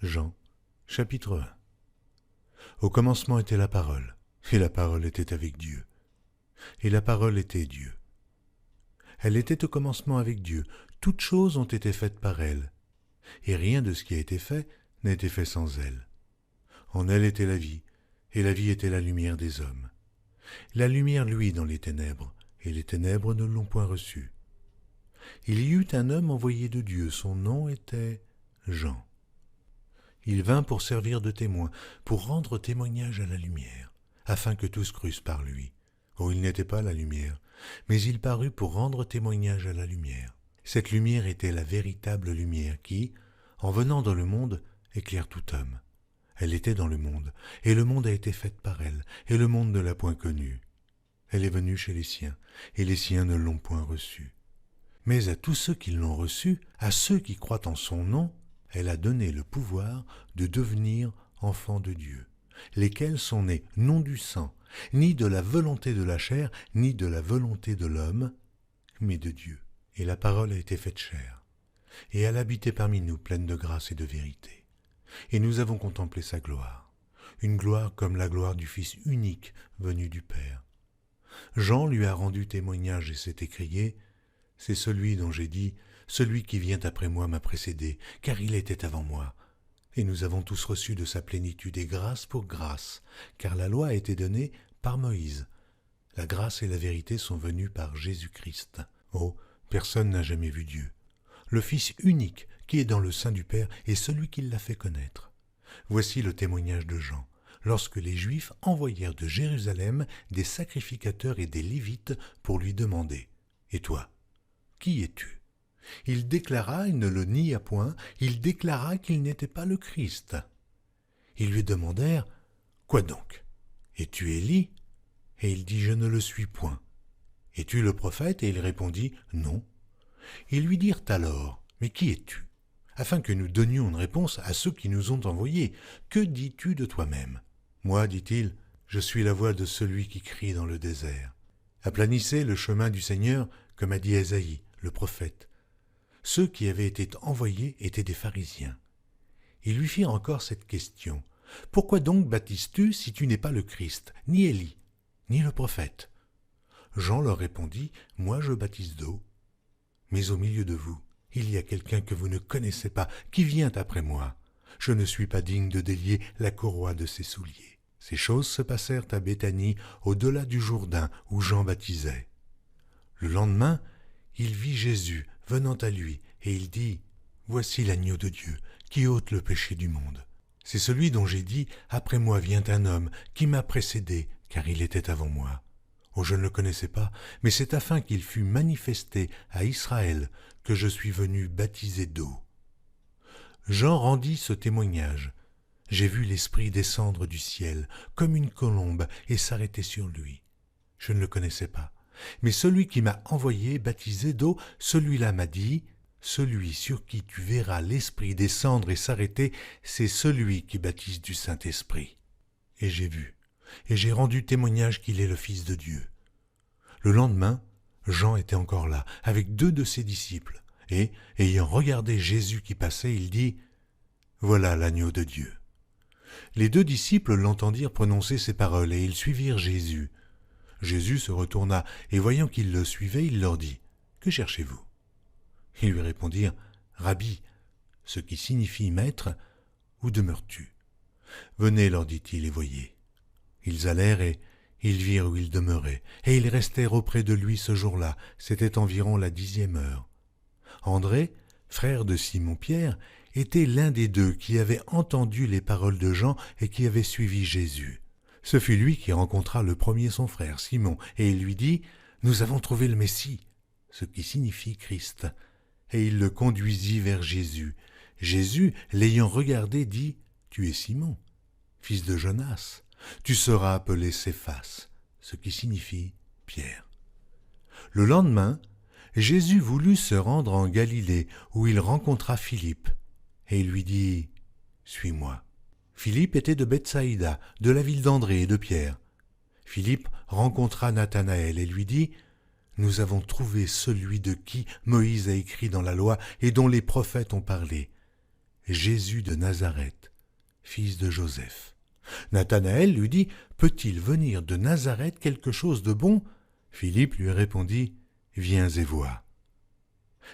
Jean, chapitre 1. Au commencement était la parole, et la parole était avec Dieu, et la parole était Dieu. Elle était au commencement avec Dieu, toutes choses ont été faites par elle, et rien de ce qui a été fait n'a été fait sans elle. En elle était la vie, et la vie était la lumière des hommes. La lumière luit dans les ténèbres, et les ténèbres ne l'ont point reçue. Il y eut un homme envoyé de Dieu, son nom était Jean. Il vint pour servir de témoin, pour rendre témoignage à la lumière, afin que tous crussent par lui. Oh, il n'était pas la lumière, mais il parut pour rendre témoignage à la lumière. Cette lumière était la véritable lumière qui, en venant dans le monde, éclaire tout homme. Elle était dans le monde, et le monde a été fait par elle, et le monde ne l'a point connue. Elle est venue chez les siens, et les siens ne l'ont point reçue. Mais à tous ceux qui l'ont reçue, à ceux qui croient en son nom, elle a donné le pouvoir de devenir enfants de Dieu, lesquels sont nés non du sang, ni de la volonté de la chair, ni de la volonté de l'homme, mais de Dieu. Et la parole a été faite chair, et elle habitait parmi nous pleine de grâce et de vérité. Et nous avons contemplé sa gloire, une gloire comme la gloire du Fils unique venu du Père. Jean lui a rendu témoignage et s'est écrié « C'est celui dont j'ai dit « Celui qui vient après moi m'a précédé, car il était avant moi. » Et nous avons tous reçu de sa plénitude et grâce pour grâce, car la loi a été donnée par Moïse. La grâce et la vérité sont venues par Jésus-Christ. Oh, personne n'a jamais vu Dieu. Le Fils unique qui est dans le sein du Père est celui qui l'a fait connaître. Voici le témoignage de Jean, lorsque les Juifs envoyèrent de Jérusalem des sacrificateurs et des Lévites pour lui demander « Et toi, qui es-tu » Il déclara, il ne le nia point, il déclara qu'il n'était pas le Christ. Ils lui demandèrent « Quoi donc? Es-tu Élie » Et il dit « Je ne le suis point. » « Es-tu le prophète » Et il répondit « Non. » Ils lui dirent alors « Mais qui es-tu » afin que nous donnions une réponse à ceux qui nous ont envoyés. « Que dis-tu de toi-même » Moi, dit-il, je suis la voix de celui qui crie dans le désert. Aplanissez le chemin du Seigneur, comme a dit Ésaïe, le prophète. Ceux qui avaient été envoyés étaient des pharisiens. Ils lui firent encore cette question. « Pourquoi donc baptises-tu si tu n'es pas le Christ, ni Élie, ni le prophète ?» Jean leur répondit, « Moi je baptise d'eau, mais au milieu de vous, il y a quelqu'un que vous ne connaissez pas, qui vient après moi. Je ne suis pas digne de délier la courroie de ses souliers. » Ces choses se passèrent à Béthanie, au-delà du Jourdain, où Jean baptisait. Le lendemain, il vit Jésus venant à lui, et il dit, « Voici l'agneau de Dieu, qui ôte le péché du monde. C'est celui dont j'ai dit, après moi vient un homme, qui m'a précédé, car il était avant moi. Oh, je ne le connaissais pas, mais c'est afin qu'il fût manifesté à Israël que je suis venu baptiser d'eau. » Jean rendit ce témoignage. J'ai vu l'Esprit descendre du ciel, comme une colombe, et s'arrêter sur lui. Je ne le connaissais pas. Mais celui qui m'a envoyé baptiser d'eau, celui-là m'a dit, « Celui sur qui tu verras l'Esprit descendre et s'arrêter, c'est celui qui baptise du Saint-Esprit. » Et j'ai vu, et j'ai rendu témoignage qu'il est le Fils de Dieu. Le lendemain, Jean était encore là, avec 2 de ses disciples, et, ayant regardé Jésus qui passait, il dit, « Voilà l'agneau de Dieu. » Les 2 disciples l'entendirent prononcer ces paroles, et ils suivirent Jésus. Jésus se retourna, et voyant qu'ils le suivaient, il leur dit, « Que cherchez-vous » Ils lui répondirent, « Rabbi », ce qui signifie « Maître », où demeures-tu ? Venez, leur dit-il, et voyez. Ils allèrent et ils virent où il demeurait, et ils restèrent auprès de lui ce jour-là, c'était environ la 10e heure. André, frère de Simon-Pierre, était l'un des 2 qui avait entendu les paroles de Jean et qui avait suivi Jésus. Ce fut lui qui rencontra le premier son frère, Simon, et il lui dit « Nous avons trouvé le Messie », ce qui signifie Christ. Et il le conduisit vers Jésus. Jésus, l'ayant regardé, dit « Tu es Simon, fils de Jonas. Tu seras appelé Céphas, ce qui signifie Pierre. » Le lendemain, Jésus voulut se rendre en Galilée, où il rencontra Philippe, et il lui dit « Suis-moi. » Philippe était de Bethsaïda, de la ville d'André et de Pierre. Philippe rencontra Nathanaël et lui dit « Nous avons trouvé celui de qui Moïse a écrit dans la loi et dont les prophètes ont parlé, Jésus de Nazareth, fils de Joseph. Nathanaël lui dit, peut-il venir de Nazareth quelque chose de bon? Philippe lui répondit, viens et vois.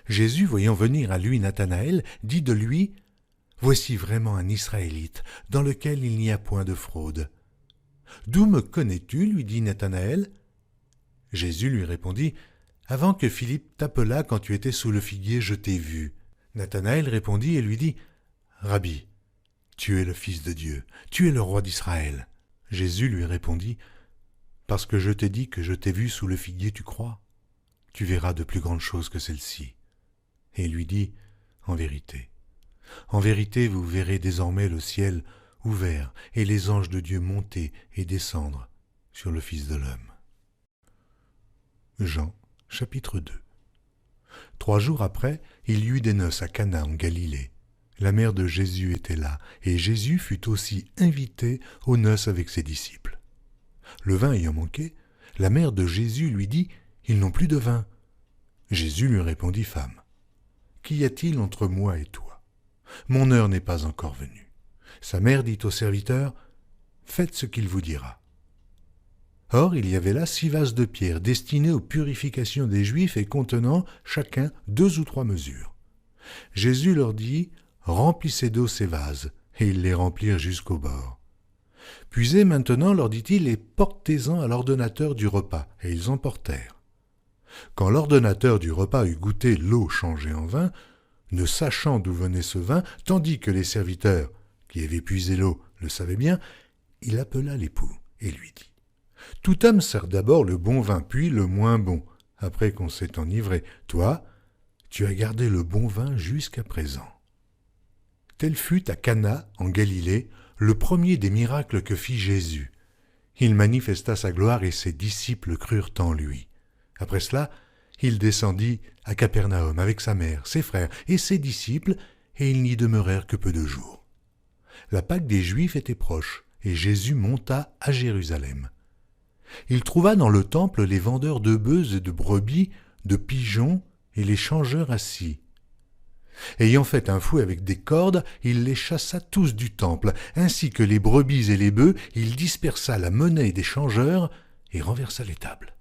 Jésus, voyant venir à lui Nathanaël, dit de lui, voici vraiment un Israélite, dans lequel il n'y a point de fraude. D'où me connais-tu? Lui dit Nathanaël. Jésus lui répondit, avant que Philippe t'appelât quand tu étais sous le figuier, je t'ai vu. Nathanaël répondit et lui dit, Rabbi, tu es le Fils de Dieu, tu es le roi d'Israël. Jésus lui répondit, parce que je t'ai dit que je t'ai vu sous le figuier, tu crois? Tu verras de plus grandes choses que celles-ci. Et lui dit, en vérité, vous verrez désormais le ciel ouvert et les anges de Dieu monter et descendre sur le Fils de l'homme. Jean, chapitre 2. 3 jours après, il y eut des noces à Cana en Galilée. La mère de Jésus était là, et Jésus fut aussi invité aux noces avec ses disciples. Le vin ayant manqué, la mère de Jésus lui dit, « Ils n'ont plus de vin. » Jésus lui répondit, « Femme, qu'y a-t-il entre moi et toi? Mon heure n'est pas encore venue. » Sa mère dit au serviteur, « Faites ce qu'il vous dira. » Or, il y avait là 6 vases de pierre destinés aux purifications des Juifs et contenant chacun 2 ou 3 mesures. Jésus leur dit, « Remplissez d'eau ces vases. » Et ils les remplirent jusqu'au bord. « Puisez maintenant, leur dit-il, et portez-en à l'ordonnateur du repas. » Et ils emportèrent. Quand l'ordonnateur du repas eut goûté l'eau changée en vin, ne sachant d'où venait ce vin, tandis que les serviteurs, qui avaient puisé l'eau, le savaient bien, il appela l'époux et lui dit, « Tout homme sert d'abord le bon vin, puis le moins bon, après qu'on s'est enivré. Toi, tu as gardé le bon vin jusqu'à présent. » Tel fut à Cana, en Galilée, le premier des miracles que fit Jésus. Il manifesta sa gloire et ses disciples crurent en lui. Après cela, il descendit à Capernaum avec sa mère, ses frères et ses disciples, et ils n'y demeurèrent que peu de jours. La Pâque des Juifs était proche, et Jésus monta à Jérusalem. Il trouva dans le temple les vendeurs de bœufs et de brebis, de pigeons et les changeurs assis. Ayant fait un fouet avec des cordes, il les chassa tous du temple, ainsi que les brebis et les bœufs, il dispersa la monnaie des changeurs et renversa les tables.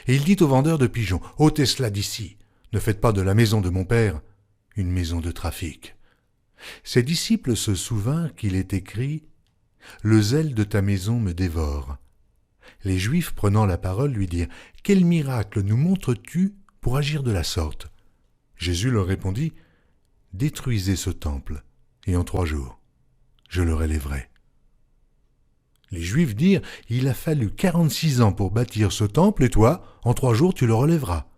Et il dit aux vendeurs de pigeons, « ôtez cela d'ici, ne faites pas de la maison de mon père une maison de trafic. » Ses disciples se souvinrent qu'il est écrit, « Le zèle de ta maison me dévore. » Les Juifs, prenant la parole, lui dirent, « Quel miracle nous montres-tu pour agir de la sorte ?» Jésus leur répondit, « Détruisez ce temple, et en 3 jours, je le relèverai. » Les Juifs dirent, « Il a fallu 46 ans pour bâtir ce temple, et toi, en 3 jours, tu le relèveras. »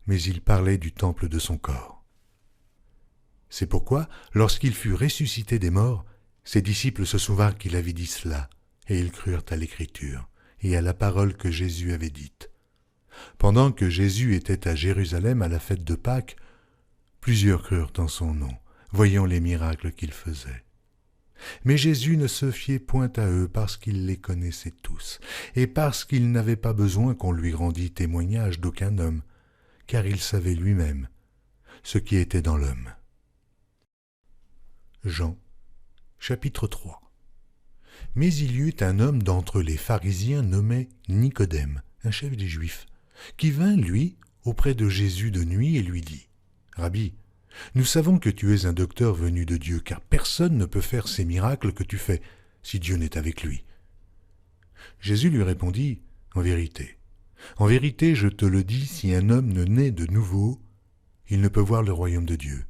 Mais il parlait du temple de son corps. C'est pourquoi, lorsqu'il fut ressuscité des morts, ses disciples se souvinrent qu'il avait dit cela, et ils crurent à l'Écriture et à la parole que Jésus avait dite. Pendant que Jésus était à Jérusalem à la fête de Pâques, plusieurs crurent en son nom, voyant les miracles qu'il faisait. Mais Jésus ne se fiait point à eux parce qu'il les connaissait tous, et parce qu'il n'avait pas besoin qu'on lui rendît témoignage d'aucun homme, car il savait lui-même ce qui était dans l'homme. Jean, chapitre 3. Mais il y eut un homme d'entre les pharisiens nommé Nicodème, un chef des Juifs, qui vint, lui, auprès de Jésus de nuit et lui dit, « Rabbi, nous savons que tu es un docteur venu de Dieu, car personne ne peut faire ces miracles que tu fais, si Dieu n'est avec lui. » Jésus lui répondit, « En vérité, je te le dis, si un homme ne naît de nouveau, il ne peut voir le royaume de Dieu. »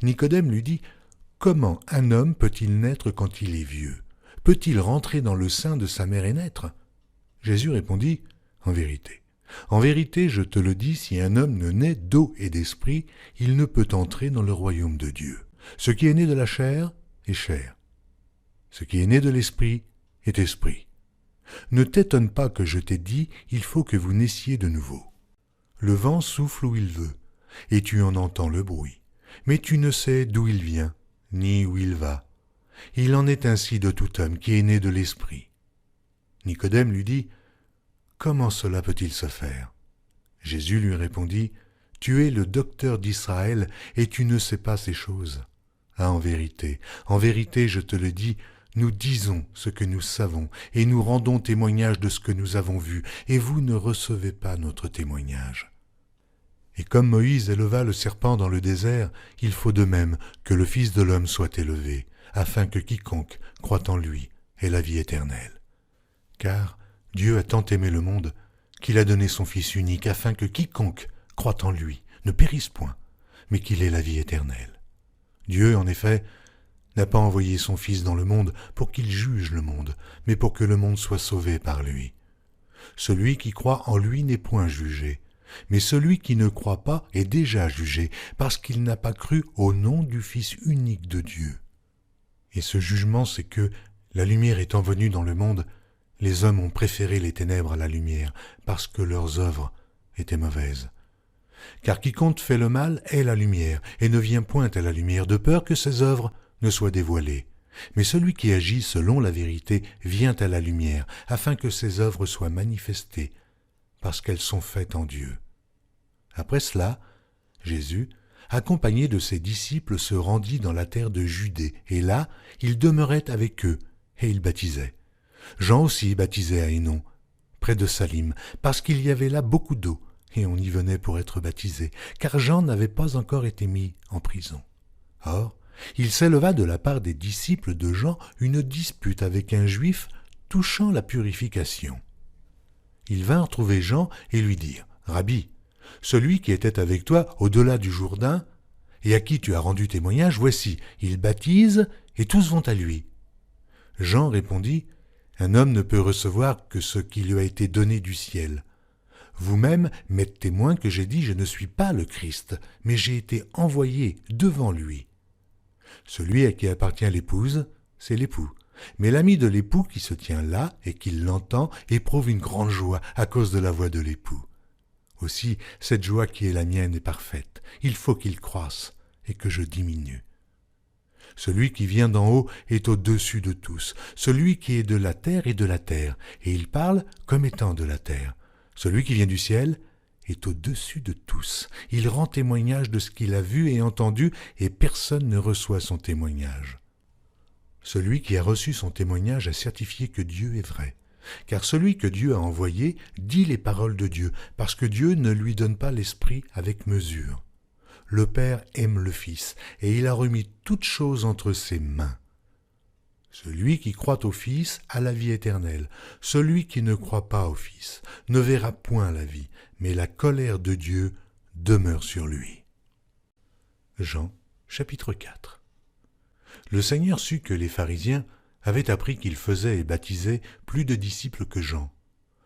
Nicodème lui dit, « Comment un homme peut-il naître quand il est vieux? Peut-il rentrer dans le sein de sa mère et naître ?» Jésus répondit, « En vérité, je te le dis, si un homme ne naît d'eau et d'esprit, il ne peut entrer dans le royaume de Dieu. Ce qui est né de la chair est chair. Ce qui est né de l'esprit est esprit. Ne t'étonne pas que je t'ai dit, il faut que vous naissiez de nouveau. Le vent souffle où il veut, et tu en entends le bruit, mais tu ne sais d'où il vient, ni où il va. Il en est ainsi de tout homme qui est né de l'esprit. » Nicodème lui dit, « Comment cela peut-il se faire ?» Jésus lui répondit, « Tu es le docteur d'Israël et tu ne sais pas ces choses. Ah, en vérité, je te le dis, nous disons ce que nous savons, et nous rendons témoignage de ce que nous avons vu, et vous ne recevez pas notre témoignage. Et comme Moïse éleva le serpent dans le désert, il faut de même que le Fils de l'homme soit élevé, afin que quiconque croit en lui ait la vie éternelle. Car Dieu a tant aimé le monde qu'il a donné son Fils unique, afin que quiconque croit en lui ne périsse point, mais qu'il ait la vie éternelle. Dieu, en effet, n'a pas envoyé son Fils dans le monde pour qu'il juge le monde, mais pour que le monde soit sauvé par lui. Celui qui croit en lui n'est point jugé, mais celui qui ne croit pas est déjà jugé, parce qu'il n'a pas cru au nom du Fils unique de Dieu. Et ce jugement, c'est que, la lumière étant venue dans le monde, les hommes ont préféré les ténèbres à la lumière, parce que leurs œuvres étaient mauvaises. Car quiconque fait le mal est la lumière, et ne vient point à la lumière, de peur que ses œuvres ne soient dévoilées. Mais celui qui agit selon la vérité vient à la lumière, afin que ses œuvres soient manifestées, parce qu'elles sont faites en Dieu. Après cela, Jésus, accompagné de ses disciples, se rendit dans la terre de Judée, et là, il demeurait avec eux, et il baptisait. Jean aussi baptisait à Hénon, près de Salim, parce qu'il y avait là beaucoup d'eau, et on y venait pour être baptisé, car Jean n'avait pas encore été mis en prison. Or, il s'éleva de la part des disciples de Jean une dispute avec un juif touchant la purification. Ils vinrent trouver Jean et lui dirent « Rabbi, celui qui était avec toi au-delà du Jourdain, et à qui tu as rendu témoignage, voici, il baptise, et tous vont à lui. » Jean répondit « Un homme ne peut recevoir que ce qui lui a été donné du ciel. Vous-même m'êtes témoin que j'ai dit « Je ne suis pas le Christ, mais j'ai été envoyé devant lui. » Celui à qui appartient l'épouse, c'est l'époux. Mais l'ami de l'époux qui se tient là et qui l'entend éprouve une grande joie à cause de la voix de l'époux. Aussi, cette joie qui est la mienne est parfaite. Il faut qu'il croisse et que je diminue. Celui qui vient d'en haut est au-dessus de tous. Celui qui est de la terre est de la terre, et il parle comme étant de la terre. Celui qui vient du ciel est au-dessus de tous. Il rend témoignage de ce qu'il a vu et entendu, et personne ne reçoit son témoignage. Celui qui a reçu son témoignage a certifié que Dieu est vrai. Car celui que Dieu a envoyé dit les paroles de Dieu, parce que Dieu ne lui donne pas l'Esprit avec mesure. Le Père aime le Fils, et il a remis toutes choses entre ses mains. Celui qui croit au Fils a la vie éternelle. Celui qui ne croit pas au Fils ne verra point la vie, mais la colère de Dieu demeure sur lui. Jean, chapitre 4. Le Seigneur sut que les pharisiens avaient appris qu'il faisait et baptisait plus de disciples que Jean.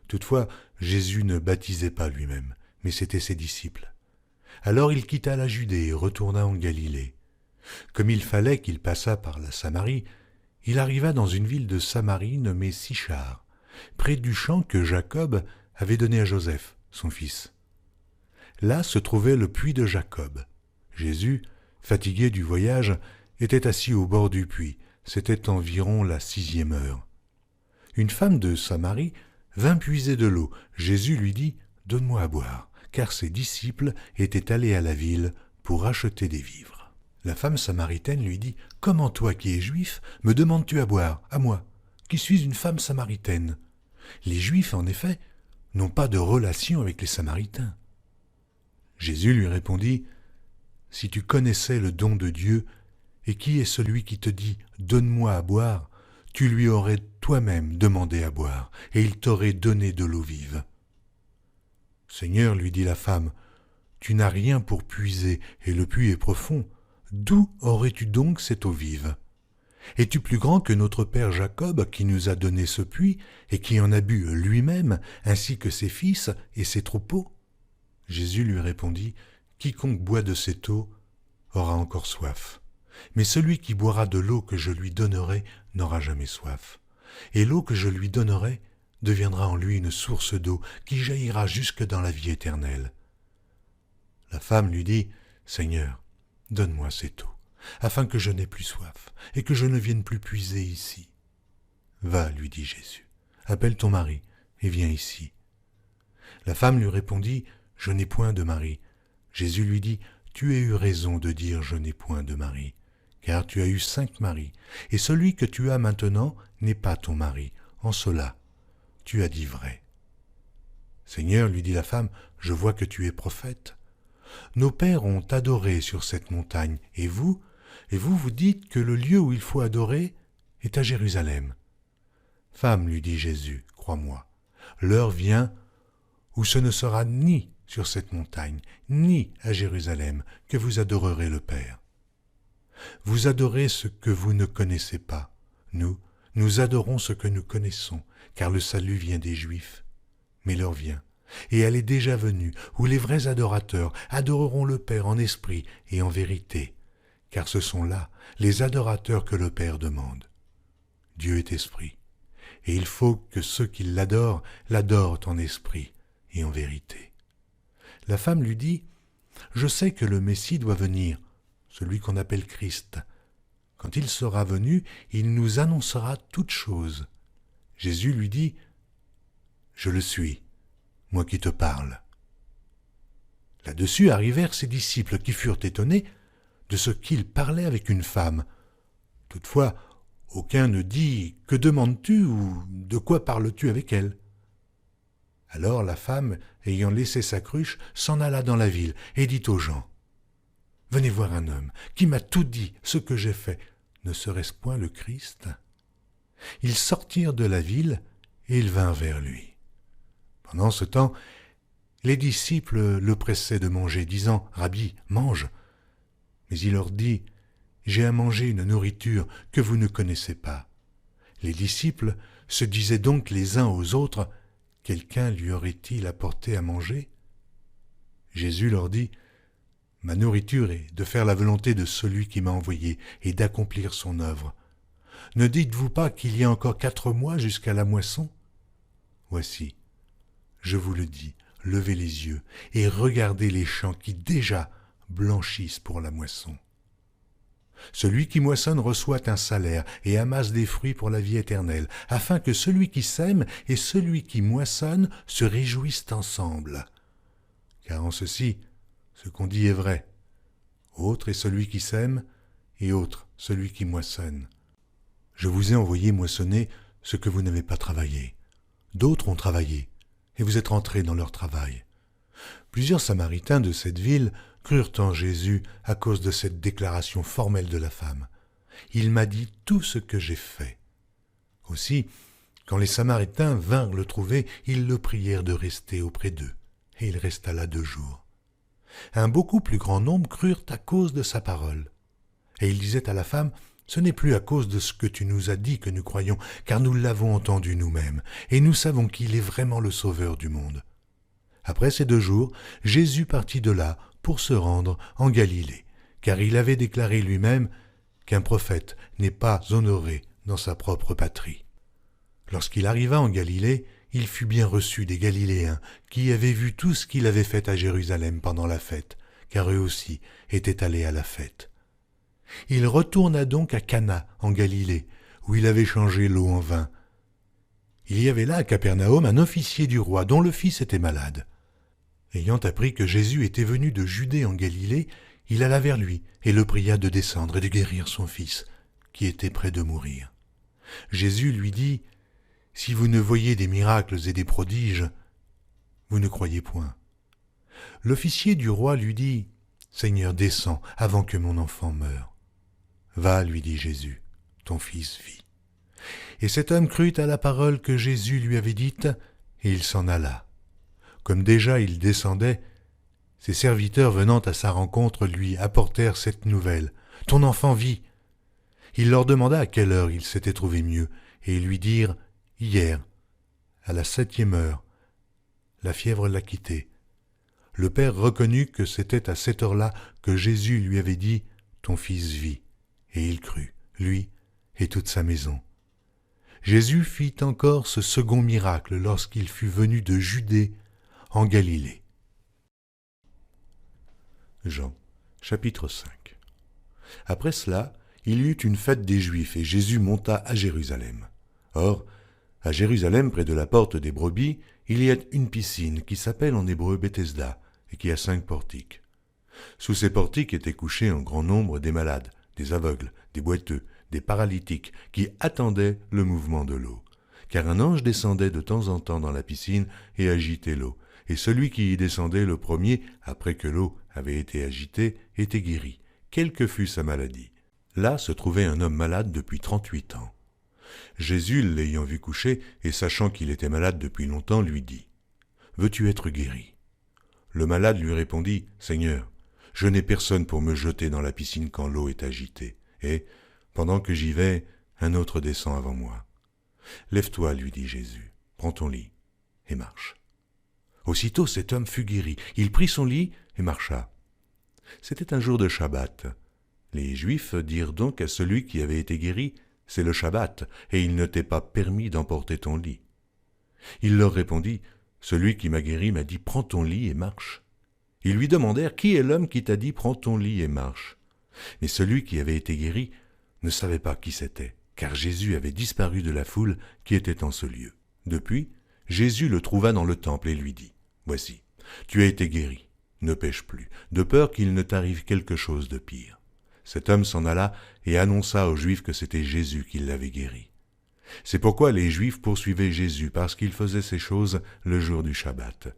Toutefois, Jésus ne baptisait pas lui-même, mais c'étaient ses disciples. Alors il quitta la Judée et retourna en Galilée. Comme il fallait qu'il passât par la Samarie, il arriva dans une ville de Samarie nommée Sichar, près du champ que Jacob avait donné à Joseph, son fils. Là se trouvait le puits de Jacob. Jésus, fatigué du voyage, était assis au bord du puits. C'était environ la 6e heure. Une femme de Samarie vint puiser de l'eau. Jésus lui dit « Donne-moi à boire », car ses disciples étaient allés à la ville pour acheter des vivres. La femme samaritaine lui dit « Comment toi qui es juif, me demandes-tu à boire, à moi, qui suis une femme samaritaine ?» Les Juifs, en effet, n'ont pas de relation avec les Samaritains. Jésus lui répondit « Si tu connaissais le don de Dieu, et qui est celui qui te dit « Donne-moi à boire », tu lui aurais toi-même demandé à boire, et il t'aurait donné de l'eau vive. « Seigneur, lui dit la femme, tu n'as rien pour puiser, et le puits est profond. D'où aurais-tu donc cette eau vive ? Es-tu plus grand que notre père Jacob, qui nous a donné ce puits, et qui en a bu lui-même, ainsi que ses fils et ses troupeaux ?» Jésus lui répondit « Quiconque boit de cette eau aura encore soif. Mais celui qui boira de l'eau que je lui donnerai n'aura jamais soif. Et l'eau que je lui donnerai deviendra en lui une source d'eau qui jaillira jusque dans la vie éternelle. » La femme lui dit « Seigneur, donne-moi cette eau, afin que je n'aie plus soif, et que je ne vienne plus puiser ici. » « Va, lui dit Jésus, appelle ton mari, et viens ici. » La femme lui répondit « Je n'ai point de mari. » Jésus lui dit « Tu as eu raison de dire « Je n'ai point de mari », car tu as eu 5 maris, et celui que tu as maintenant n'est pas ton mari. En cela, tu as dit vrai. » « Seigneur, lui dit la femme, je vois que tu es prophète. Nos pères ont adoré sur cette montagne, et vous vous dites que le lieu où il faut adorer est à Jérusalem. » « Femme, lui dit Jésus, crois-moi, l'heure vient où ce ne sera ni sur cette montagne, ni à Jérusalem que vous adorerez le Père. Vous adorez ce que vous ne connaissez pas. Nous adorons ce que nous connaissons, car le salut vient des Juifs. Mais l'heure vient, et elle est déjà venue, où les vrais adorateurs adoreront le Père en esprit et en vérité, car ce sont là les adorateurs que le Père demande. Dieu est esprit, et il faut que ceux qui l'adorent en esprit et en vérité. La femme lui dit, « Je sais que le Messie doit venir, celui qu'on appelle Christ. Quand il sera venu, il nous annoncera toutes choses. » Jésus lui dit, « Je le suis, moi qui te parle. » Là-dessus arrivèrent ses disciples qui furent étonnés de ce qu'il parlait avec une femme. Toutefois, aucun ne dit « Que demandes-tu » ou « De quoi parles-tu avec elle ?» Alors la femme, ayant laissé sa cruche, s'en alla dans la ville et dit aux gens, « Venez voir un homme qui m'a tout dit ce que j'ai fait. Ne serait-ce point le Christ ?» Ils sortirent de la ville et ils vinrent vers lui. Pendant ce temps, les disciples le pressaient de manger, disant, « Rabbi, mange !» Mais il leur dit, « J'ai à manger une nourriture que vous ne connaissez pas. » Les disciples se disaient donc les uns aux autres, « Quelqu'un lui aurait-il apporté à manger ?» Jésus leur dit, « Ma nourriture est de faire la volonté de celui qui m'a envoyé et d'accomplir son œuvre. Ne dites-vous pas qu'il y a encore 4 mois jusqu'à la moisson ? Voici, je vous le dis, levez les yeux et regardez les champs qui déjà blanchissent pour la moisson. Celui qui moissonne reçoit un salaire et amasse des fruits pour la vie éternelle, afin que celui qui sème et celui qui moissonne se réjouissent ensemble. Car en ceci, ce qu'on dit est vrai. Autre est celui qui sème, et autre celui qui moissonne. Je vous ai envoyé moissonner ce que vous n'avez pas travaillé. D'autres ont travaillé, et vous êtes rentrés dans leur travail. Plusieurs Samaritains de cette ville crurent en Jésus à cause de cette déclaration formelle de la femme. « Il m'a dit tout ce que j'ai fait. » Aussi, quand les Samaritains vinrent le trouver, ils le prièrent de rester auprès d'eux, et il resta là 2 jours. Un beaucoup plus grand nombre crurent à cause de sa parole. Et il disait à la femme, « Ce n'est plus à cause de ce que tu nous as dit que nous croyons, car nous l'avons entendu nous-mêmes, et nous savons qu'il est vraiment le Sauveur du monde. » Après ces 2 jours, Jésus partit de là pour se rendre en Galilée, car il avait déclaré lui-même qu'un prophète n'est pas honoré dans sa propre patrie. Lorsqu'il arriva en Galilée, il fut bien reçu des Galiléens qui avaient vu tout ce qu'il avait fait à Jérusalem pendant la fête, car eux aussi étaient allés à la fête. Il retourna donc à Cana en Galilée, où il avait changé l'eau en vin. Il y avait là à Capernaum un officier du roi dont le fils était malade. Ayant appris que Jésus était venu de Judée en Galilée, il alla vers lui et le pria de descendre et de guérir son fils, qui était près de mourir. Jésus lui dit, « Si vous ne voyez des miracles et des prodiges, vous ne croyez point. » L'officier du roi lui dit, « Seigneur, descends avant que mon enfant meure. » « Va, lui dit Jésus, ton fils vit. » Et cet homme crut à la parole que Jésus lui avait dite, et il s'en alla. Comme déjà il descendait, ses serviteurs venant à sa rencontre lui apportèrent cette nouvelle, « Ton enfant vit. » Il leur demanda à quelle heure il s'était trouvé mieux, et ils lui dirent, « Hier, à la 7e heure, la fièvre l'a quitté. » Le père reconnut que c'était à cette heure-là que Jésus lui avait dit, « Ton fils vit. » Et il crut, lui et toute sa maison. Jésus fit encore ce second miracle lorsqu'il fut venu de Judée en Galilée. Jean, chapitre 5. Après cela, il y eut une fête des Juifs et Jésus monta à Jérusalem. Or, à Jérusalem, près de la porte des brebis, il y a une piscine qui s'appelle en hébreu Bethesda et qui a 5 portiques. Sous ces portiques étaient couchés en grand nombre des malades, des aveugles, des boiteux, des paralytiques qui attendaient le mouvement de l'eau. Car un ange descendait de temps en temps dans la piscine et agitait l'eau. Et celui qui y descendait le premier, après que l'eau avait été agitée, était guéri, quelle que fût sa maladie. Là se trouvait un homme malade depuis 38 ans. Jésus, l'ayant vu coucher, et sachant qu'il était malade depuis longtemps, lui dit « Veux-tu être guéri ?» Le malade lui répondit « Seigneur, je n'ai personne pour me jeter dans la piscine quand l'eau est agitée, et, pendant que j'y vais, un autre descend avant moi. » « Lève-toi, lui dit Jésus, prends ton lit et marche. » Aussitôt cet homme fut guéri, il prit son lit et marcha. C'était un jour de Shabbat. Les Juifs dirent donc à celui qui avait été guéri, « C'est le Shabbat, et il ne t'est pas permis d'emporter ton lit. » Il leur répondit, « Celui qui m'a guéri m'a dit, prends ton lit et marche. » Ils lui demandèrent, « Qui est l'homme qui t'a dit, prends ton lit et marche ?» Mais celui qui avait été guéri ne savait pas qui c'était, car Jésus avait disparu de la foule qui était en ce lieu. Depuis, Jésus le trouva dans le temple et lui dit, « Voici, tu as été guéri, ne pêche plus, de peur qu'il ne t'arrive quelque chose de pire. » Cet homme s'en alla et annonça aux Juifs que c'était Jésus qui l'avait guéri. C'est pourquoi les Juifs poursuivaient Jésus, parce qu'il faisait ces choses le jour du Shabbat.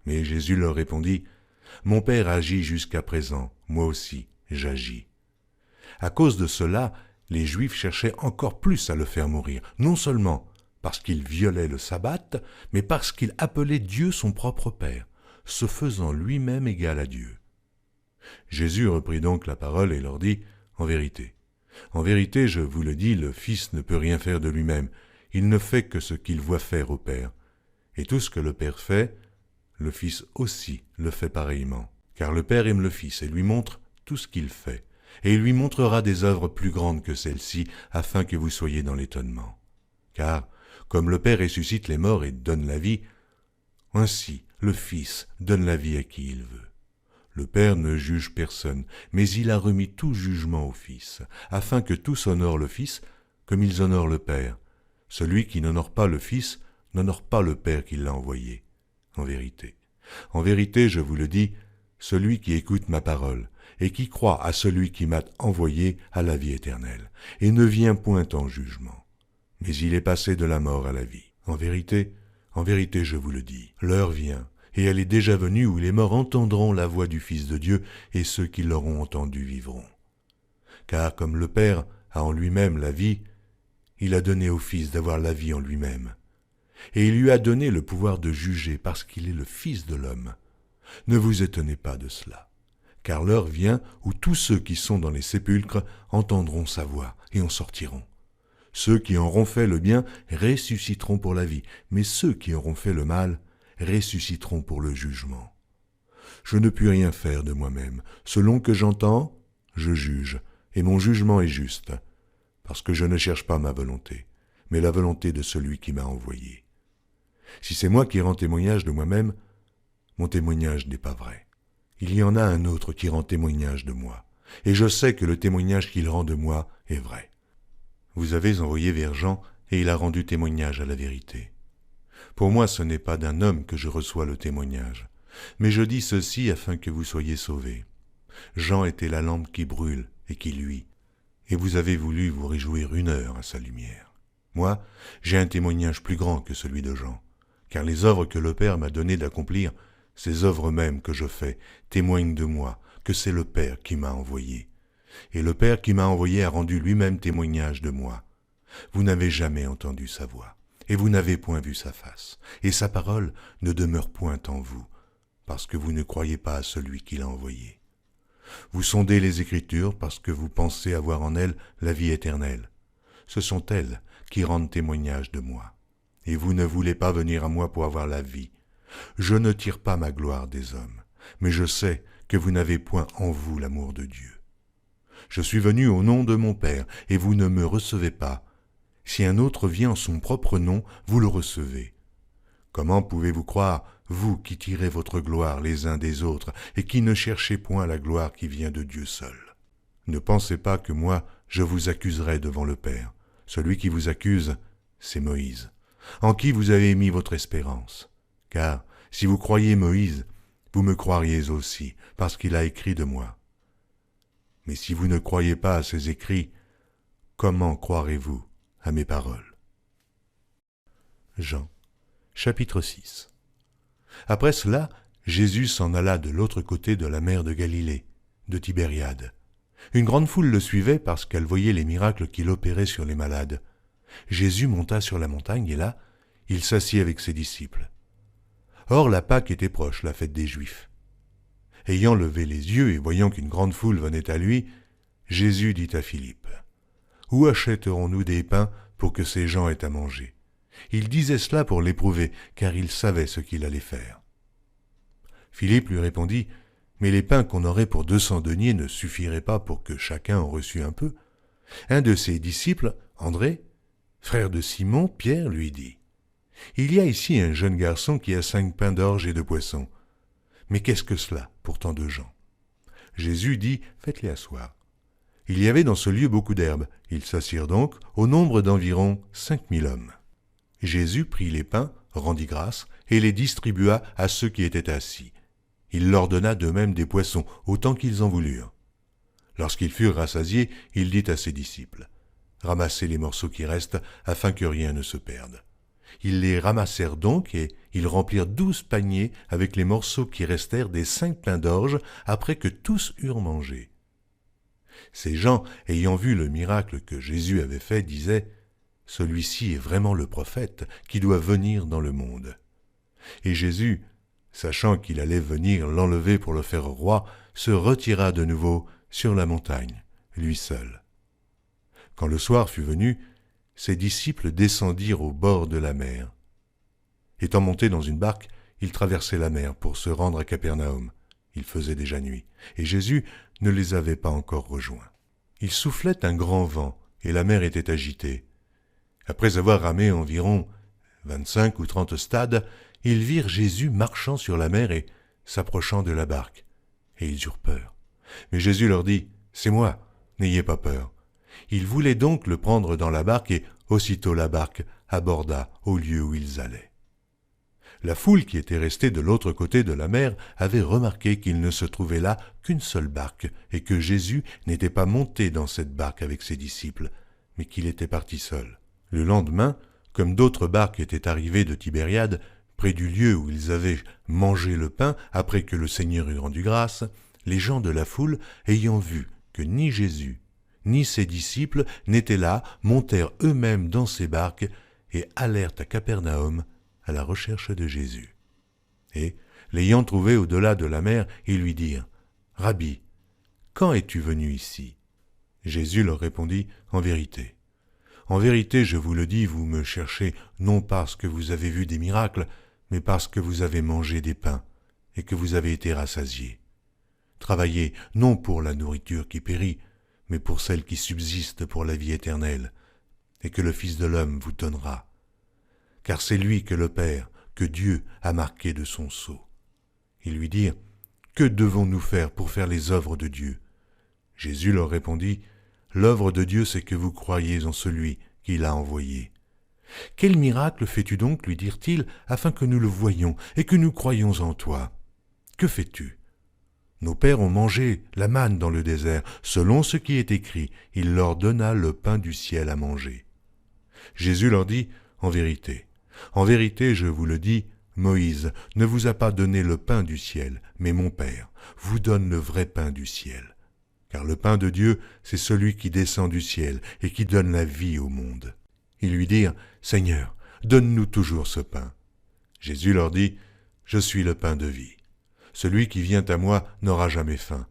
Mais Jésus leur répondit, « Mon Père agit jusqu'à présent, moi aussi j'agis. » À cause de cela, les Juifs cherchaient encore plus à le faire mourir, non seulement parce qu'il violait le sabbat, mais parce qu'il appelait Dieu son propre Père, se faisant lui-même égal à Dieu. Jésus reprit donc la parole et leur dit, « En vérité, je vous le dis, le Fils ne peut rien faire de lui-même, il ne fait que ce qu'il voit faire au Père. Et tout ce que le Père fait, le Fils aussi le fait pareillement. Car le Père aime le Fils et lui montre tout ce qu'il fait. Et il lui montrera des œuvres plus grandes que celles-ci, afin que vous soyez dans l'étonnement. Car, comme le Père ressuscite les morts et donne la vie, ainsi le Fils donne la vie à qui il veut. Le Père ne juge personne, mais il a remis tout jugement au Fils, afin que tous honorent le Fils comme ils honorent le Père. Celui qui n'honore pas le Fils n'honore pas le Père qui l'a envoyé. En vérité, je vous le dis, celui qui écoute ma parole et qui croit à celui qui m'a envoyé a la vie éternelle, et ne vient point en jugement, mais il est passé de la mort à la vie. En vérité, je vous le dis, l'heure vient, et elle est déjà venue où les morts entendront la voix du Fils de Dieu, et ceux qui l'auront entendu vivront. Car comme le Père a en lui-même la vie, il a donné au Fils d'avoir la vie en lui-même. Et il lui a donné le pouvoir de juger parce qu'il est le Fils de l'homme. Ne vous étonnez pas de cela, car l'heure vient où tous ceux qui sont dans les sépulcres entendront sa voix et en sortiront. Ceux qui auront fait le bien ressusciteront pour la vie, mais ceux qui auront fait le mal ressusciteront pour le jugement. Je ne puis rien faire de moi-même. Selon que j'entends, je juge, et mon jugement est juste, parce que je ne cherche pas ma volonté, mais la volonté de celui qui m'a envoyé. Si c'est moi qui rends témoignage de moi-même, mon témoignage n'est pas vrai. Il y en a un autre qui rend témoignage de moi, et je sais que le témoignage qu'il rend de moi est vrai. Vous avez envoyé vers Jean, et il a rendu témoignage à la vérité. Pour moi, ce n'est pas d'un homme que je reçois le témoignage, mais je dis ceci afin que vous soyez sauvés. Jean était la lampe qui brûle et qui luit, et vous avez voulu vous réjouir 1 heure à sa lumière. Moi, j'ai un témoignage plus grand que celui de Jean, car les œuvres que le Père m'a donné d'accomplir, ces œuvres mêmes que je fais, témoignent de moi, que c'est le Père qui m'a envoyé. Et le Père qui m'a envoyé a rendu lui-même témoignage de moi. Vous n'avez jamais entendu sa voix, et vous n'avez point vu sa face, et sa parole ne demeure point en vous, parce que vous ne croyez pas à celui qui l'a envoyé. Vous sondez les Écritures parce que vous pensez avoir en elles la vie éternelle. Ce sont elles qui rendent témoignage de moi. Et vous ne voulez pas venir à moi pour avoir la vie. Je ne tire pas ma gloire des hommes, mais je sais que vous n'avez point en vous l'amour de Dieu. Je suis venu au nom de mon Père, et vous ne me recevez pas. Si un autre vient en son propre nom, vous le recevez. Comment pouvez-vous croire, vous qui tirez votre gloire les uns des autres, et qui ne cherchez point la gloire qui vient de Dieu seul? Ne pensez pas que moi, je vous accuserai devant le Père. Celui qui vous accuse, c'est Moïse, en qui vous avez mis votre espérance. Car si vous croyez Moïse, vous me croiriez aussi, parce qu'il a écrit de moi. Mais si vous ne croyez pas à ces écrits, comment croirez-vous à mes paroles ? Jean, chapitre 6. Après cela, Jésus s'en alla de l'autre côté de la mer de Galilée, de Tibériade. Une grande foule le suivait parce qu'elle voyait les miracles qu'il opérait sur les malades. Jésus monta sur la montagne et là, il s'assit avec ses disciples. Or la Pâque était proche, la fête des Juifs. Ayant levé les yeux et voyant qu'une grande foule venait à lui, Jésus dit à Philippe, « Où achèterons-nous des pains pour que ces gens aient à manger ?» Il disait cela pour l'éprouver, car il savait ce qu'il allait faire. Philippe lui répondit, « Mais les pains qu'on aurait pour 200 deniers ne suffiraient pas pour que chacun en reçût un peu. » Un de ses disciples, André, frère de Simon, Pierre, lui dit, « Il y a ici un jeune garçon qui a 5 pains d'orge et 2 poissons. Mais qu'est-ce que cela pour tant de gens ?» Jésus dit, « Faites-les asseoir. » Il y avait dans ce lieu beaucoup d'herbes. Ils s'assirent donc au nombre d'environ 5000 hommes. Jésus prit les pains, rendit grâce, et les distribua à ceux qui étaient assis. Il leur donna de même des poissons, autant qu'ils en voulurent. Lorsqu'ils furent rassasiés, il dit à ses disciples, « Ramassez les morceaux qui restent, afin que rien ne se perde. » Ils les ramassèrent donc, et ils remplirent 12 paniers avec les morceaux qui restèrent des 5 pains d'orge, après que tous eurent mangé. Ces gens, ayant vu le miracle que Jésus avait fait, disaient, « Celui-ci est vraiment le prophète qui doit venir dans le monde. » Et Jésus, sachant qu'il allait venir l'enlever pour le faire roi, se retira de nouveau sur la montagne, lui seul. Quand le soir fut venu, ses disciples descendirent au bord de la mer. Étant montés dans une barque, ils traversaient la mer pour se rendre à Capernaum. Il faisait déjà nuit, et Jésus ne les avait pas encore rejoints. Il soufflait un grand vent, et la mer était agitée. Après avoir ramé environ 25 ou 30 stades, ils virent Jésus marchant sur la mer et s'approchant de la barque, et ils eurent peur. Mais Jésus leur dit, « C'est moi, n'ayez pas peur. » Ils voulaient donc le prendre dans la barque, et aussitôt la barque aborda au lieu où ils allaient. La foule qui était restée de l'autre côté de la mer avait remarqué qu'il ne se trouvait là qu'une seule barque, et que Jésus n'était pas monté dans cette barque avec ses disciples, mais qu'il était parti seul. Le lendemain, comme d'autres barques étaient arrivées de Tibériade, près du lieu où ils avaient mangé le pain après que le Seigneur eut rendu grâce, les gens de la foule, ayant vu que ni Jésus, ni ses disciples n'étaient là, montèrent eux-mêmes dans ces barques et allèrent à Capernaum à la recherche de Jésus. Et, l'ayant trouvé au-delà de la mer, ils lui dirent, « Rabbi, quand es-tu venu ici ?» Jésus leur répondit, « En vérité, je vous le dis, vous me cherchez non parce que vous avez vu des miracles, mais parce que vous avez mangé des pains et que vous avez été rassasiés. Travaillez non pour la nourriture qui périt, mais pour celle qui subsiste pour la vie éternelle, et que le Fils de l'homme vous donnera. Car c'est lui que le Père, que Dieu a marqué de son sceau. » Ils lui dirent, « Que devons-nous faire pour faire les œuvres de Dieu ?» Jésus leur répondit, « L'œuvre de Dieu, c'est que vous croyez en celui qui l'a envoyé. » « Quel miracle fais-tu donc, lui dirent-ils, afin que nous le voyions et que nous croyions en toi ? Que fais-tu ? Nos pères ont mangé la manne dans le désert, selon ce qui est écrit, il leur donna le pain du ciel à manger. » Jésus leur dit, « En vérité, je vous le dis, Moïse ne vous a pas donné le pain du ciel, mais mon Père vous donne le vrai pain du ciel. Car le pain de Dieu, c'est celui qui descend du ciel et qui donne la vie au monde. » Ils lui dirent, « Seigneur, donne-nous toujours ce pain. » Jésus leur dit, « Je suis le pain de vie. Celui qui vient à moi n'aura jamais faim,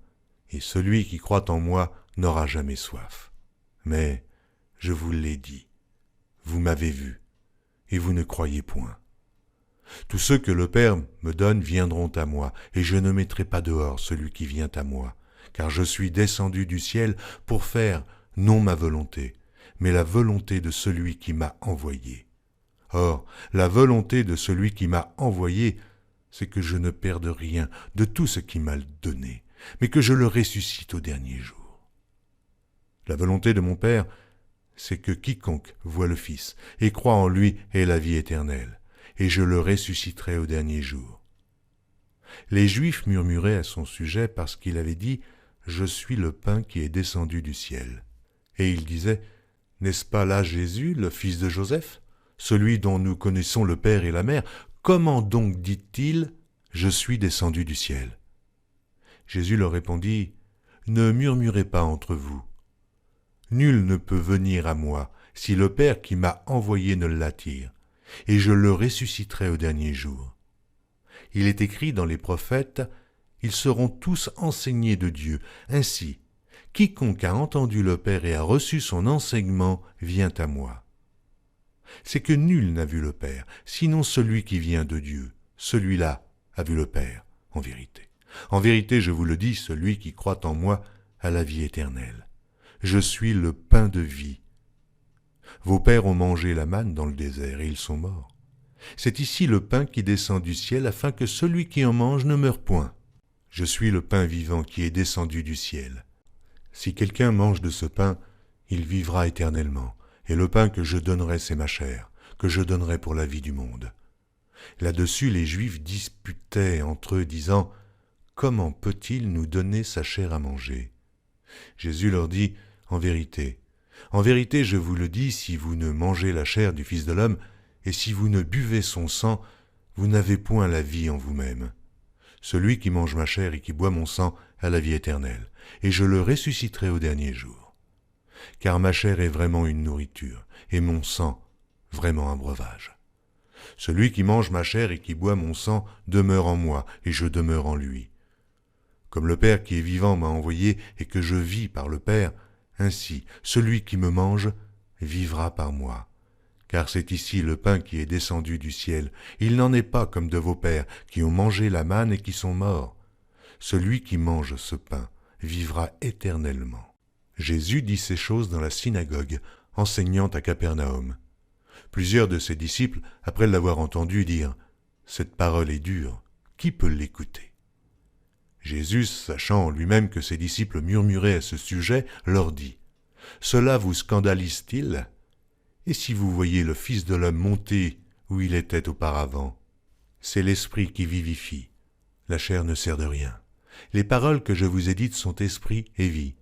et celui qui croit en moi n'aura jamais soif. Mais, je vous l'ai dit, vous m'avez vu, et vous ne croyez point. Tous ceux que le Père me donne viendront à moi, et je ne mettrai pas dehors celui qui vient à moi, car je suis descendu du ciel pour faire non ma volonté, mais la volonté de celui qui m'a envoyé. Or, la volonté de celui qui m'a envoyé, c'est que je ne perde rien de tout ce qu'il m'a donné, mais que je le ressuscite au dernier jour. La volonté de mon Père, c'est que quiconque voit le Fils et croit en lui ait la vie éternelle, et je le ressusciterai au dernier jour. » Les Juifs murmuraient à son sujet parce qu'il avait dit « Je suis le pain qui est descendu du ciel ». Et il disait « N'est-ce pas là Jésus, le fils de Joseph, celui dont nous connaissons le père et la mère? Comment donc dit-il « Je suis descendu du ciel » ?» Jésus leur répondit « Ne murmurez pas entre vous. Nul ne peut venir à moi si le Père qui m'a envoyé ne l'attire, et je le ressusciterai au dernier jour. Il est écrit dans les prophètes, ils seront tous enseignés de Dieu. Ainsi, quiconque a entendu le Père et a reçu son enseignement vient à moi. C'est que nul n'a vu le Père, sinon celui qui vient de Dieu. Celui-là a vu le Père, en vérité. En vérité, je vous le dis, celui qui croit en moi a la vie éternelle. Je suis le pain de vie. Vos pères ont mangé la manne dans le désert et ils sont morts. C'est ici le pain qui descend du ciel afin que celui qui en mange ne meure point. Je suis le pain vivant qui est descendu du ciel. Si quelqu'un mange de ce pain, il vivra éternellement. Et le pain que je donnerai, c'est ma chair, que je donnerai pour la vie du monde. Là-dessus, les Juifs disputaient entre eux, disant « Comment peut-il nous donner sa chair à manger ?» Jésus leur dit « En vérité, je vous le dis, si vous ne mangez la chair du Fils de l'homme, et si vous ne buvez son sang, vous n'avez point la vie en vous-même. Celui qui mange ma chair et qui boit mon sang a la vie éternelle, et je le ressusciterai au dernier jour. Car ma chair est vraiment une nourriture, et mon sang vraiment un breuvage. Celui qui mange ma chair et qui boit mon sang demeure en moi, et je demeure en lui. Comme le Père qui est vivant m'a envoyé et que je vis par le Père, ainsi celui qui me mange vivra par moi. Car c'est ici le pain qui est descendu du ciel. Il n'en est pas comme de vos pères qui ont mangé la manne et qui sont morts. Celui qui mange ce pain vivra éternellement. » Jésus dit ces choses dans la synagogue, enseignant à Capernaum. Plusieurs de ses disciples, après l'avoir entendu, dirent « Cette parole est dure, qui peut l'écouter ?» Jésus, sachant en lui-même que ses disciples murmuraient à ce sujet, leur dit « Cela vous scandalise-t-il ? Et si vous voyez le Fils de l'homme monter où il était auparavant? C'est l'Esprit qui vivifie, la chair ne sert de rien. Les paroles que je vous ai dites sont esprit et vie.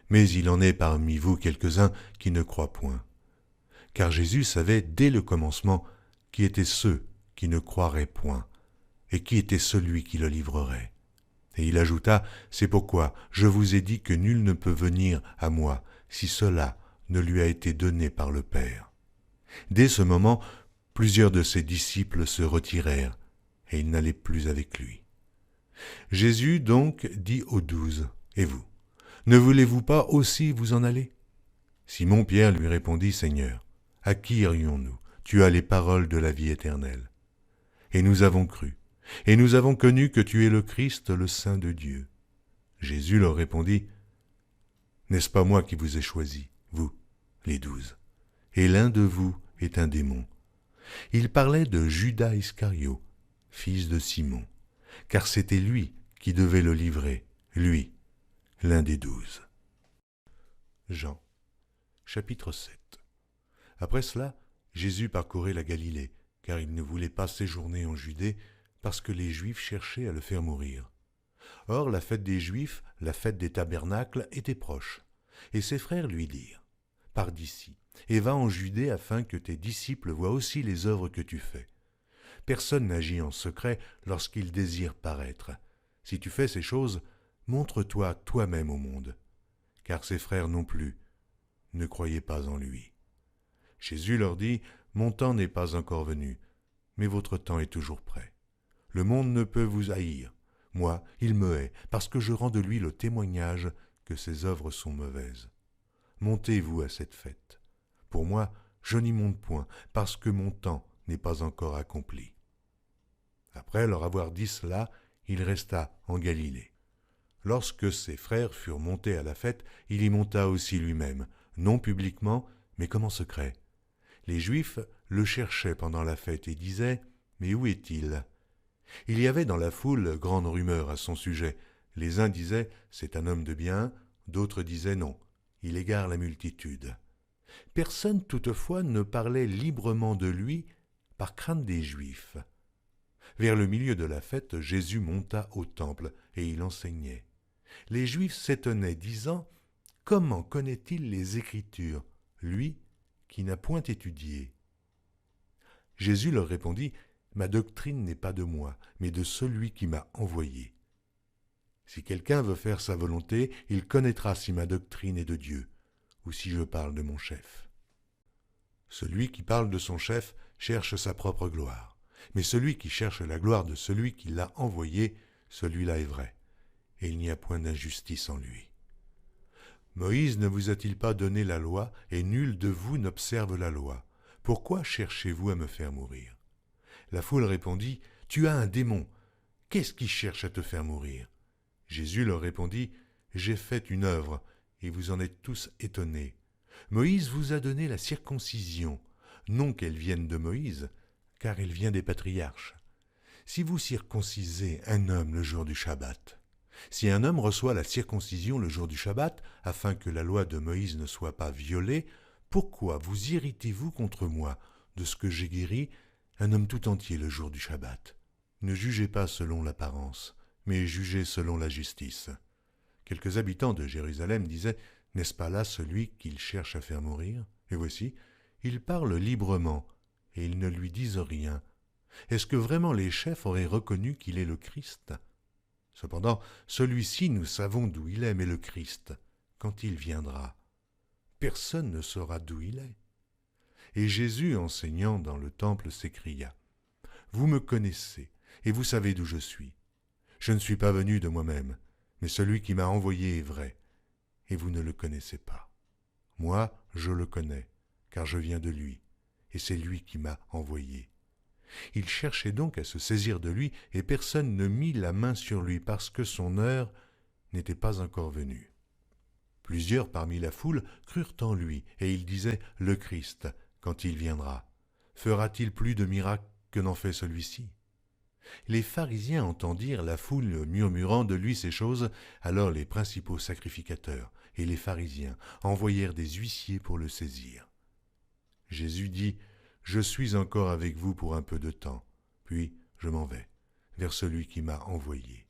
Mais il en est parmi vous quelques-uns qui ne croient point. » Car Jésus savait dès le commencement qui étaient ceux qui ne croiraient point, et qui était celui qui le livrerait. Et il ajouta, « C'est pourquoi je vous ai dit que nul ne peut venir à moi si cela ne lui a été donné par le Père. » Dès ce moment, plusieurs de ses disciples se retirèrent, et ils n'allaient plus avec lui. Jésus donc dit aux 12, « Et vous, ne voulez-vous pas aussi vous en aller ?» Simon-Pierre lui répondit, « Seigneur, à qui irions-nous? Tu as les paroles de la vie éternelle. Et nous avons cru, et nous avons connu que tu es le Christ, le Saint de Dieu. » Jésus leur répondit, « N'est-ce pas moi qui vous ai choisis, vous, les 12, et l'un de vous est un démon. » Il parlait de Judas Iscario, fils de Simon, car c'était lui qui devait le livrer, lui, l'un des 12. Jean, chapitre 7. Après cela, Jésus parcourait la Galilée, car il ne voulait pas séjourner en Judée, parce que les Juifs cherchaient à le faire mourir. Or, la fête des Juifs, la fête des tabernacles, était proche. Et ses frères lui dirent, « Pars d'ici, et va en Judée afin que tes disciples voient aussi les œuvres que tu fais. Personne n'agit en secret lorsqu'il désire paraître. Si tu fais ces choses, montre-toi toi-même au monde. » Car ses frères non plus ne croyaient pas en lui. Jésus leur dit, « Mon temps n'est pas encore venu, mais votre temps est toujours prêt. Le monde ne peut vous haïr. Moi, il me hait, parce que je rends de lui le témoignage que ses œuvres sont mauvaises. Montez-vous à cette fête. Pour moi, je n'y monte point, parce que mon temps n'est pas encore accompli. » Après leur avoir dit cela, il resta en Galilée. Lorsque ses frères furent montés à la fête, il y monta aussi lui-même, non publiquement, mais comme en secret. Les Juifs le cherchaient pendant la fête et disaient « Mais où est-il » Il y avait dans la foule grande rumeur à son sujet. Les uns disaient « C'est un homme de bien », d'autres disaient « Non, il égare la multitude ». Personne toutefois ne parlait librement de lui par crainte des Juifs. Vers le milieu de la fête, Jésus monta au temple et il enseignait. Les Juifs s'étonnaient, disant « Comment connaît-il les Écritures, lui qui n'a point étudié ?» Jésus leur répondit « Ma doctrine n'est pas de moi, mais de celui qui m'a envoyé. Si quelqu'un veut faire sa volonté, il connaîtra si ma doctrine est de Dieu, ou si je parle de mon chef. Celui qui parle de son chef cherche sa propre gloire, mais celui qui cherche la gloire de celui qui l'a envoyé, celui-là est vrai, et il n'y a point d'injustice en lui. Moïse ne vous a-t-il pas donné la loi, et nul de vous n'observe la loi? Pourquoi cherchez-vous à me faire mourir ?» La foule répondit « Tu as un démon. Qu'est-ce qui cherche à te faire mourir ?» Jésus leur répondit « J'ai fait une œuvre, et vous en êtes tous étonnés. Moïse vous a donné la circoncision, non qu'elle vienne de Moïse, car elle vient des patriarches. Si vous circoncisez un homme le jour du Shabbat, si un homme reçoit la circoncision le jour du Shabbat, afin que la loi de Moïse ne soit pas violée, pourquoi vous irritez-vous contre moi de ce que j'ai guéri un homme tout entier le jour du Shabbat? Ne jugez pas selon l'apparence, mais jugez selon la justice. » Quelques habitants de Jérusalem disaient « N'est-ce pas là celui qu'il cherche à faire mourir? Et voici, il parle librement, et ils ne lui disent rien. Est-ce que vraiment les chefs auraient reconnu qu'il est le Christ? Cependant, celui-ci, nous savons d'où il est, mais le Christ, quand il viendra, personne ne saura d'où il est. » Et Jésus, enseignant dans le temple, s'écria « Vous me connaissez, et vous savez d'où je suis. Je ne suis pas venu de moi-même, mais celui qui m'a envoyé est vrai, et vous ne le connaissez pas. Moi, je le connais, car je viens de lui, et c'est lui qui m'a envoyé. » Il cherchait donc à se saisir de lui, et personne ne mit la main sur lui, parce que son heure n'était pas encore venue. Plusieurs parmi la foule crurent en lui, et ils disaient « Le Christ, quand il viendra, fera-t-il plus de miracles que n'en fait celui-ci » Les pharisiens entendirent la foule murmurant de lui ces choses, alors les principaux sacrificateurs et les pharisiens envoyèrent des huissiers pour le saisir. Jésus dit « Je suis encore avec vous pour un peu de temps, puis je m'en vais vers celui qui m'a envoyé.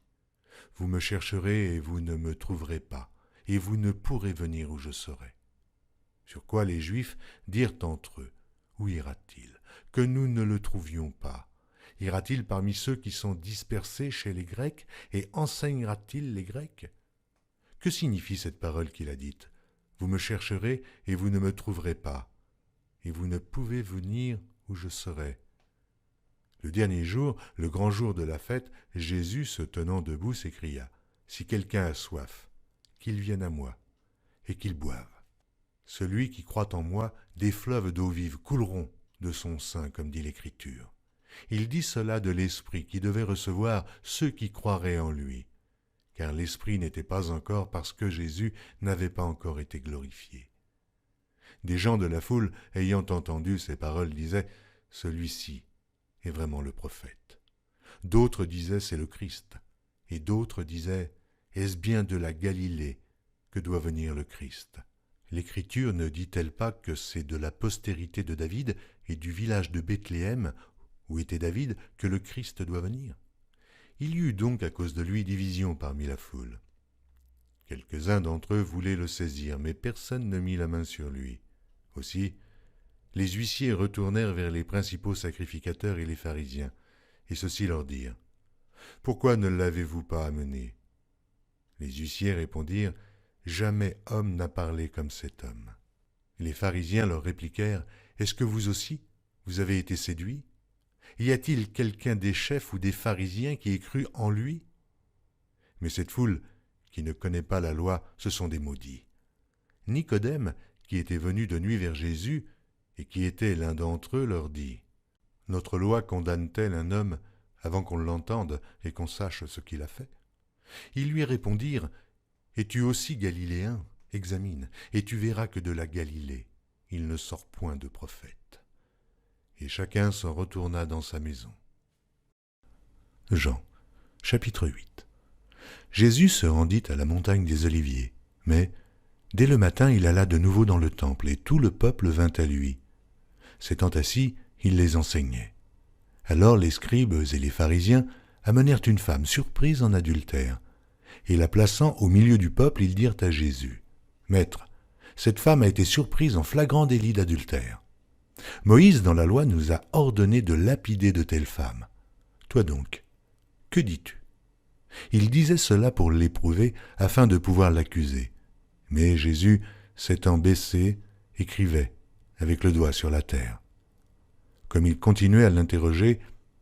Vous me chercherez et vous ne me trouverez pas, et vous ne pourrez venir où je serai. » Sur quoi les Juifs dirent entre eux « Où ira-t-il, que nous ne le trouvions pas? Ira-t-il parmi ceux qui sont dispersés chez les Grecs et enseignera-t-il les Grecs? Que signifie cette parole qu'il a dite? Vous me chercherez et vous ne me trouverez pas, et vous ne pouvez venir où je serai. » Le dernier jour, le grand jour de la fête, Jésus, se tenant debout, s'écria « Si quelqu'un a soif, qu'il vienne à moi, et qu'il boive. Celui qui croit en moi, des fleuves d'eau vive couleront de son sein, comme dit l'Écriture. » Il dit cela de l'Esprit qui devait recevoir ceux qui croiraient en lui, car l'Esprit n'était pas encore parce que Jésus n'avait pas encore été glorifié. Des gens de la foule, ayant entendu ces paroles, disaient « Celui-ci est vraiment le prophète. » D'autres disaient « C'est le Christ. » Et d'autres disaient « Est-ce bien de la Galilée que doit venir le Christ? » L'Écriture ne dit-elle pas que c'est de la postérité de David et du village de Bethléem, où était David, que le Christ doit venir? Il y eut donc à cause de lui division parmi la foule. Quelques-uns d'entre eux voulaient le saisir, mais personne ne mit la main sur lui. Aussi, les huissiers retournèrent vers les principaux sacrificateurs et les pharisiens, et ceux-ci leur dirent « Pourquoi ne l'avez-vous pas amené ?» Les huissiers répondirent « Jamais homme n'a parlé comme cet homme. » Les pharisiens leur répliquèrent « Est-ce que vous aussi, vous avez été séduits? Y a-t-il quelqu'un des chefs ou des pharisiens qui ait cru en lui? » Mais cette foule, qui ne connaît pas la loi, ce sont des maudits. Nicodème, qui était venu de nuit vers Jésus, et qui était l'un d'entre eux, leur dit « Notre loi condamne-t-elle un homme avant qu'on l'entende et qu'on sache ce qu'il a fait ?» Ils lui répondirent « Es-tu aussi galiléen? Examine, et tu verras que de la Galilée, il ne sort point de prophète. » Et chacun s'en retourna dans sa maison. Jean, chapitre 8. Jésus se rendit à la montagne des Oliviers, mais dès le matin il alla de nouveau dans le temple, et tout le peuple vint à lui. S'étant assis, il les enseignait. Alors les scribes et les pharisiens amenèrent une femme surprise en adultère. Et la plaçant au milieu du peuple, ils dirent à Jésus, « Maître, cette femme a été surprise en flagrant délit d'adultère. Moïse, dans la loi, nous a ordonné de lapider de telles femmes. Toi donc, que dis-tu » Il disait cela pour l'éprouver, afin de pouvoir l'accuser. Mais Jésus, s'étant baissé, écrivait, avec le doigt sur la terre. Comme il continuait à l'interroger,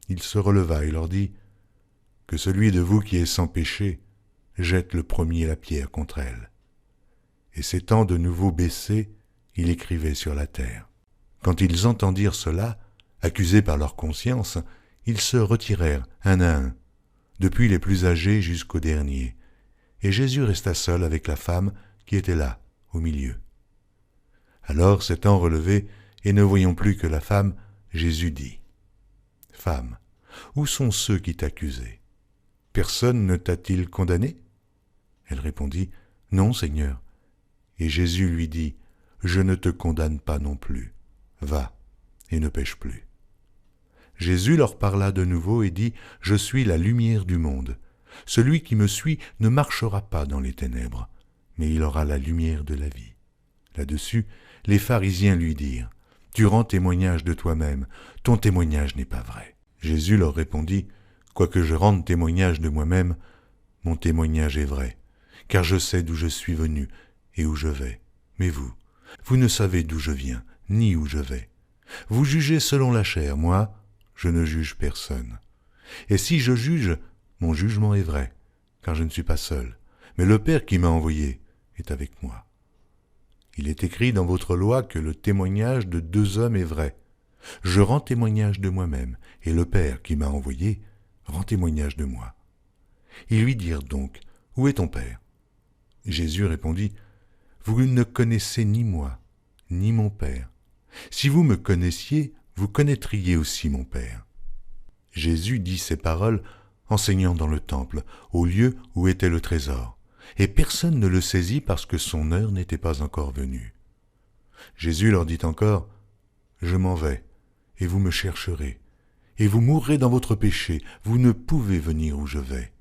il se releva et leur dit, « Que celui de vous qui est sans péché jette le premier la pierre contre elle. » Et s'étant de nouveau baissé, il écrivait sur la terre. Quand ils entendirent cela, accusés par leur conscience, ils se retirèrent un à un, depuis les plus âgés jusqu'au dernier, et Jésus resta seul avec la femme qui était là, au milieu. Alors, s'étant relevé, et ne voyant plus que la femme, Jésus dit, « Femme, où sont ceux qui t'accusaient? Personne ne t'a-t-il condamné » Elle répondit, « Non, Seigneur. » Et Jésus lui dit, « Je ne te condamne pas non plus. Va, et ne pêche plus. » Jésus leur parla de nouveau et dit, « Je suis la lumière du monde. Celui qui me suit ne marchera pas dans les ténèbres, mais il aura la lumière de la vie. » Là-dessus, les pharisiens lui dirent, « Tu rends témoignage de toi-même, ton témoignage n'est pas vrai. » Jésus leur répondit, « Quoique je rende témoignage de moi-même, mon témoignage est vrai, car je sais d'où je suis venu et où je vais. Mais vous, vous ne savez d'où je viens, ni où je vais. Vous jugez selon la chair, moi, je ne juge personne. Et si je juge, mon jugement est vrai, car je ne suis pas seul, mais le Père qui m'a envoyé est avec moi. Il est écrit dans votre loi que le témoignage de 2 hommes est vrai. Je rends témoignage de moi-même, et le Père qui m'a envoyé rend témoignage de moi. » Ils lui dirent donc, « Où est ton Père » Jésus répondit, « Vous ne connaissez ni moi, ni mon Père. Si vous me connaissiez, vous connaîtriez aussi mon Père. » Jésus dit ces paroles, enseignant dans le temple, au lieu où était le trésor, et personne ne le saisit parce que son heure n'était pas encore venue. Jésus leur dit encore, « Je m'en vais, et vous me chercherez, et vous mourrez dans votre péché, vous ne pouvez venir où je vais. »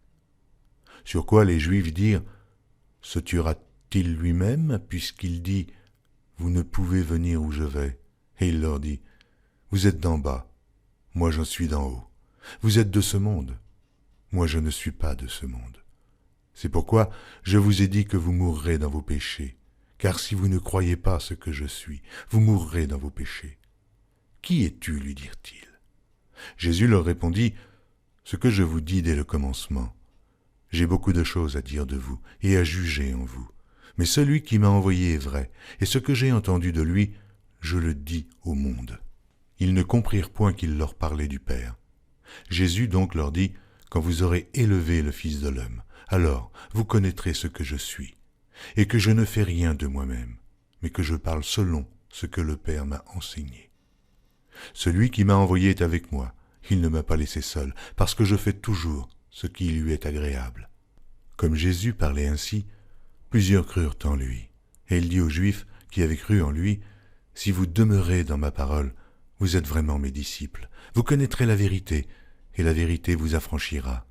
Sur quoi les Juifs dirent, « Se tuera-t-il lui-même, puisqu'il dit, « Vous ne pouvez venir où je vais » Et il leur dit, « Vous êtes d'en bas, moi j'en suis d'en haut. Vous êtes de ce monde, moi je ne suis pas de ce monde. C'est pourquoi je vous ai dit que vous mourrez dans vos péchés, car si vous ne croyez pas ce que je suis, vous mourrez dans vos péchés. Qui es-tu, lui dirent-ils. Jésus leur répondit, ce que je vous dis dès le commencement. J'ai beaucoup de choses à dire de vous et à juger en vous. Mais celui qui m'a envoyé est vrai, et ce que j'ai entendu de lui, je le dis au monde. Ils ne comprirent point qu'il leur parlait du Père. Jésus donc leur dit, quand vous aurez élevé le Fils de l'homme, alors vous connaîtrez ce que je suis, et que je ne fais rien de moi-même, mais que je parle selon ce que le Père m'a enseigné. Celui qui m'a envoyé est avec moi, il ne m'a pas laissé seul, parce que je fais toujours ce qui lui est agréable. » Comme Jésus parlait ainsi, plusieurs crurent en lui. Et il dit aux Juifs qui avaient cru en lui, « Si vous demeurez dans ma parole, vous êtes vraiment mes disciples. Vous connaîtrez la vérité, et la vérité vous affranchira. »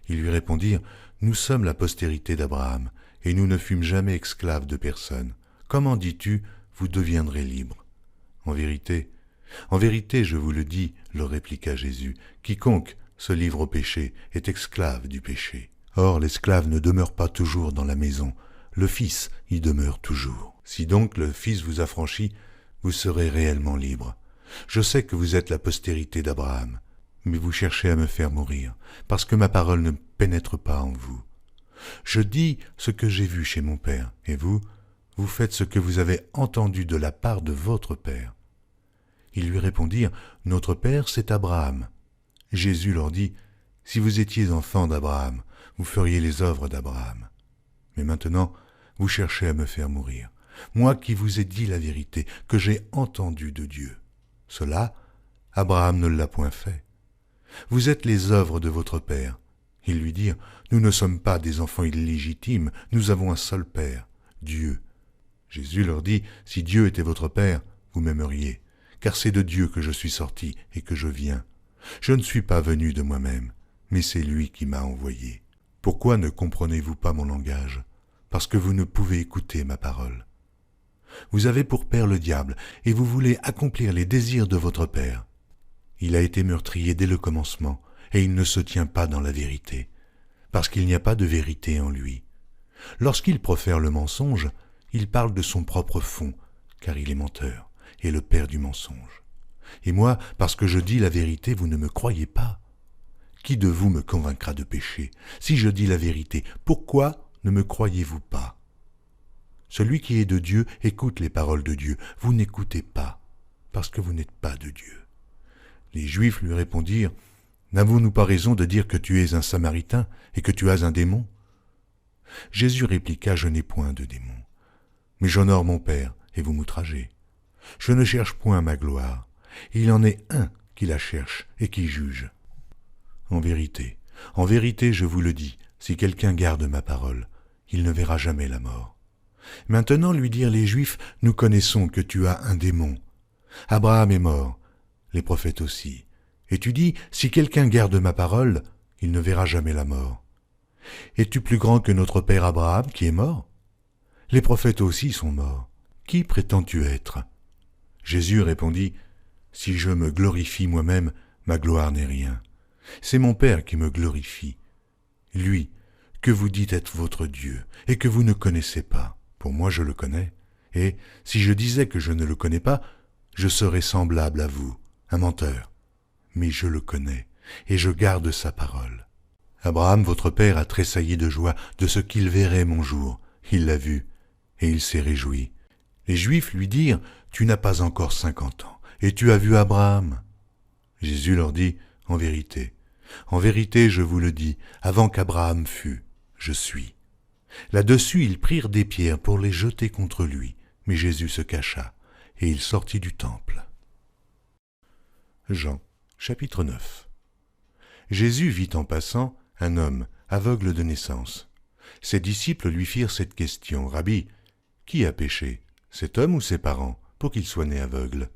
Ils lui répondirent, « Nous sommes la postérité d'Abraham, et nous ne fûmes jamais esclaves de personne. Comment dis-tu, vous deviendrez libres ? » En vérité, je vous le dis, leur répliqua Jésus, quiconque se livre au péché est esclave du péché. Or, l'esclave ne demeure pas toujours dans la maison, le Fils y demeure toujours. Si donc le Fils vous affranchit, vous serez réellement libre. Je sais que vous êtes la postérité d'Abraham, mais vous cherchez à me faire mourir, parce que ma parole ne pénètre pas en vous. Je dis ce que j'ai vu chez mon Père, et vous, vous faites ce que vous avez entendu de la part de votre Père. Ils lui répondirent, « Notre Père, c'est Abraham. » Jésus leur dit, « Si vous étiez enfants d'Abraham, vous feriez les œuvres d'Abraham. Mais maintenant, vous cherchez à me faire mourir. Moi qui vous ai dit la vérité, que j'ai entendue de Dieu. Cela, Abraham ne l'a point fait. Vous êtes les œuvres de votre Père. » Ils lui dirent, « Nous ne sommes pas des enfants illégitimes, nous avons un seul Père, Dieu. » Jésus leur dit, « Si Dieu était votre Père, vous m'aimeriez, car c'est de Dieu que je suis sorti et que je viens. Je ne suis pas venu de moi-même, mais c'est lui qui m'a envoyé. Pourquoi ne comprenez-vous pas mon langage? Parce que vous ne pouvez écouter ma parole. Vous avez pour père le diable, et vous voulez accomplir les désirs de votre père. Il a été meurtrier dès le commencement, et il ne se tient pas dans la vérité, parce qu'il n'y a pas de vérité en lui. Lorsqu'il profère le mensonge, il parle de son propre fond, car il est menteur, et le père du mensonge. Et moi, parce que je dis la vérité, vous ne me croyez pas. Qui de vous me convaincra de péché? Si je dis la vérité, pourquoi ne me croyez-vous pas? Celui qui est de Dieu écoute les paroles de Dieu. Vous n'écoutez pas, parce que vous n'êtes pas de Dieu. Les Juifs lui répondirent, « N'avons-nous pas raison de dire que tu es un Samaritain et que tu as un démon ?» Jésus répliqua, « Je n'ai point de démon, mais j'honore mon Père, et vous m'outragez. Je ne cherche point ma gloire. Il en est un qui la cherche et qui juge. En vérité, je vous le dis, si quelqu'un garde ma parole, il ne verra jamais la mort. » Maintenant lui dirent les Juifs, « Nous connaissons que tu as un démon. Abraham est mort, les prophètes aussi. Et tu dis, si quelqu'un garde ma parole, il ne verra jamais la mort. Es-tu plus grand que notre père Abraham qui est mort? Les prophètes aussi sont morts. Qui prétends-tu être? » Jésus répondit, « Si je me glorifie moi-même, ma gloire n'est rien. C'est mon Père qui me glorifie. Lui, que vous dites être votre Dieu, et que vous ne connaissez pas. Pour moi je le connais, et si je disais que je ne le connais pas, je serais semblable à vous, un menteur. Mais je le connais, et je garde sa parole. Abraham, votre père, a tressailli de joie de ce qu'il verrait mon jour. Il l'a vu, et il s'est réjoui. Les Juifs lui dirent, « Tu n'as pas encore 50 ans, et tu as vu Abraham. » Jésus leur dit, « En vérité, je vous le dis, avant qu'Abraham fût, je suis. » Là-dessus, ils prirent des pierres pour les jeter contre lui, mais Jésus se cacha, et il sortit du temple. Jean, chapitre 9. Jésus vit en passant un homme aveugle de naissance. Ses disciples lui firent cette question, « Rabbi, qui a péché, cet homme ou ses parents, pour qu'il soit né aveugle ?»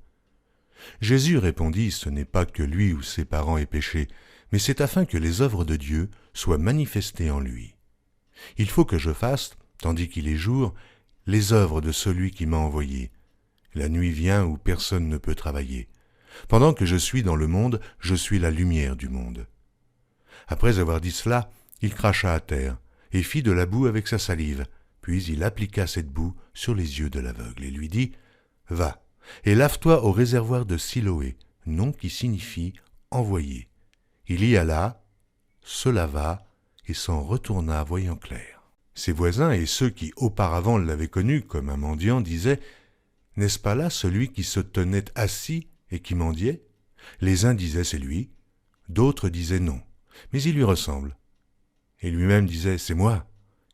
Jésus répondit, « Ce n'est pas que lui ou ses parents aient péché, mais c'est afin que les œuvres de Dieu soient manifestées en lui. Il faut que je fasse, tandis qu'il est jour, les œuvres de celui qui m'a envoyé. La nuit vient où personne ne peut travailler. Pendant que je suis dans le monde, je suis la lumière du monde. » Après avoir dit cela, il cracha à terre et fit de la boue avec sa salive. Puis il appliqua cette boue sur les yeux de l'aveugle et lui dit, « Va, et lave-toi au réservoir de Siloé, nom qui signifie « envoyé ». Il y alla, se lava et s'en retourna voyant clair. Ses voisins et ceux qui auparavant l'avaient connu comme un mendiant disaient, « N'est-ce pas là celui qui se tenait assis et qui mendiait ?» Les uns disaient, « C'est lui », d'autres disaient, « Non, mais il lui ressemble. » Et lui-même disait, « C'est moi. »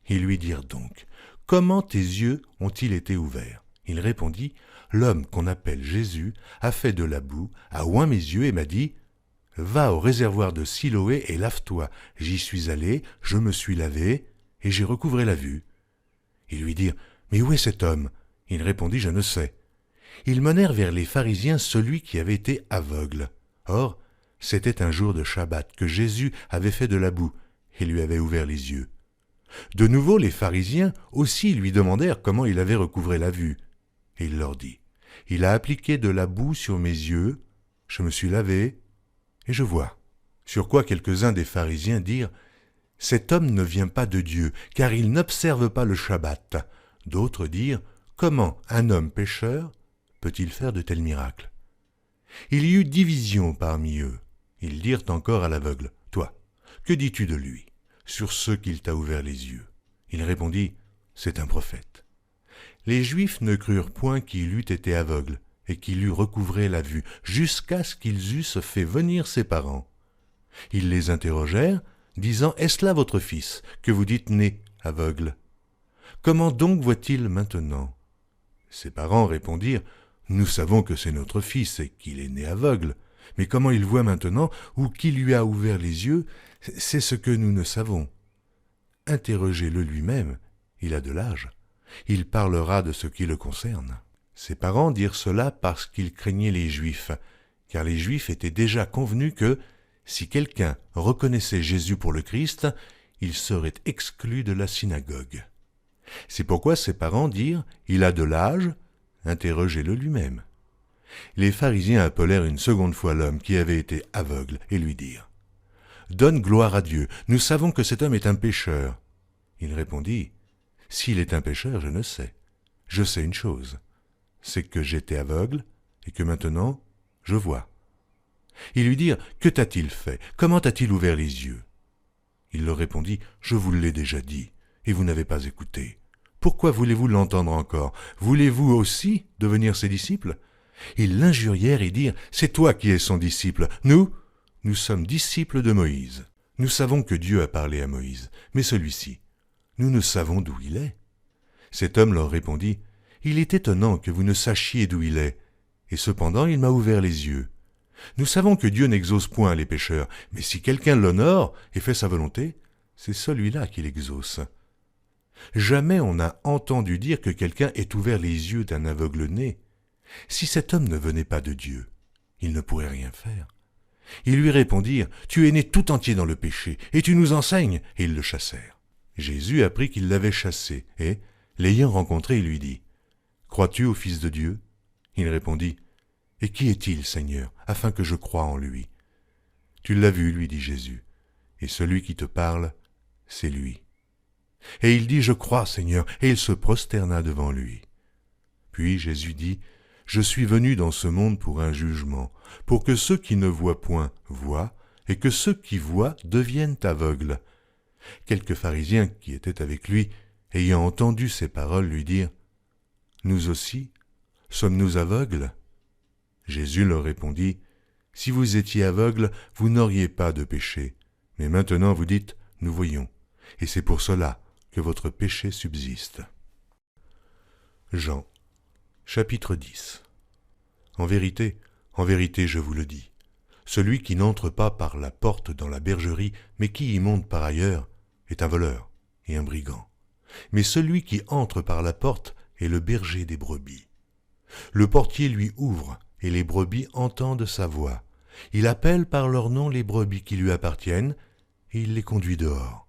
Ils lui dirent donc, « Comment tes yeux ont-ils été ouverts ?» Il répondit, « L'homme qu'on appelle Jésus a fait de la boue, a oint mes yeux et m'a dit, « Va au réservoir de Siloé et lave-toi. » J'y suis allé, je me suis lavé, et j'ai recouvré la vue. Ils lui dirent, « Mais où est cet homme ?» Il répondit, « Je ne sais. » Ils menèrent vers les pharisiens celui qui avait été aveugle. Or, c'était un jour de Shabbat que Jésus avait fait de la boue et lui avait ouvert les yeux. De nouveau, les pharisiens aussi lui demandèrent comment il avait recouvré la vue. Et il leur dit, « Il a appliqué de la boue sur mes yeux, je me suis lavé, et je vois. » Sur quoi quelques-uns des pharisiens dirent, « Cet homme ne vient pas de Dieu, car il n'observe pas le Shabbat. » D'autres dirent, « Comment un homme pécheur peut-il faire de tels miracles ?» Il y eut division parmi eux. Ils dirent encore à l'aveugle, « Toi, que dis-tu de lui, sur ce qu'il t'a ouvert les yeux ?» Il répondit, « C'est un prophète. » Les Juifs ne crurent point qu'il eût été aveugle et qu'il eût recouvré la vue, jusqu'à ce qu'ils eussent fait venir ses parents. Ils les interrogèrent, disant, « Est-ce là votre fils, que vous dites né aveugle? Comment donc voit-il maintenant ?» Ses parents répondirent, « Nous savons que c'est notre fils et qu'il est né aveugle, mais comment il voit maintenant ou qui lui a ouvert les yeux, c'est ce que nous ne savons. Interrogez-le lui-même, il a de l'âge. Il parlera de ce qui le concerne. » Ses parents dirent cela parce qu'ils craignaient les Juifs, car les Juifs étaient déjà convenus que, si quelqu'un reconnaissait Jésus pour le Christ, il serait exclu de la synagogue. C'est pourquoi ses parents dirent « Il a de l'âge, interrogez-le lui-même ». Les pharisiens appelèrent une seconde fois l'homme qui avait été aveugle et lui dirent « Donne gloire à Dieu, nous savons que cet homme est un pécheur. » Il répondit « S'il est un pécheur, je ne sais. Je sais une chose, c'est que j'étais aveugle et que maintenant je vois. » Ils lui dirent « Que t'a-t-il fait? Comment t'a-t-il ouvert les yeux ?» Il leur répondit « Je vous l'ai déjà dit, et vous n'avez pas écouté. Pourquoi voulez-vous l'entendre encore? Voulez-vous aussi devenir ses disciples ?» Ils l'injurièrent et dirent « C'est toi qui es son disciple. Nous sommes disciples de Moïse. Nous savons que Dieu a parlé à Moïse, mais celui-ci, nous ne savons d'où il est. » Cet homme leur répondit « Il est étonnant que vous ne sachiez d'où il est, et cependant il m'a ouvert les yeux. Nous savons que Dieu n'exauce point les pécheurs, mais si quelqu'un l'honore et fait sa volonté, c'est celui-là qui l'exauce. Jamais on n'a entendu dire que quelqu'un ait ouvert les yeux d'un aveugle-né. Si cet homme ne venait pas de Dieu, il ne pourrait rien faire. » Ils lui répondirent « Tu es né tout entier dans le péché, et tu nous enseignes » et ils le chassèrent. Jésus apprit qu'ils l'avaient chassé, et, l'ayant rencontré, il lui dit « Crois-tu au Fils de Dieu ?» Il répondit « Et qui est-il, Seigneur, afin que je croie en lui ?» « Tu l'as vu, lui dit Jésus, et celui qui te parle, c'est lui. » Et il dit « Je crois, Seigneur » et il se prosterna devant lui. Puis Jésus dit « Je suis venu dans ce monde pour un jugement, pour que ceux qui ne voient point voient, et que ceux qui voient deviennent aveugles. » Quelques pharisiens qui étaient avec lui, ayant entendu ces paroles, lui dirent « Nous aussi, sommes-nous aveugles ?» Jésus leur répondit « Si vous étiez aveugles, vous n'auriez pas de péché. Mais maintenant vous dites « Nous voyons », et c'est pour cela que votre péché subsiste. » Jean, chapitre 10. En vérité, je vous le dis, celui qui n'entre pas par la porte dans la bergerie, mais qui y monte par ailleurs, est un voleur et un brigand. Mais celui qui entre par la porte est le berger des brebis. Le portier lui ouvre, et les brebis entendent sa voix. Il appelle par leur nom les brebis qui lui appartiennent, et il les conduit dehors.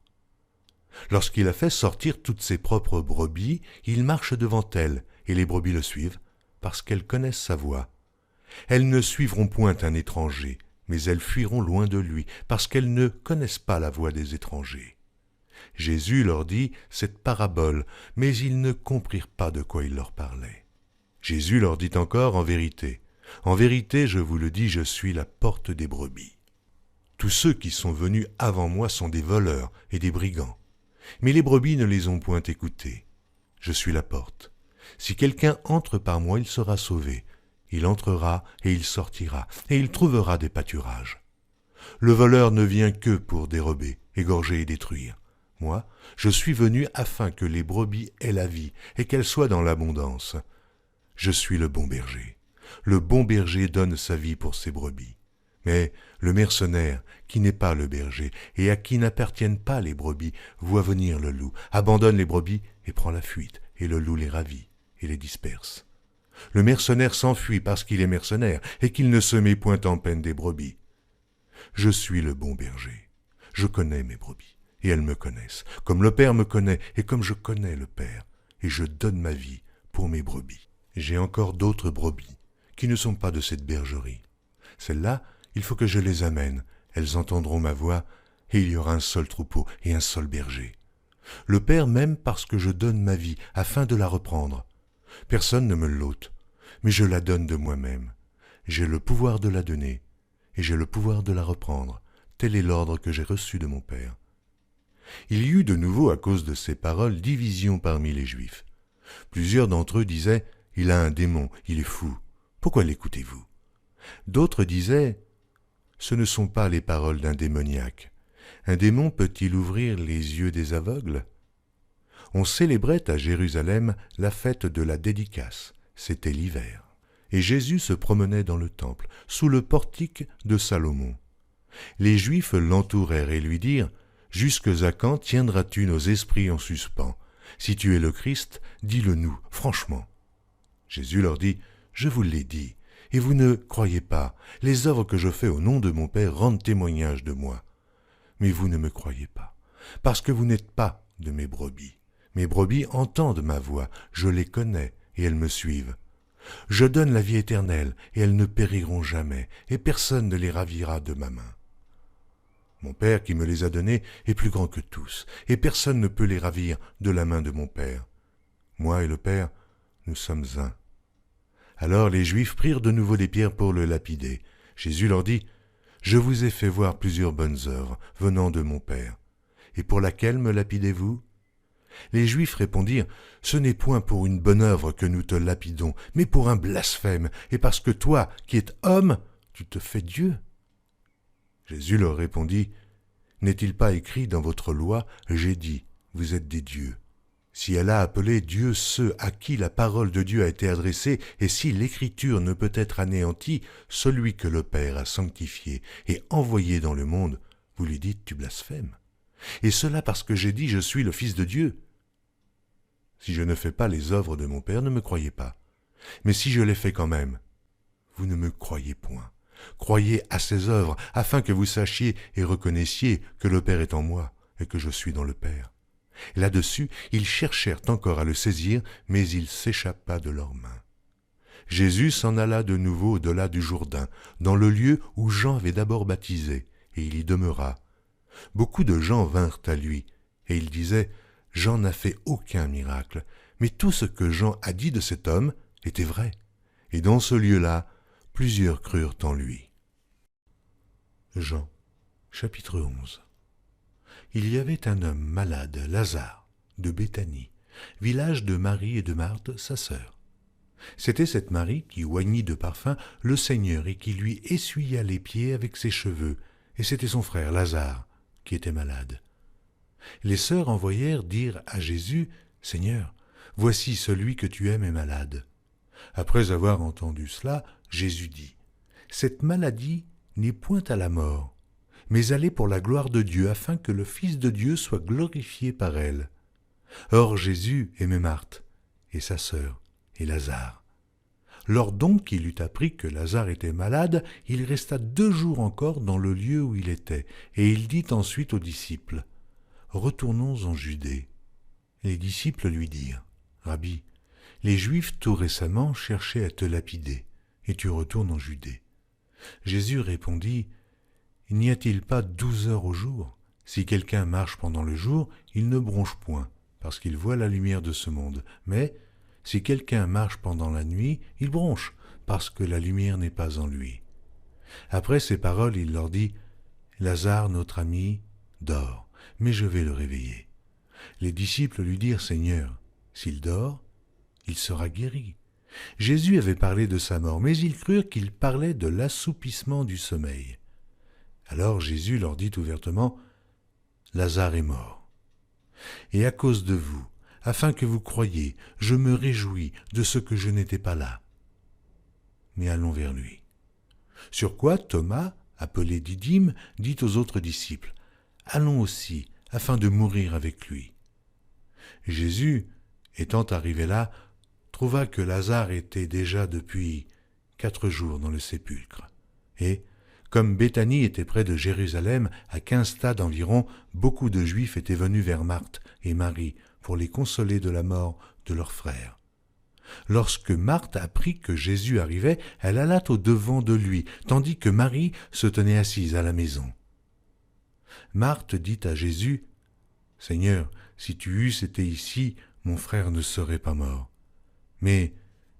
Lorsqu'il a fait sortir toutes ses propres brebis, il marche devant elles, et les brebis le suivent, parce qu'elles connaissent sa voix. Elles ne suivront point un étranger, mais elles fuiront loin de lui, parce qu'elles ne connaissent pas la voix des étrangers. Jésus leur dit cette parabole, mais ils ne comprirent pas de quoi il leur parlait. Jésus leur dit encore en vérité, je vous le dis, je suis la porte des brebis. Tous ceux qui sont venus avant moi sont des voleurs et des brigands, mais les brebis ne les ont point écoutés. Je suis la porte. Si quelqu'un entre par moi, il sera sauvé. Il entrera et il sortira, et il trouvera des pâturages. Le voleur ne vient que pour dérober, égorger et détruire. Moi, je suis venu afin que les brebis aient la vie et qu'elles soient dans l'abondance. Je suis le bon berger. Le bon berger donne sa vie pour ses brebis. Mais le mercenaire, qui n'est pas le berger et à qui n'appartiennent pas les brebis, voit venir le loup, abandonne les brebis et prend la fuite, et le loup les ravit et les disperse. Le mercenaire s'enfuit parce qu'il est mercenaire et qu'il ne se met point en peine des brebis. Je suis le bon berger. Je connais mes brebis, et elles me connaissent, comme le Père me connaît et comme je connais le Père, et je donne ma vie pour mes brebis. J'ai encore d'autres brebis qui ne sont pas de cette bergerie. Celles-là, il faut que je les amène, elles entendront ma voix, et il y aura un seul troupeau et un seul berger. Le Père m'aime parce que je donne ma vie afin de la reprendre. Personne ne me l'ôte, mais je la donne de moi-même. J'ai le pouvoir de la donner, et j'ai le pouvoir de la reprendre. Tel est l'ordre que j'ai reçu de mon Père. Il y eut de nouveau, à cause de ces paroles, division parmi les Juifs. Plusieurs d'entre eux disaient « Il a un démon, il est fou. Pourquoi l'écoutez-vous » D'autres disaient « Ce ne sont pas les paroles d'un démoniaque. Un démon peut-il ouvrir les yeux des aveugles ?» On célébrait à Jérusalem la fête de la dédicace, c'était l'hiver. Et Jésus se promenait dans le temple, sous le portique de Salomon. Les Juifs l'entourèrent et lui dirent « Jusque à quand tiendras-tu nos esprits en suspens? Si tu es le Christ, dis-le-nous, franchement. » Jésus leur dit « Je vous l'ai dit, et vous ne croyez pas. Les œuvres que je fais au nom de mon Père rendent témoignage de moi. Mais vous ne me croyez pas. parce que vous n'êtes pas de mes brebis. Mes brebis entendent ma voix, je les connais, et elles me suivent. Je donne la vie éternelle, et elles ne périront jamais, et personne ne les ravira de ma main. Mon Père qui me les a donnés est plus grand que tous, et personne ne peut les ravir de la main de mon Père. Moi et le Père, nous sommes un. » Alors les Juifs prirent de nouveau des pierres pour le lapider. Jésus leur dit, « Je vous ai fait voir plusieurs bonnes œuvres venant de mon Père. Et pour laquelle me lapidez-vous » Les Juifs répondirent, « Ce n'est point pour une bonne œuvre que nous te lapidons, mais pour un blasphème, et parce que toi, qui es homme, tu te fais Dieu. » Jésus leur répondit, « N'est-il pas écrit dans votre loi, j'ai dit, vous êtes des dieux. Si elle a appelé Dieu ceux à qui la parole de Dieu a été adressée, et si l'écriture ne peut être anéantie, celui que le Père a sanctifié et envoyé dans le monde, vous lui dites, tu blasphèmes. Et cela parce que j'ai dit, je suis le Fils de Dieu. Si je ne fais pas les œuvres de mon Père, ne me croyez pas. Mais si je les fais quand même, vous ne me croyez point. Croyez à ces œuvres, afin que vous sachiez et reconnaissiez que le Père est en moi et que je suis dans le Père. » Là-dessus, ils cherchèrent encore à le saisir, mais il s'échappa de leurs mains. Jésus s'en alla de nouveau au-delà du Jourdain, dans le lieu où Jean avait d'abord baptisé, et il y demeura. Beaucoup de gens vinrent à lui, et ils disaient, « Jean n'a fait aucun miracle, mais tout ce que Jean a dit de cet homme était vrai. » Et dans ce lieu-là, plusieurs crurent en lui. Jean, chapitre 11. Il y avait un homme malade, Lazare, de Béthanie, village de Marie et de Marthe, sa sœur. C'était cette Marie qui oignit de parfum le Seigneur et qui lui essuya les pieds avec ses cheveux, et c'était son frère Lazare qui était malade. Les sœurs envoyèrent dire à Jésus, « Seigneur, voici celui que tu aimes est malade. » Après avoir entendu cela, Jésus dit, « Cette maladie n'est point à la mort, mais elle est pour la gloire de Dieu, afin que le Fils de Dieu soit glorifié par elle. » Or Jésus aimait Marthe, et sa sœur, et Lazare. Lors donc qu'il eut appris que Lazare était malade, il resta 2 jours encore dans le lieu où il était, et il dit ensuite aux disciples, « Retournons en Judée. » Les disciples lui dirent, « Rabbi, les Juifs tout récemment cherchaient à te lapider, et tu retournes en Judée. » Jésus répondit, « N'y a-t-il pas 12 heures au jour? Si quelqu'un marche pendant le jour, il ne bronche point, parce qu'il voit la lumière de ce monde. Mais si quelqu'un marche pendant la nuit, il bronche, parce que la lumière n'est pas en lui. » Après ces paroles, il leur dit, « Lazare, notre ami, dort, mais je vais le réveiller. » Les disciples lui dirent, « Seigneur, s'il dort, il sera guéri. » Jésus avait parlé de sa mort, mais ils crurent qu'il parlait de l'assoupissement du sommeil. Alors Jésus leur dit ouvertement, « Lazare est mort. Et à cause de vous, afin que vous croyiez, je me réjouis de ce que je n'étais pas là. Mais allons vers lui. » Sur quoi Thomas, appelé Didyme, dit aux autres disciples, « Allons aussi, afin de mourir avec lui. » Jésus, étant arrivé là, trouva que Lazare était déjà depuis 4 jours dans le sépulcre. Et, comme Béthanie était près de Jérusalem, à 15 stades environ, beaucoup de Juifs étaient venus vers Marthe et Marie pour les consoler de la mort de leur frère. Lorsque Marthe apprit que Jésus arrivait, elle alla au-devant de lui, tandis que Marie se tenait assise à la maison. Marthe dit à Jésus, « Seigneur, si tu eusses été ici, mon frère ne serait pas mort. Mais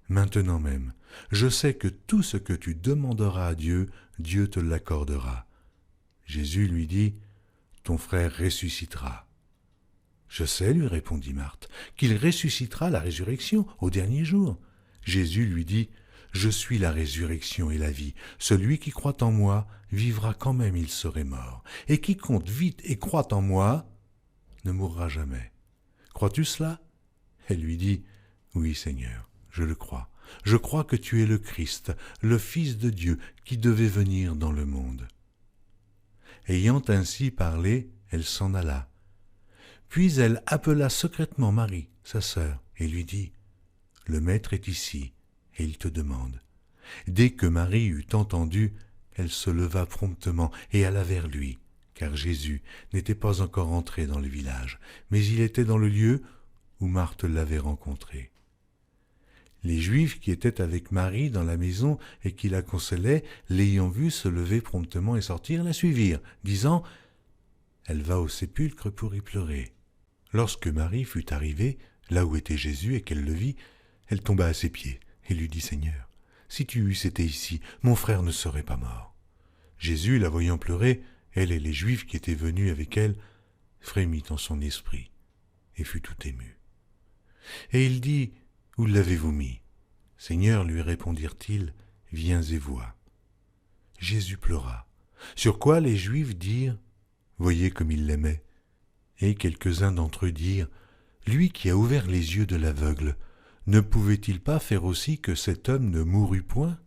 maintenant même, je sais que tout ce que tu demanderas à Dieu, Dieu te l'accordera. » Jésus lui dit, « Ton frère ressuscitera. » « Je sais, lui répondit Marthe, qu'il ressuscitera à la résurrection au dernier jour. » Jésus lui dit, « Je suis la résurrection et la vie. Celui qui croit en moi vivra quand même il serait mort. Et quiconque vit et croit en moi ne mourra jamais. Crois-tu cela ?» Elle lui dit, « Oui, Seigneur, je le crois. Je crois que tu es le Christ, le Fils de Dieu, qui devait venir dans le monde. » Ayant ainsi parlé, elle s'en alla. Puis elle appela secrètement Marie, sa sœur, et lui dit, « Le Maître est ici, et il te demande. » Dès que Marie eut entendu, elle se leva promptement et alla vers lui, car Jésus n'était pas encore entré dans le village, mais il était dans le lieu où Marthe l'avait rencontré. Les Juifs qui étaient avec Marie dans la maison et qui la consolaient, l'ayant vue se lever promptement et sortir, la suivirent, disant « Elle va au sépulcre pour y pleurer ». Lorsque Marie fut arrivée, là où était Jésus, et qu'elle le vit, elle tomba à ses pieds et lui dit « Seigneur, si tu eusses été ici, mon frère ne serait pas mort. » Jésus, la voyant pleurer, elle et les Juifs qui étaient venus avec elle, frémit en son esprit et fut tout ému. Et il dit « Où l'avez-vous mis ?» « Seigneur, lui répondirent-ils, viens et vois. » Jésus pleura, sur quoi les Juifs dirent « Voyez comme il l'aimait. » Et quelques-uns d'entre eux dirent « Lui qui a ouvert les yeux de l'aveugle, ne pouvait-il pas faire aussi que cet homme ne mourût point ?»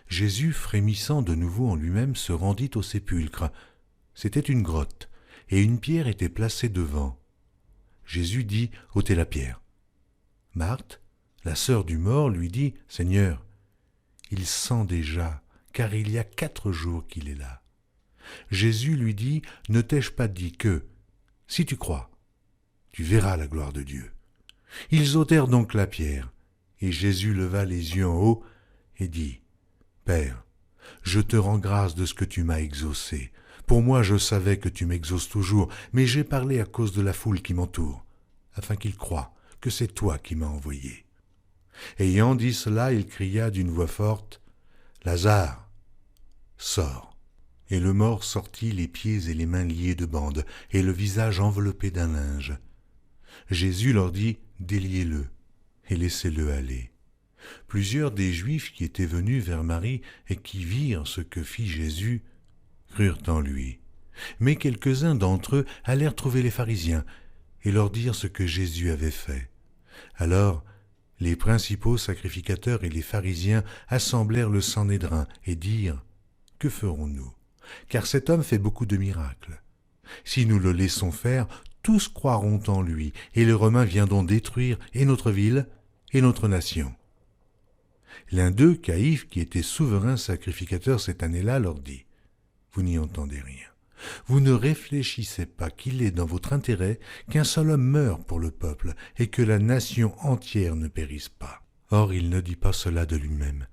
Jésus, frémissant de nouveau en lui-même, se rendit au sépulcre. C'était une grotte, et une pierre était placée devant. Jésus dit « Ôtez la pierre. » Marthe, la sœur du mort, lui dit « Seigneur, il sent déjà, car il y a 4 jours qu'il est là. » Jésus lui dit « Ne t'ai-je pas dit que, si tu crois, tu verras la gloire de Dieu ?» Ils ôtèrent donc la pierre, et Jésus leva les yeux en haut et dit « Père, je te rends grâce de ce que tu m'as exaucé. Pour moi, je savais que tu m'exauces toujours, mais j'ai parlé à cause de la foule qui m'entoure, afin qu'ils croient que c'est toi qui m'as envoyé. » Ayant dit cela, il cria d'une voix forte, « Lazare, sors !» Et le mort sortit, les pieds et les mains liés de bandes, et le visage enveloppé d'un linge. Jésus leur dit, « Déliez-le, et laissez-le aller. » Plusieurs des Juifs qui étaient venus vers Marie et qui virent ce que fit Jésus, crurent en lui. Mais quelques-uns d'entre eux allèrent trouver les pharisiens et leur dirent ce que Jésus avait fait. Alors, les principaux sacrificateurs et les pharisiens assemblèrent le Sanhédrin et dirent « Que ferons-nous ? Car cet homme fait beaucoup de miracles. Si nous le laissons faire, tous croiront en lui, et les Romains viendront détruire et notre ville et notre nation. » L'un d'eux, Caïphe, qui était souverain sacrificateur cette année-là, leur dit « Vous n'y entendez rien. Vous ne réfléchissez pas qu'il est dans votre intérêt qu'un seul homme meure pour le peuple et que la nation entière ne périsse pas. » Or, il ne dit pas cela de lui-même.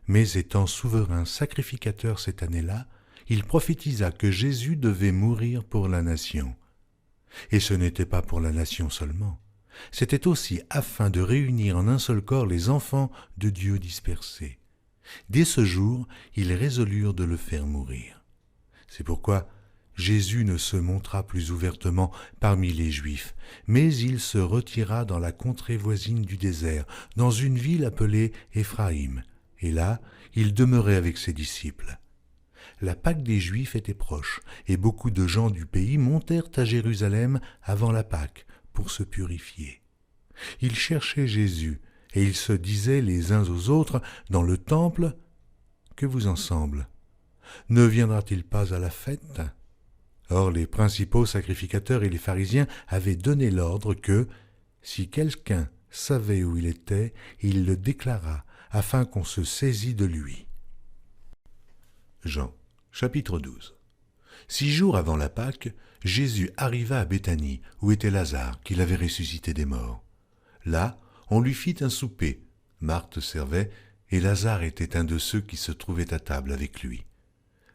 Mais étant souverain sacrificateur cette année-là, il prophétisa que Jésus devait mourir pour la nation. Et ce n'était pas pour la nation seulement. C'était aussi afin de réunir en un seul corps les enfants de Dieu dispersés. Dès ce jour, ils résolurent de le faire mourir. C'est pourquoi Jésus ne se montra plus ouvertement parmi les Juifs, mais il se retira dans la contrée voisine du désert, dans une ville appelée Éphraïm, et là, il demeurait avec ses disciples. La Pâque des Juifs était proche, et beaucoup de gens du pays montèrent à Jérusalem avant la Pâque pour se purifier. Ils cherchaient Jésus, et ils se disaient les uns aux autres dans le temple, « Que vous en semble ? Ne viendra-t-il pas à la fête ?» Or les principaux sacrificateurs et les pharisiens avaient donné l'ordre que, si quelqu'un savait où il était, il le déclarât, afin qu'on se saisît de lui. Jean, chapitre 12. 6 jours avant la Pâque, Jésus arriva à Béthanie, où était Lazare, qu'il avait ressuscité des morts. Là, on lui fit un souper. Marthe servait, et Lazare était un de ceux qui se trouvaient à table avec lui.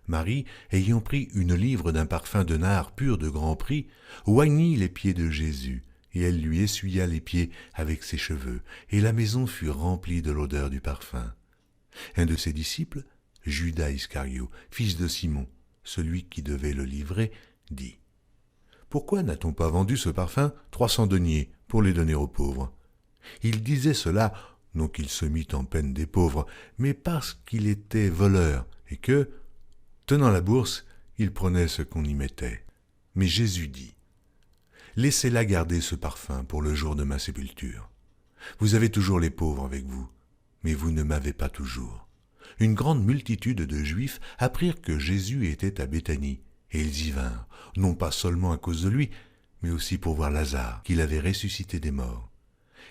Marie, ayant pris une livre d'un parfum de nard pur de grand prix, oignit les pieds de Jésus, et elle lui essuya les pieds avec ses cheveux, et la maison fut remplie de l'odeur du parfum. Un de ses disciples, Judas Iscario, fils de Simon, celui qui devait le livrer, dit « Pourquoi n'a-t-on pas vendu ce parfum 300 deniers pour les donner aux pauvres ?» Il disait cela, non qu'il se mît en peine des pauvres, mais parce qu'il était voleur, et que, tenant la bourse, il prenait ce qu'on y mettait. Mais Jésus dit « Laissez-la garder ce parfum pour le jour de ma sépulture. Vous avez toujours les pauvres avec vous, mais vous ne m'avez pas toujours. » Une grande multitude de Juifs apprirent que Jésus était à Béthanie, et ils y vinrent, non pas seulement à cause de lui, mais aussi pour voir Lazare, qu'il avait ressuscité des morts.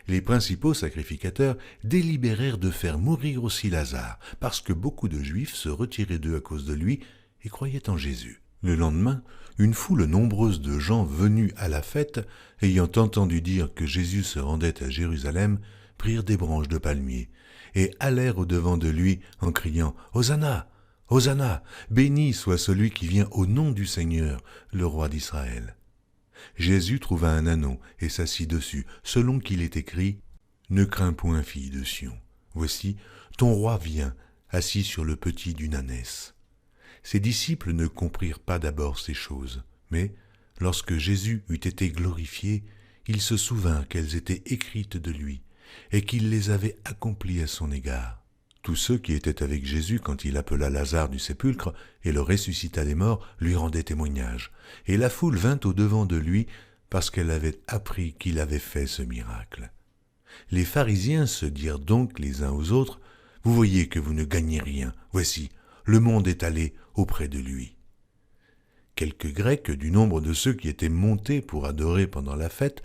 Les principaux sacrificateurs délibérèrent de faire mourir aussi Lazare, parce que beaucoup de Juifs se retiraient d'eux à cause de lui et croyaient en Jésus. Le lendemain, une foule nombreuse de gens venus à la fête, ayant entendu dire que Jésus se rendait à Jérusalem, prirent des branches de palmier et allèrent au-devant de lui en criant « Hosanna ! Hosanna ! Béni soit celui qui vient au nom du Seigneur, le roi d'Israël !» Jésus trouva un ânon et s'assit dessus, selon qu'il est écrit « Ne crains point, fille de Sion. Voici, ton roi vient, assis sur le petit d'une ânesse. » Ses disciples ne comprirent pas d'abord ces choses, mais, lorsque Jésus eut été glorifié, il se souvint qu'elles étaient écrites de lui, et qu'il les avait accomplies à son égard. Tous ceux qui étaient avec Jésus quand il appela Lazare du sépulcre et le ressuscita des morts lui rendaient témoignage, et la foule vint au-devant de lui parce qu'elle avait appris qu'il avait fait ce miracle. Les pharisiens se dirent donc les uns aux autres, « Vous voyez que vous ne gagnez rien, voici, le monde est allé auprès de lui. » Quelques Grecs du nombre de ceux qui étaient montés pour adorer pendant la fête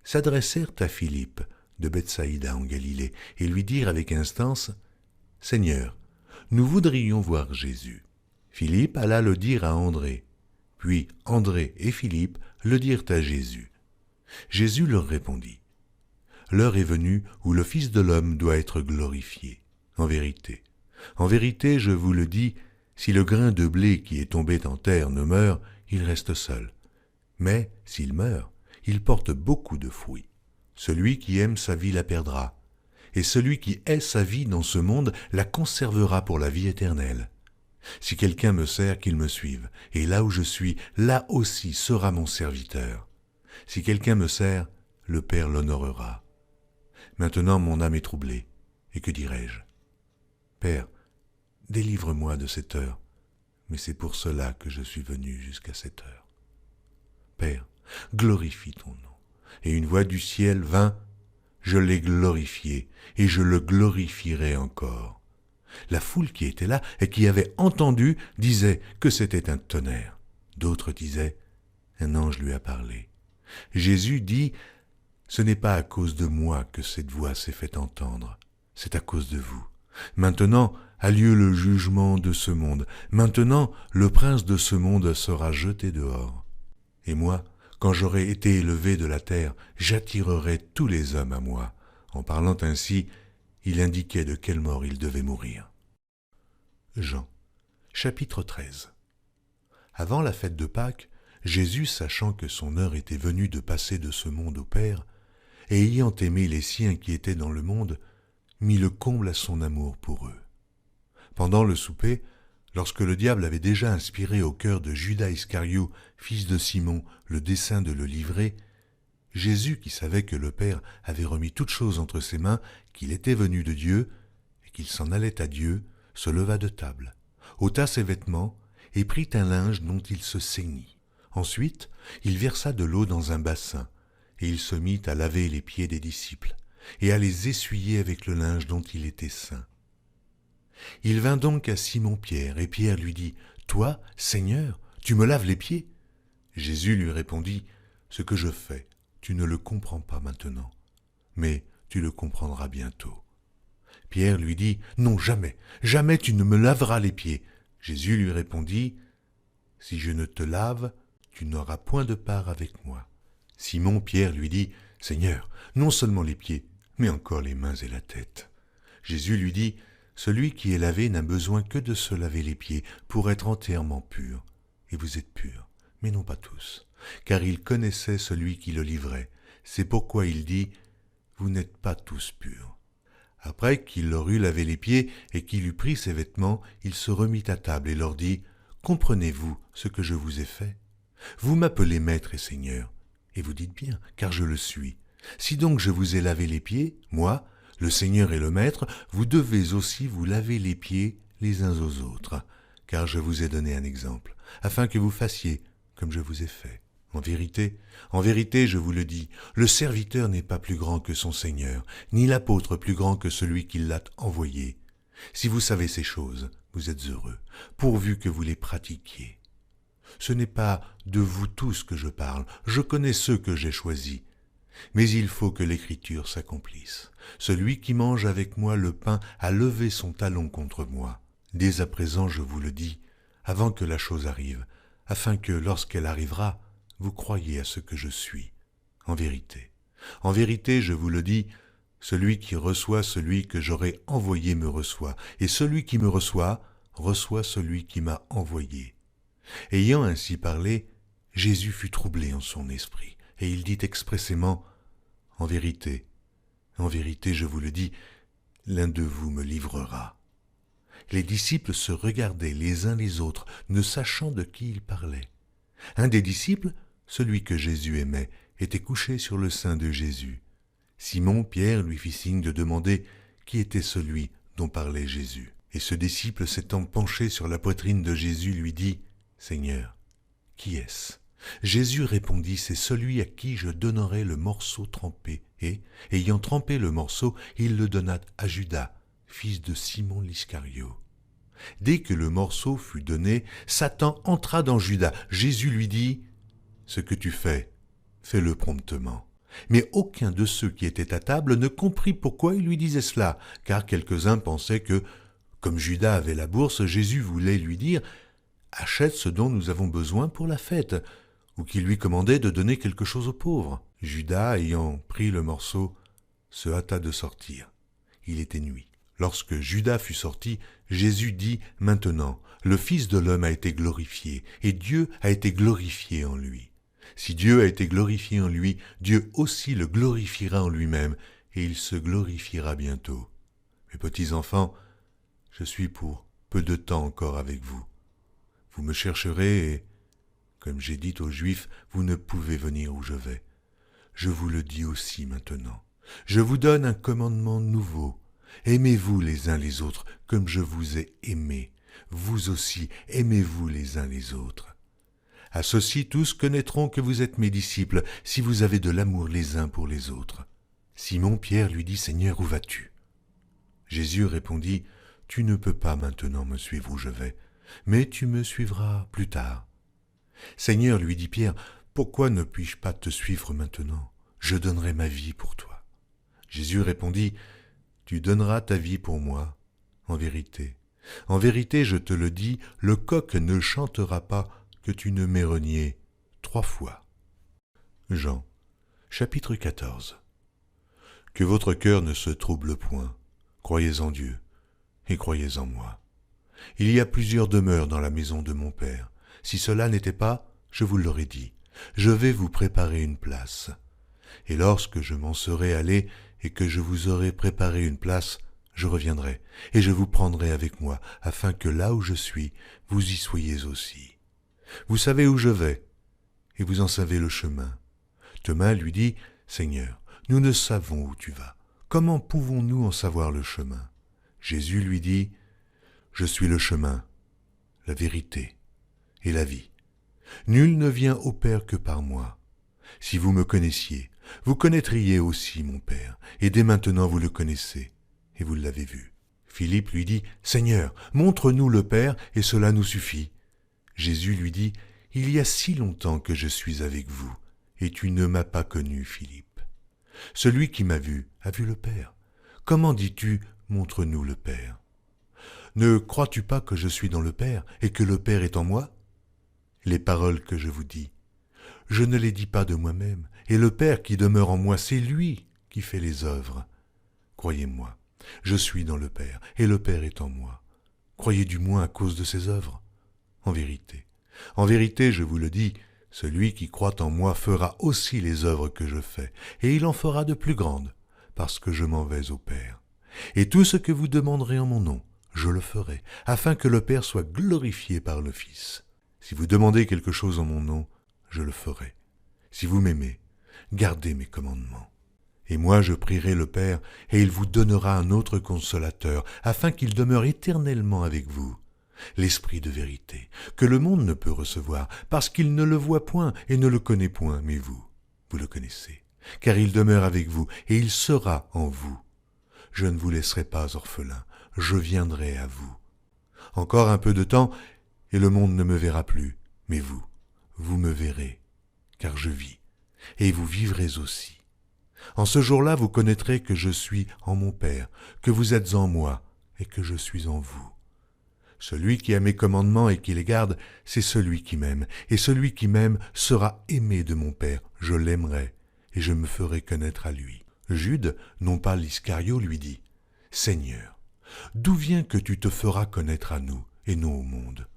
s'adressèrent à Philippe de Bethsaïda en Galilée et lui dirent avec instance « Seigneur, nous voudrions voir Jésus. » Philippe alla le dire à André. Puis André et Philippe le dirent à Jésus. Jésus leur répondit « L'heure est venue où le Fils de l'homme doit être glorifié. En vérité, je vous le dis, si le grain de blé qui est tombé en terre ne meurt, il reste seul. Mais s'il meurt, il porte beaucoup de fruits. Celui qui aime sa vie la perdra, et celui qui hait sa vie dans ce monde la conservera pour la vie éternelle. Si quelqu'un me sert, qu'il me suive, et là où je suis, là aussi sera mon serviteur. Si quelqu'un me sert, le Père l'honorera. Maintenant mon âme est troublée, et que dirai-je ? Père, délivre-moi de cette heure, mais c'est pour cela que je suis venu jusqu'à cette heure. Père, glorifie ton nom. Et une voix du ciel vint, je l'ai glorifié, et je le glorifierai encore. La foule qui était là et qui avait entendu disait que c'était un tonnerre. D'autres disaient, un ange lui a parlé. Jésus dit, ce n'est pas à cause de moi que cette voix s'est fait entendre, c'est à cause de vous. Maintenant a lieu le jugement de ce monde. Maintenant, le prince de ce monde sera jeté dehors. Et moi, quand j'aurai été élevé de la terre, j'attirerai tous les hommes à moi. En parlant ainsi, il indiquait de quelle mort il devait mourir. Jean, chapitre 13. Avant la fête de Pâques, Jésus, sachant que son heure était venue de passer de ce monde au Père, et ayant aimé les siens qui étaient dans le monde, mit le comble à son amour pour eux. Pendant le souper, lorsque le diable avait déjà inspiré au cœur de Judas Iscario, fils de Simon, le dessein de le livrer, Jésus, qui savait que le Père avait remis toutes choses entre ses mains, qu'il était venu de Dieu, et qu'il s'en allait à Dieu, se leva de table, ôta ses vêtements, et prit un linge dont il se ceignit. Ensuite, il versa de l'eau dans un bassin, et il se mit à laver les pieds des disciples, et à les essuyer avec le linge dont il était ceint. Il vint donc à Simon-Pierre, et Pierre lui dit, « Toi, Seigneur, tu me laves les pieds ?» Jésus lui répondit, « Ce que je fais, tu ne le comprends pas maintenant, mais tu le comprendras bientôt. » Pierre lui dit, « Non, jamais, jamais tu ne me laveras les pieds. » Jésus lui répondit, « Si je ne te lave, tu n'auras point de part avec moi. » Simon-Pierre lui dit, « Seigneur, non seulement les pieds, mais encore les mains et la tête. » Jésus lui dit, « Celui qui est lavé n'a besoin que de se laver les pieds pour être entièrement pur. Et vous êtes purs, mais non pas tous. » Car il connaissait celui qui le livrait. C'est pourquoi il dit, « Vous n'êtes pas tous purs. » Après qu'il leur eut lavé les pieds et qu'il eut pris ses vêtements, il se remit à table et leur dit, « Comprenez-vous ce que je vous ai fait ? Vous m'appelez Maître et Seigneur, et vous dites bien, car je le suis. Si donc je vous ai lavé les pieds, moi, le Seigneur et le Maître, vous devez aussi vous laver les pieds les uns aux autres, car je vous ai donné un exemple, afin que vous fassiez comme je vous ai fait. En vérité, je vous le dis, le serviteur n'est pas plus grand que son Seigneur, ni l'apôtre plus grand que celui qui l'a envoyé. Si vous savez ces choses, vous êtes heureux, pourvu que vous les pratiquiez. Ce n'est pas de vous tous que je parle, je connais ceux que j'ai choisis. Mais il faut que l'Écriture s'accomplisse. Celui qui mange avec moi le pain a levé son talon contre moi. Dès à présent, je vous le dis, avant que la chose arrive, afin que, lorsqu'elle arrivera, vous croyiez à ce que je suis. En vérité, je vous le dis, celui qui reçoit celui que j'aurai envoyé me reçoit, et celui qui me reçoit celui qui m'a envoyé. » Ayant ainsi parlé, Jésus fut troublé en son esprit, et il dit expressément, en vérité, je vous le dis, l'un de vous me livrera. » Les disciples se regardaient les uns les autres, ne sachant de qui il parlait. Un des disciples, celui que Jésus aimait, était couché sur le sein de Jésus. Simon, Pierre, lui fit signe de demander qui était celui dont parlait Jésus. Et ce disciple, s'étant penché sur la poitrine de Jésus, lui dit, « Seigneur, qui est-ce » Jésus répondit, « C'est celui à qui je donnerai le morceau trempé. » Et, ayant trempé le morceau, il le donna à Judas, fils de Simon l'Iscario. Dès que le morceau fut donné, Satan entra dans Judas. Jésus lui dit, « Ce que tu fais, fais-le promptement. » Mais aucun de ceux qui étaient à table ne comprit pourquoi il lui disait cela, car quelques-uns pensaient que, comme Judas avait la bourse, Jésus voulait lui dire « Achète ce dont nous avons besoin pour la fête », ou qu'il lui commandait de donner quelque chose aux pauvres. Judas, ayant pris le morceau, se hâta de sortir. Il était nuit. Lorsque Judas fut sorti, Jésus dit « Maintenant, le Fils de l'homme a été glorifié, et Dieu a été glorifié en lui. Si Dieu a été glorifié en lui, Dieu aussi le glorifiera en lui-même, et il se glorifiera bientôt. Mes petits enfants, je suis pour peu de temps encore avec vous. Vous me chercherez et, comme j'ai dit aux Juifs, vous ne pouvez venir où je vais. Je vous le dis aussi maintenant. Je vous donne un commandement nouveau. Aimez-vous les uns les autres comme je vous ai aimés. Vous aussi, aimez-vous les uns les autres. À ceci, tous connaîtront que vous êtes mes disciples, si vous avez de l'amour les uns pour les autres. » Simon Pierre lui dit, « Seigneur, où vas-tu » Jésus répondit, « Tu ne peux pas maintenant me suivre où je vais, mais tu me suivras plus tard. » « Seigneur, lui dit Pierre, pourquoi ne puis-je pas te suivre maintenant ? Je donnerai ma vie pour toi. » Jésus répondit, « Tu donneras ta vie pour moi. En vérité, je te le dis, le coq ne chantera pas que tu ne m'aies renié 3 fois. » Jean, chapitre 14. Que votre cœur ne se trouble point. Croyez en Dieu et croyez en moi. Il y a plusieurs demeures dans la maison de mon Père. Si cela n'était pas, je vous l'aurais dit. Je vais vous préparer une place. Et lorsque je m'en serai allé et que je vous aurai préparé une place, je reviendrai et je vous prendrai avec moi, afin que là où je suis, vous y soyez aussi. Vous savez où je vais, et vous en savez le chemin. Thomas lui dit, « Seigneur, nous ne savons où tu vas. Comment pouvons-nous en savoir le chemin ?» Jésus lui dit, « Je suis le chemin, la vérité et la vie. Nul ne vient au Père que par moi. Si vous me connaissiez, vous connaîtriez aussi mon Père, et dès maintenant vous le connaissez, et vous l'avez vu. » Philippe lui dit, « Seigneur, montre-nous le Père, et cela nous suffit. » Jésus lui dit, « Il y a si longtemps que je suis avec vous, et tu ne m'as pas connu, Philippe. Celui qui m'a vu a vu le Père. Comment dis-tu, montre-nous le Père ? Ne crois-tu pas que je suis dans le Père, et que le Père est en moi ? Les paroles que je vous dis, je ne les dis pas de moi-même, et le Père qui demeure en moi, c'est lui qui fait les œuvres. Croyez-moi, je suis dans le Père, et le Père est en moi. Croyez du moins à cause de ses œuvres. En vérité, je vous le dis, celui qui croit en moi fera aussi les œuvres que je fais, et il en fera de plus grandes, parce que je m'en vais au Père. Et tout ce que vous demanderez en mon nom, je le ferai, afin que le Père soit glorifié par le Fils. Si vous demandez quelque chose en mon nom, je le ferai. Si vous m'aimez, gardez mes commandements. Et moi je prierai le Père, et il vous donnera un autre consolateur, afin qu'il demeure éternellement avec vous, l'Esprit de vérité, que le monde ne peut recevoir, parce qu'il ne le voit point et ne le connaît point, mais vous le connaissez, car il demeure avec vous, et il sera en vous. Je ne vous laisserai pas orphelin, je viendrai à vous. Encore un peu de temps, et le monde ne me verra plus, mais vous me verrez, car je vis, et vous vivrez aussi. En ce jour-là, vous connaîtrez que je suis en mon Père, que vous êtes en moi, et que je suis en vous. Celui qui a mes commandements et qui les garde, c'est celui qui m'aime. Et celui qui m'aime sera aimé de mon Père. Je l'aimerai et je me ferai connaître à lui. Jude, non pas l'Iscario, lui dit, « Seigneur, d'où vient que tu te feras connaître à nous et non au monde ?»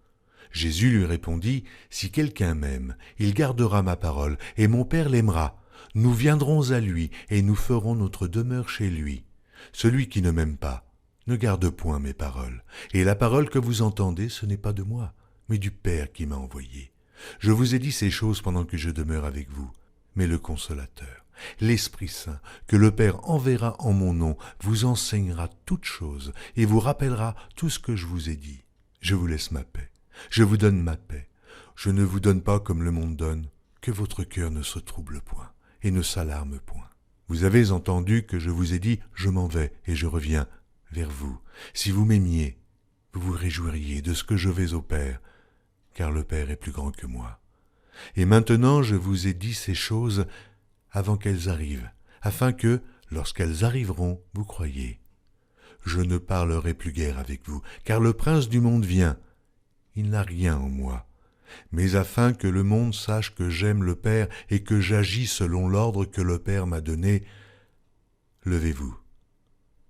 Jésus lui répondit, « Si quelqu'un m'aime, il gardera ma parole, et mon Père l'aimera. Nous viendrons à lui, et nous ferons notre demeure chez lui. Celui qui ne m'aime pas ne garde point mes paroles. Et la parole que vous entendez, ce n'est pas de moi, mais du Père qui m'a envoyé. Je vous ai dit ces choses pendant que je demeure avec vous. Mais le Consolateur, l'Esprit Saint, que le Père enverra en mon nom, vous enseignera toutes choses et vous rappellera tout ce que je vous ai dit. Je vous laisse ma paix. Je vous donne ma paix. Je ne vous donne pas comme le monde donne. Que votre cœur ne se trouble point et ne s'alarme point. Vous avez entendu que je vous ai dit, je m'en vais et je reviens vers vous. Si vous m'aimiez, vous vous réjouiriez de ce que je vais au Père, car le Père est plus grand que moi. Et maintenant je vous ai dit ces choses avant qu'elles arrivent, afin que, lorsqu'elles arriveront, vous croyiez. Je ne parlerai plus guère avec vous, car le prince du monde vient. Il n'a rien en moi. Mais afin que le monde sache que j'aime le Père et que j'agis selon l'ordre que le Père m'a donné, levez-vous,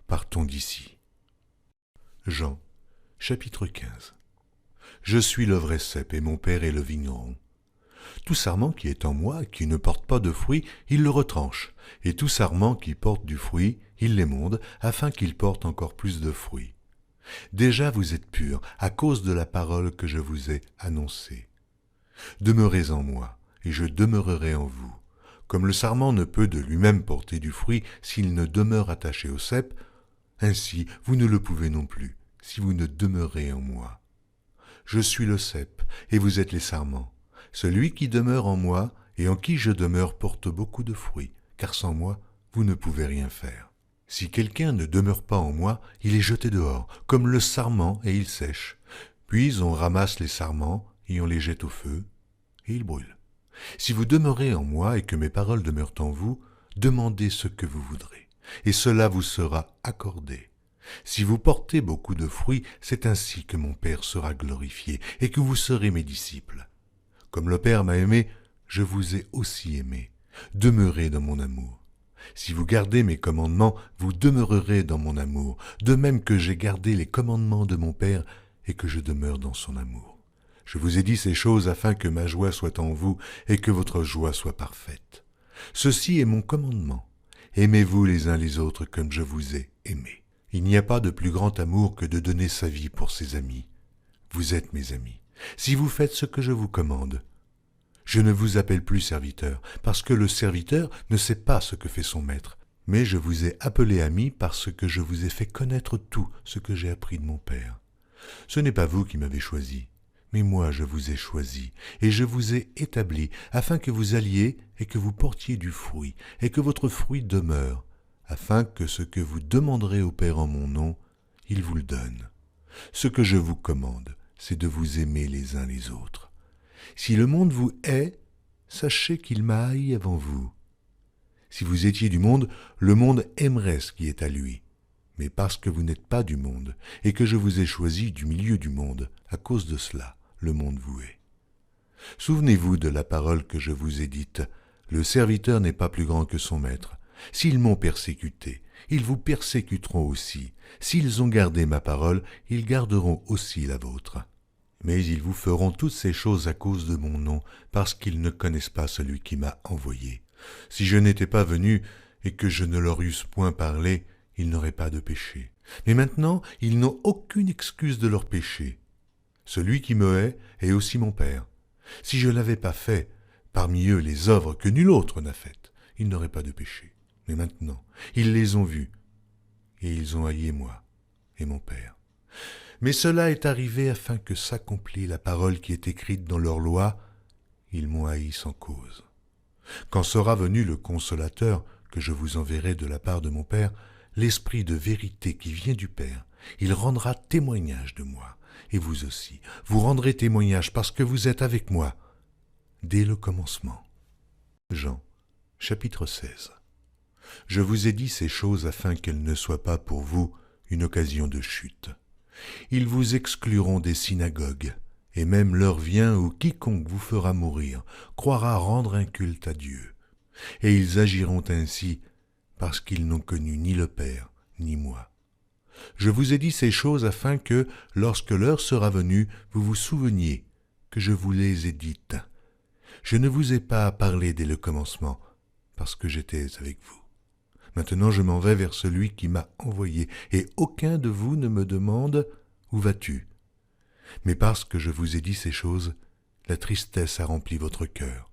partons d'ici. Jean, chapitre 15. Je suis le vrai cep et mon Père est le vigneron. Tout sarment qui est en moi, qui ne porte pas de fruit, il le retranche, et tout sarment qui porte du fruit, il l'émonde, afin qu'il porte encore plus de fruits. Déjà vous êtes purs, à cause de la parole que je vous ai annoncée. Demeurez en moi, et je demeurerai en vous. Comme le sarment ne peut de lui-même porter du fruit s'il ne demeure attaché au cep, ainsi vous ne le pouvez non plus, si vous ne demeurez en moi. Je suis le cep, et vous êtes les sarments. Celui qui demeure en moi, et en qui je demeure, porte beaucoup de fruits, car sans moi, vous ne pouvez rien faire. Si quelqu'un ne demeure pas en moi, il est jeté dehors, comme le sarment, et il sèche. Puis on ramasse les sarments, et on les jette au feu, et ils brûlent. Si vous demeurez en moi, et que mes paroles demeurent en vous, demandez ce que vous voudrez, et cela vous sera accordé. Si vous portez beaucoup de fruits, c'est ainsi que mon Père sera glorifié, et que vous serez mes disciples. Comme le Père m'a aimé, je vous ai aussi aimé. Demeurez dans mon amour. Si vous gardez mes commandements, vous demeurerez dans mon amour, de même que j'ai gardé les commandements de mon Père et que je demeure dans son amour. Je vous ai dit ces choses afin que ma joie soit en vous et que votre joie soit parfaite. Ceci est mon commandement. Aimez-vous les uns les autres comme je vous ai aimés. Il n'y a pas de plus grand amour que de donner sa vie pour ses amis. Vous êtes mes amis, si vous faites ce que je vous commande. Je ne vous appelle plus serviteur, parce que le serviteur ne sait pas ce que fait son maître, mais je vous ai appelé ami parce que je vous ai fait connaître tout ce que j'ai appris de mon Père. Ce n'est pas vous qui m'avez choisi, mais moi je vous ai choisi, et je vous ai établi, afin que vous alliez et que vous portiez du fruit, et que votre fruit demeure, afin que ce que vous demanderez au Père en mon nom, il vous le donne. Ce que je vous commande, c'est de vous aimer les uns les autres. Si le monde vous hait, sachez qu'il m'a haï avant vous. Si vous étiez du monde, le monde aimerait ce qui est à lui. Mais parce que vous n'êtes pas du monde, et que je vous ai choisi du milieu du monde, à cause de cela, le monde vous hait. Souvenez-vous de la parole que je vous ai dite. Le serviteur n'est pas plus grand que son maître. S'ils m'ont persécuté, ils vous persécuteront aussi. S'ils ont gardé ma parole, ils garderont aussi la vôtre. Mais ils vous feront toutes ces choses à cause de mon nom, parce qu'ils ne connaissent pas celui qui m'a envoyé. Si je n'étais pas venu, et que je ne leur eusse point parlé, ils n'auraient pas de péché. Mais maintenant, ils n'ont aucune excuse de leur péché. Celui qui me hait est aussi mon Père. Si je n'avais pas fait, parmi eux, les œuvres que nul autre n'a faites, ils n'auraient pas de péché. Mais maintenant, ils les ont vues, et ils ont haï moi et mon Père. Mais cela est arrivé afin que s'accomplisse la parole qui est écrite dans leur loi. Ils m'ont haï sans cause. Quand sera venu le Consolateur, que je vous enverrai de la part de mon Père, l'Esprit de vérité qui vient du Père, il rendra témoignage de moi. Et vous aussi, vous rendrez témoignage parce que vous êtes avec moi dès le commencement. Jean, chapitre 16. Je vous ai dit ces choses afin qu'elles ne soient pas pour vous une occasion de chute. Ils vous excluront des synagogues, et même l'heure vient où quiconque vous fera mourir croira rendre un culte à Dieu. Et ils agiront ainsi parce qu'ils n'ont connu ni le Père, ni moi. Je vous ai dit ces choses afin que, lorsque l'heure sera venue, vous vous souveniez que je vous les ai dites. Je ne vous ai pas parlé dès le commencement, parce que j'étais avec vous. Maintenant je m'en vais vers celui qui m'a envoyé, et aucun de vous ne me demande « Où vas-tu » Mais parce que je vous ai dit ces choses, la tristesse a rempli votre cœur.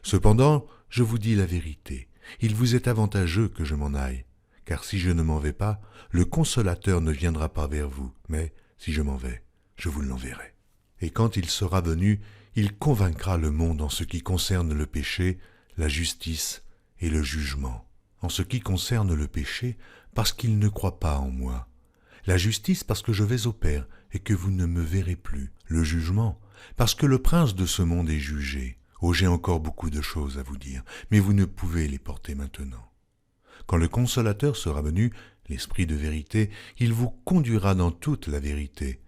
Cependant, je vous dis la vérité, il vous est avantageux que je m'en aille, car si je ne m'en vais pas, le Consolateur ne viendra pas vers vous, mais si je m'en vais, je vous l'enverrai. Et quand il sera venu, il convaincra le monde en ce qui concerne le péché, la justice et le jugement. En ce qui concerne le péché, parce qu'il ne croit pas en moi. La justice, parce que je vais au Père et que vous ne me verrez plus. Le jugement, parce que le prince de ce monde est jugé. Oh, j'ai encore beaucoup de choses à vous dire, mais vous ne pouvez les porter maintenant. Quand le Consolateur sera venu, l'Esprit de vérité, il vous conduira dans toute la vérité,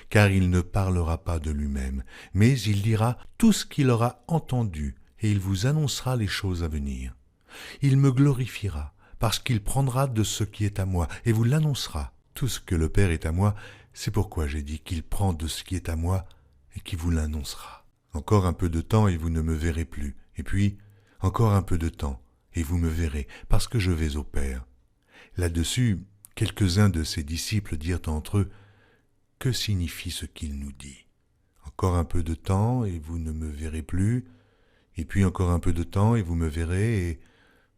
car il ne parlera pas de lui-même, mais il dira tout ce qu'il aura entendu, et il vous annoncera les choses à venir. Il me glorifiera, parce qu'il prendra de ce qui est à moi, et vous l'annoncera. Tout ce que le Père est à moi, c'est pourquoi j'ai dit qu'il prend de ce qui est à moi, et qu'il vous l'annoncera. Encore un peu de temps, et vous ne me verrez plus. Et puis, encore un peu de temps, et vous me verrez, parce que je vais au Père. Là-dessus, quelques-uns de ses disciples dirent entre eux, « Que signifie ce qu'il nous dit? Encore un peu de temps, et vous ne me verrez plus, et puis encore un peu de temps, et vous me verrez, et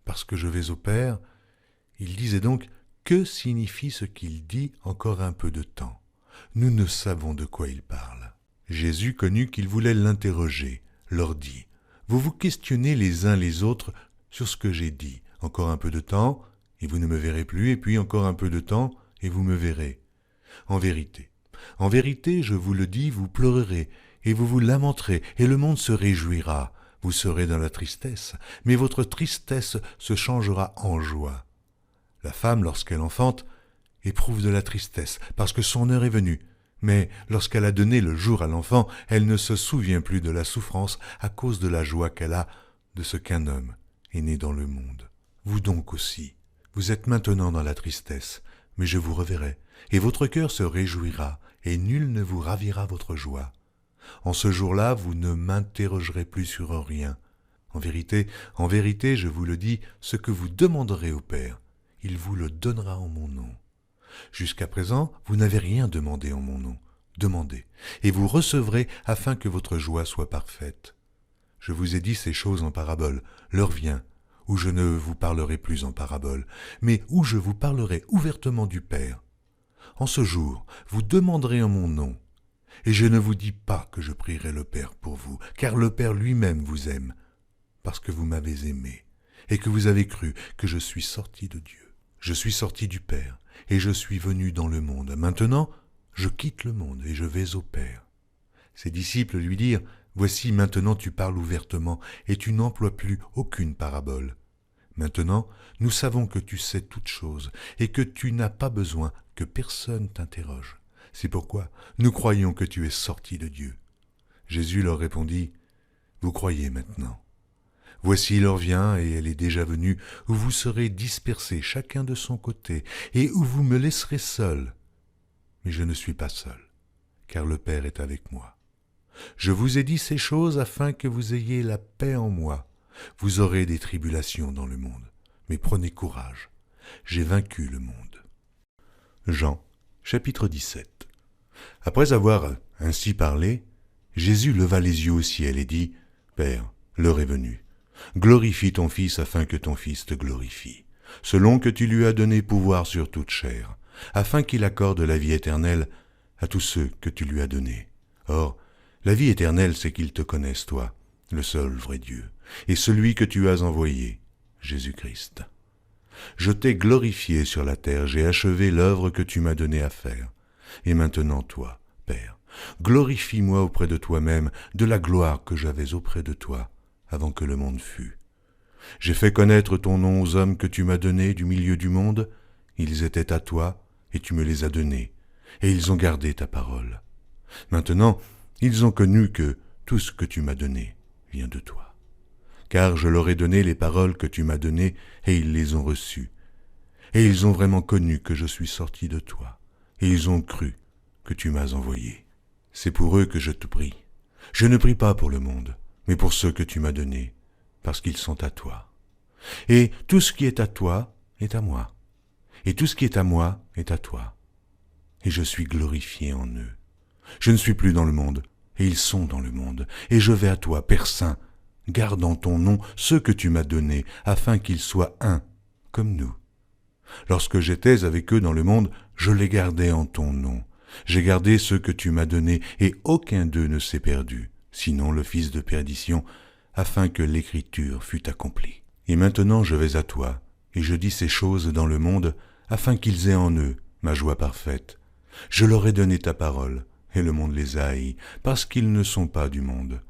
parce que je vais au Père. » Il disait donc, « Que signifie ce qu'il dit encore un peu de temps? Nous ne savons de quoi il parle. » Jésus connut qu'ils voulaient l'interroger, leur dit, « Vous vous questionnez les uns les autres sur ce que j'ai dit. Encore un peu de temps, et vous ne me verrez plus, et puis encore un peu de temps, et vous me verrez. En vérité, je vous le dis, vous pleurerez, et vous vous lamenterez, et le monde se réjouira. Vous serez dans la tristesse, mais votre tristesse se changera en joie. La femme, lorsqu'elle enfante, éprouve de la tristesse, parce que son heure est venue. Mais lorsqu'elle a donné le jour à l'enfant, elle ne se souvient plus de la souffrance à cause de la joie qu'elle a de ce qu'un homme est né dans le monde. Vous donc aussi, vous êtes maintenant dans la tristesse, mais je vous reverrai, et votre cœur se réjouira, et nul ne vous ravira votre joie. En ce jour-là, vous ne m'interrogerez plus sur rien. En vérité, je vous le dis, ce que vous demanderez au Père, il vous le donnera en mon nom. Jusqu'à présent, vous n'avez rien demandé en mon nom. Demandez, et vous recevrez afin que votre joie soit parfaite. Je vous ai dit ces choses en parabole. L'heure vient où je ne vous parlerai plus en parabole, mais où je vous parlerai ouvertement du Père. En ce jour, vous demanderez en mon nom. Et je ne vous dis pas que je prierai le Père pour vous, car le Père lui-même vous aime, parce que vous m'avez aimé, et que vous avez cru que je suis sorti de Dieu. Je suis sorti du Père, et je suis venu dans le monde. Maintenant, je quitte le monde, et je vais au Père. Ses disciples lui dirent, « Voici, maintenant tu parles ouvertement, et tu n'emploies plus aucune parabole. Maintenant, nous savons que tu sais toutes choses, et que tu n'as pas besoin que personne t'interroge. C'est pourquoi nous croyons que tu es sorti de Dieu. » Jésus leur répondit, « Vous croyez maintenant. Voici l'heure vient, et elle est déjà venue, où vous serez dispersés chacun de son côté, et où vous me laisserez seul. Mais je ne suis pas seul, car le Père est avec moi. Je vous ai dit ces choses afin que vous ayez la paix en moi. Vous aurez des tribulations dans le monde, mais prenez courage, j'ai vaincu le monde. » Jean, chapitre 17. Après avoir ainsi parlé, Jésus leva les yeux au ciel et dit, « Père, l'heure est venue. Glorifie ton Fils afin que ton Fils te glorifie, selon que tu lui as donné pouvoir sur toute chair, afin qu'il accorde la vie éternelle à tous ceux que tu lui as donnés. Or, la vie éternelle, c'est qu'ils te connaissent, toi, le seul vrai Dieu, et celui que tu as envoyé, Jésus-Christ. Je t'ai glorifié sur la terre, j'ai achevé l'œuvre que tu m'as donnée à faire. Et maintenant, toi, Père, glorifie-moi auprès de toi-même de la gloire que j'avais auprès de toi, avant que le monde fût. J'ai fait connaître ton nom aux hommes que tu m'as donnés du milieu du monde. Ils étaient à toi, et tu me les as donnés. et ils ont gardé ta parole. Maintenant, ils ont connu que tout ce que tu m'as donné vient de toi. Car je leur ai donné les paroles que tu m'as données, et ils les ont reçues. Et ils ont vraiment connu que je suis sorti de toi, et ils ont cru que tu m'as envoyé. C'est pour eux que je te prie. Je ne prie pas pour le monde, mais pour ceux que tu m'as donnés, parce qu'ils sont à toi. Et tout ce qui est à toi est à moi, et tout ce qui est à moi est à toi. Et je suis glorifié en eux. Je ne suis plus dans le monde, et ils sont dans le monde, et je vais à toi, Père Saint. Garde en ton nom ceux que tu m'as donnés, afin qu'ils soient un, comme nous. Lorsque j'étais avec eux dans le monde, je les gardais en ton nom. J'ai gardé ceux que tu m'as donnés, et aucun d'eux ne s'est perdu, sinon le fils de perdition, afin que l'écriture fût accomplie. Et maintenant je vais à toi, et je dis ces choses dans le monde, afin qu'ils aient en eux ma joie parfaite. Je leur ai donné ta parole, et le monde les a haïs, parce qu'ils ne sont pas du monde,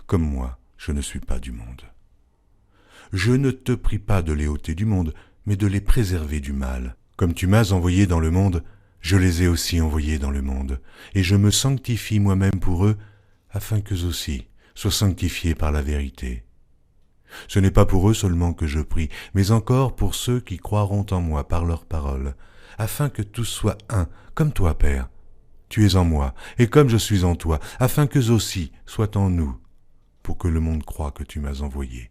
comme moi je ne suis pas du monde. Je ne te prie pas de les ôter du monde, mais de les préserver du mal. Comme tu m'as envoyé dans le monde, je les ai aussi envoyés dans le monde, et je me sanctifie moi-même pour eux, afin qu'eux aussi soient sanctifiés par la vérité. Ce n'est pas pour eux seulement que je prie, mais encore pour ceux qui croiront en moi par leur parole, afin que tous soient un, comme toi, Père. Tu es en moi, et comme je suis en toi, afin qu'eux aussi soient en nous, pour que le monde croie que tu m'as envoyé.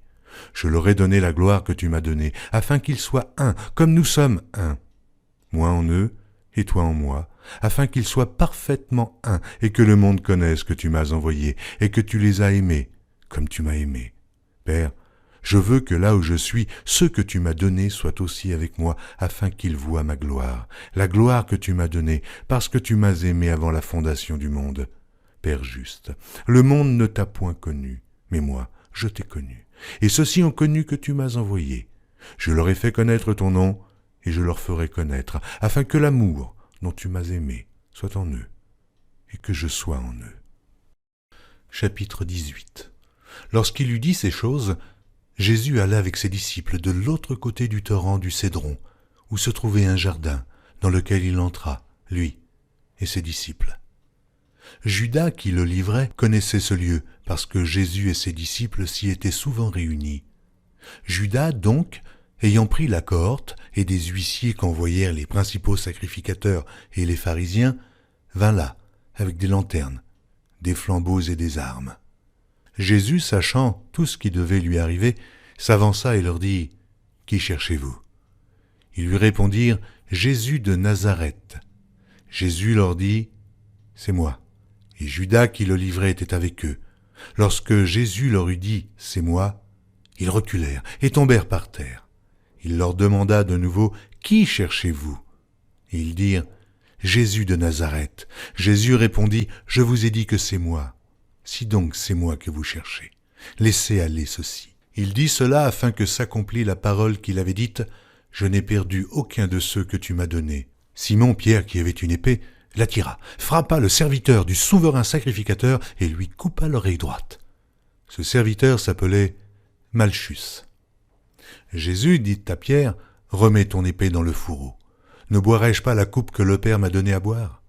Je leur ai donné la gloire que tu m'as donnée, afin qu'ils soient un, comme nous sommes un. Moi en eux, et toi en moi, afin qu'ils soient parfaitement un, et que le monde connaisse que tu m'as envoyé, et que tu les as aimés, comme tu m'as aimé. Père, je veux que là où je suis, ceux que tu m'as donnés soient aussi avec moi, afin qu'ils voient ma gloire, la gloire que tu m'as donnée, parce que tu m'as aimé avant la fondation du monde. Père juste, le monde ne t'a point connu, mais moi, je t'ai connu. Et ceux-ci ont connu que tu m'as envoyé. Je leur ai fait connaître ton nom, et je leur ferai connaître, afin que l'amour dont tu m'as aimé soit en eux, et que je sois en eux. Chapitre 18. Lorsqu'il eut dit ces choses, Jésus alla avec ses disciples de l'autre côté du torrent du Cédron, où se trouvait un jardin, dans lequel il entra, lui et ses disciples. Judas, qui le livrait, connaissait ce lieu, parce que Jésus et ses disciples s'y étaient souvent réunis. Judas, donc, ayant pris la cohorte et des huissiers qu'envoyèrent les principaux sacrificateurs et les pharisiens, vint là, avec des lanternes, des flambeaux et des armes. Jésus, sachant tout ce qui devait lui arriver, s'avança et leur dit « Qui cherchez-vous » Ils lui répondirent « Jésus de Nazareth ». Jésus leur dit « C'est moi ». Et Judas qui le livrait était avec eux. Lorsque Jésus leur eut dit « C'est moi », ils reculèrent et tombèrent par terre. Il leur demanda de nouveau « Qui cherchez-vous » Et ils dirent « Jésus de Nazareth ». Jésus répondit « Je vous ai dit que c'est moi. Si donc c'est moi que vous cherchez, laissez aller ceci. » Il dit cela afin que s'accomplît la parole qu'il avait dite « Je n'ai perdu aucun de ceux que tu m'as donnés. » Simon Pierre, qui avait une épée, l'attira, frappa le serviteur du souverain sacrificateur et lui coupa l'oreille droite. Ce serviteur s'appelait Malchus. Jésus dit à Pierre, « Remets ton épée dans le fourreau. Ne boirai-je pas la coupe que le Père m'a donnée à boire ?»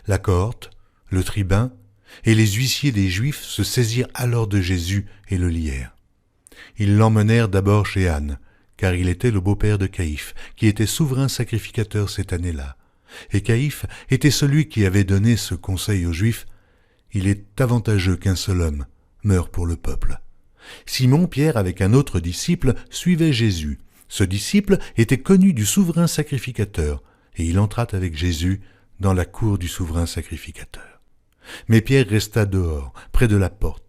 La cohorte, le tribun et les huissiers des Juifs se saisirent alors de Jésus et le lièrent. Ils l'emmenèrent d'abord chez Anne, car il était le beau-père de Caïphe, qui était souverain sacrificateur cette année-là. Et Caïphe était celui qui avait donné ce conseil aux Juifs, « Il est avantageux qu'un seul homme meure pour le peuple. » Simon Pierre, avec un autre disciple, suivait Jésus. Ce disciple était connu du souverain sacrificateur, et il entra avec Jésus dans la cour du souverain sacrificateur. Mais Pierre resta dehors, près de la porte.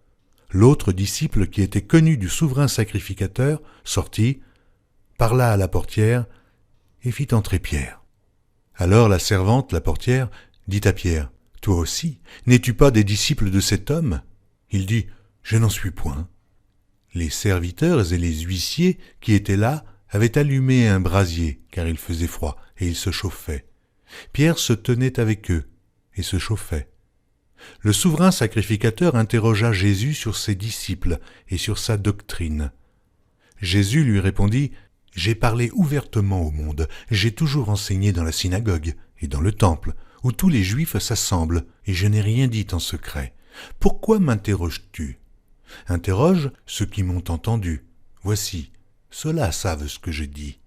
L'autre disciple, qui était connu du souverain sacrificateur, sortit, parla à la portière et fit entrer Pierre. Alors la servante, la portière, dit à Pierre, « Toi aussi, n'es-tu pas des disciples de cet homme ?» Il dit, « Je n'en suis point. » Les serviteurs et les huissiers qui étaient là avaient allumé un brasier, car il faisait froid, et il se chauffait. Pierre se tenait avec eux et se chauffait. Le souverain sacrificateur interrogea Jésus sur ses disciples et sur sa doctrine. Jésus lui répondit, « J'ai parlé ouvertement au monde, j'ai toujours enseigné dans la synagogue et dans le temple, où tous les Juifs s'assemblent, et je n'ai rien dit en secret. Pourquoi m'interroges-tu ? Interroge ceux qui m'ont entendu. Voici, ceux-là savent ce que je dis. »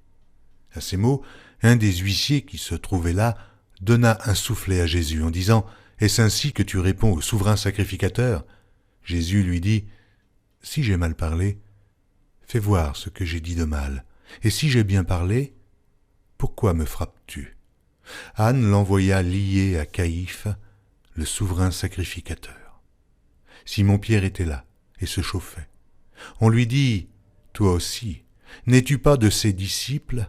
À ces mots, un des huissiers qui se trouvait là donna un soufflet à Jésus en disant « Est-ce ainsi que tu réponds au souverain sacrificateur ?» Jésus lui dit « Si j'ai mal parlé, fais voir ce que j'ai dit de mal. Et si j'ai bien parlé, pourquoi me frappes-tu » Anne l'envoya lié à Caïphe, le souverain sacrificateur. Simon-Pierre était là et se chauffait. On lui dit « Toi aussi, n'es-tu pas de ses disciples ?»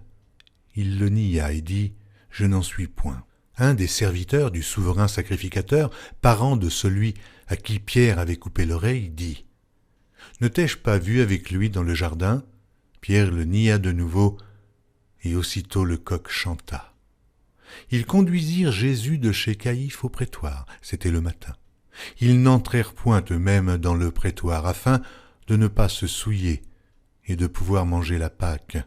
Il le nia et dit « Je n'en suis point. » Un des serviteurs du souverain sacrificateur, parent de celui à qui Pierre avait coupé l'oreille, dit « Ne t'ai-je pas vu avec lui dans le jardin ?» Pierre le nia de nouveau, et aussitôt le coq chanta. Ils conduisirent Jésus de chez Caïphe au prétoire, c'était le matin. Ils n'entrèrent point eux-mêmes dans le prétoire, afin de ne pas se souiller et de pouvoir manger la Pâque.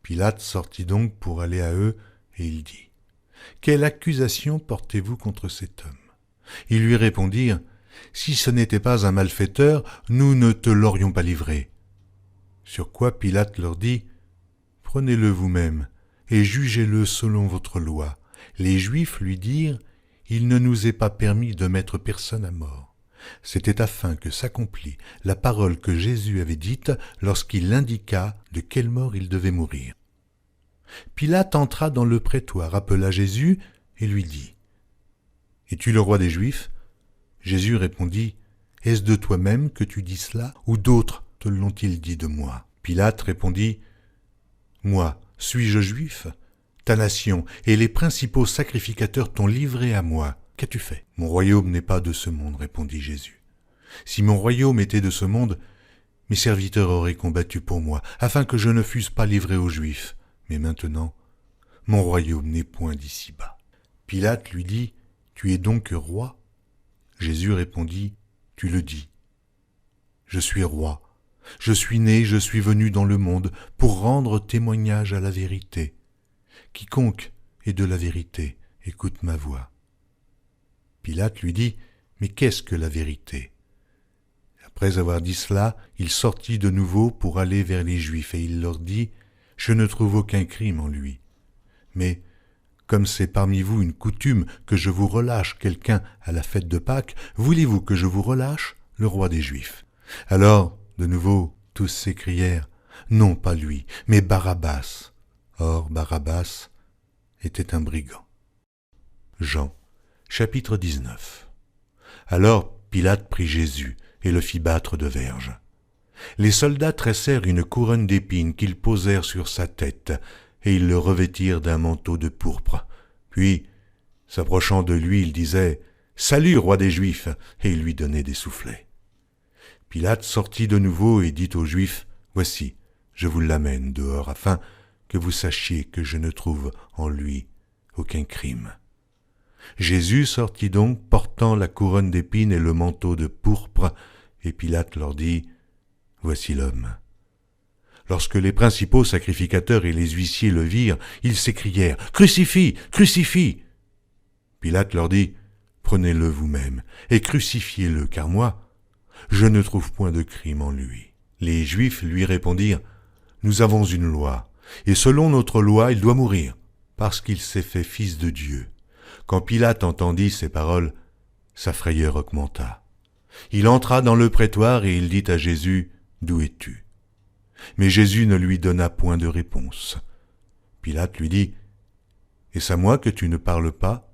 Pilate sortit donc pour aller à eux, et il dit « Quelle accusation portez-vous contre cet homme ?» Ils lui répondirent « Si ce n'était pas un malfaiteur, nous ne te l'aurions pas livré. » Sur quoi Pilate leur dit « Prenez-le vous-même, et jugez-le selon votre loi. » Les Juifs lui dirent « Il ne nous est pas permis de mettre personne à mort. » C'était afin que s'accomplît la parole que Jésus avait dite lorsqu'il indiqua de quelle mort il devait mourir. Pilate entra dans le prétoire, appela Jésus et lui dit « Es-tu le roi des Juifs ?» Jésus répondit « Est-ce de toi-même que tu dis cela, ou d'autres te l'ont-ils dit de moi ?» Pilate répondit « Moi, suis-je juif ? Ta nation et les principaux sacrificateurs t'ont livré à moi. Qu'as-tu fait ? » « Mon royaume n'est pas de ce monde, répondit Jésus. Si mon royaume était de ce monde, mes serviteurs auraient combattu pour moi, afin que je ne fusse pas livré aux Juifs. Mais maintenant, mon royaume n'est point d'ici-bas. Pilate lui dit, « Tu es donc roi ?» Jésus répondit, « Tu le dis. Je suis roi. Je suis né, je suis venu dans le monde pour rendre témoignage à la vérité. Quiconque est de la vérité, écoute ma voix. » Pilate lui dit, « Mais qu'est-ce que la vérité ?» Après avoir dit cela, il sortit de nouveau pour aller vers les Juifs, et il leur dit, « Je ne trouve aucun crime en lui. Mais, comme c'est parmi vous une coutume que je vous relâche quelqu'un à la fête de Pâques, voulez-vous que je vous relâche le roi des Juifs ?» Alors, de nouveau, tous s'écrièrent, « Non, pas lui, mais Barabbas. » Or, Barabbas était un brigand. Jean, chapitre 19. Alors Pilate prit Jésus et le fit battre de verges. Les soldats tressèrent une couronne d'épines qu'ils posèrent sur sa tête, et ils le revêtirent d'un manteau de pourpre. Puis, s'approchant de lui, ils disaient « Salut, roi des Juifs !» et ils lui donnaient des soufflets. Pilate sortit de nouveau et dit aux Juifs « Voici, je vous l'amène dehors, afin que vous sachiez que je ne trouve en lui aucun crime. » Jésus sortit donc, portant la couronne d'épines et le manteau de pourpre, et Pilate leur dit « Voici l'homme. » Lorsque les principaux sacrificateurs et les huissiers le virent, ils s'écrièrent « Crucifie, crucifie !» Pilate leur dit « Prenez-le vous-même et crucifiez-le, car moi, je ne trouve point de crime en lui. » Les Juifs lui répondirent « Nous avons une loi, et selon notre loi, il doit mourir, parce qu'il s'est fait fils de Dieu. » Quand Pilate entendit ces paroles, sa frayeur augmenta. Il entra dans le prétoire et il dit à Jésus, « D'où es-tu » Mais Jésus ne lui donna point de réponse. Pilate lui dit, « Est-ce à moi que tu ne parles pas ?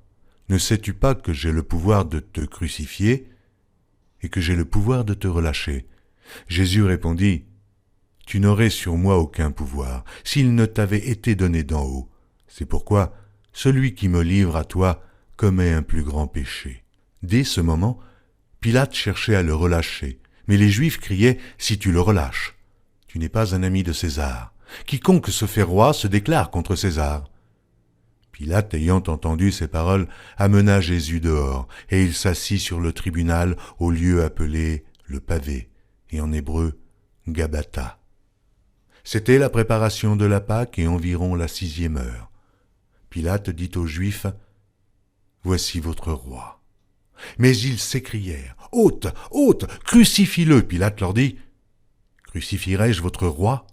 Ne sais-tu pas que j'ai le pouvoir de te crucifier et que j'ai le pouvoir de te relâcher ?» Jésus répondit, « Tu n'aurais sur moi aucun pouvoir s'il ne t'avait été donné d'en haut. C'est pourquoi celui qui me livre à toi commet un plus grand péché. » Dès ce moment, Pilate cherchait à le relâcher, mais les Juifs criaient « Si tu le relâches, tu n'es pas un ami de César. Quiconque se fait roi se déclare contre César. » Pilate, ayant entendu ces paroles, amena Jésus dehors, et il s'assit sur le tribunal au lieu appelé le pavé, et en hébreu Gabbatha. C'était la préparation de la Pâque et environ la 6e heure. Pilate dit aux Juifs, voici votre roi. » Mais ils s'écrièrent, « Ôte, ôte, crucifie-le » Pilate leur dit, « Crucifierai-je votre roi ?»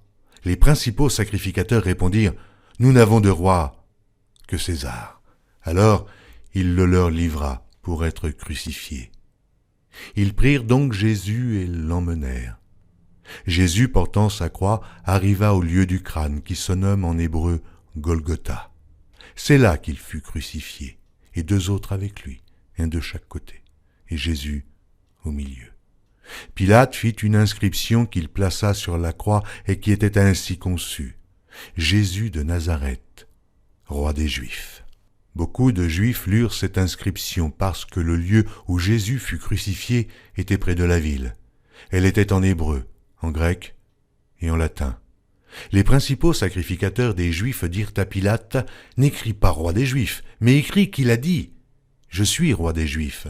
Les principaux sacrificateurs répondirent, « Nous n'avons de roi que César. » Alors il le leur livra pour être crucifié. Ils prirent donc Jésus et l'emmenèrent. Jésus, portant sa croix, arriva au lieu du crâne qui se nomme en hébreu Golgotha. C'est là qu'il fut crucifié, et 2 autres avec lui, un de chaque côté, et Jésus au milieu. Pilate fit une inscription qu'il plaça sur la croix et qui était ainsi conçue. Jésus de Nazareth, roi des Juifs. Beaucoup de Juifs lurent cette inscription parce que le lieu où Jésus fut crucifié était près de la ville. Elle était en hébreu, en grec et en latin. Les principaux sacrificateurs des Juifs dirent à Pilate, « N'écris pas roi des Juifs, mais écris qu'il a dit, « Je suis roi des Juifs. »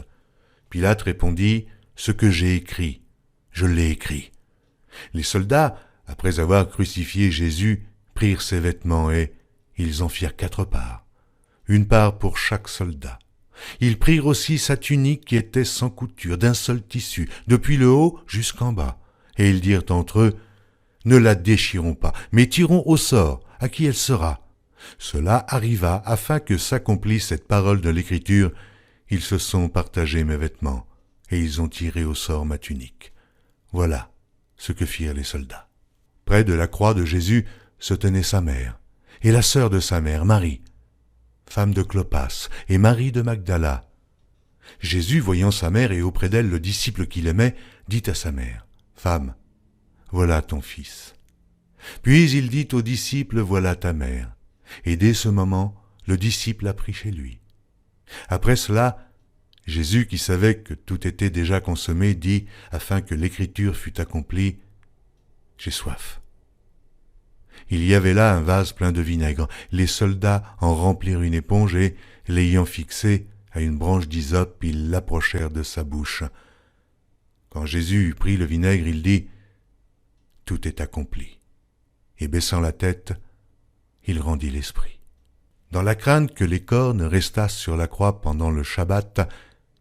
Pilate répondit, « Ce que j'ai écrit, je l'ai écrit. » Les soldats, après avoir crucifié Jésus, prirent ses vêtements et ils en firent 4 parts, une part pour chaque soldat. Ils prirent aussi sa tunique qui était sans couture, d'un seul tissu, depuis le haut jusqu'en bas, et ils dirent entre eux, « Ne la déchirons pas, mais tirons au sort à qui elle sera. » Cela arriva afin que s'accomplisse cette parole de l'Écriture. Ils se sont partagés mes vêtements, et ils ont tiré au sort ma tunique. Voilà ce que firent les soldats. Près de la croix de Jésus se tenait sa mère, et la sœur de sa mère, Marie, femme de Clopas, et Marie de Magdala. Jésus, voyant sa mère et auprès d'elle le disciple qu'il aimait, dit à sa mère, « Femme, voilà ton fils. » Puis il dit au disciple, « Voilà ta mère. » Et dès ce moment, le disciple la prit chez lui. Après cela, Jésus, qui savait que tout était déjà consommé, dit, afin que l'écriture fût accomplie, « J'ai soif. » Il y avait là un vase plein de vinaigre. Les soldats en remplirent une éponge et, l'ayant fixée à une branche d'hysope, ils l'approchèrent de sa bouche. Quand Jésus eut pris le vinaigre, il dit, « Tout est accompli. » Et baissant la tête, il rendit l'esprit. Dans la crainte que les corps ne restassent sur la croix pendant le Shabbat,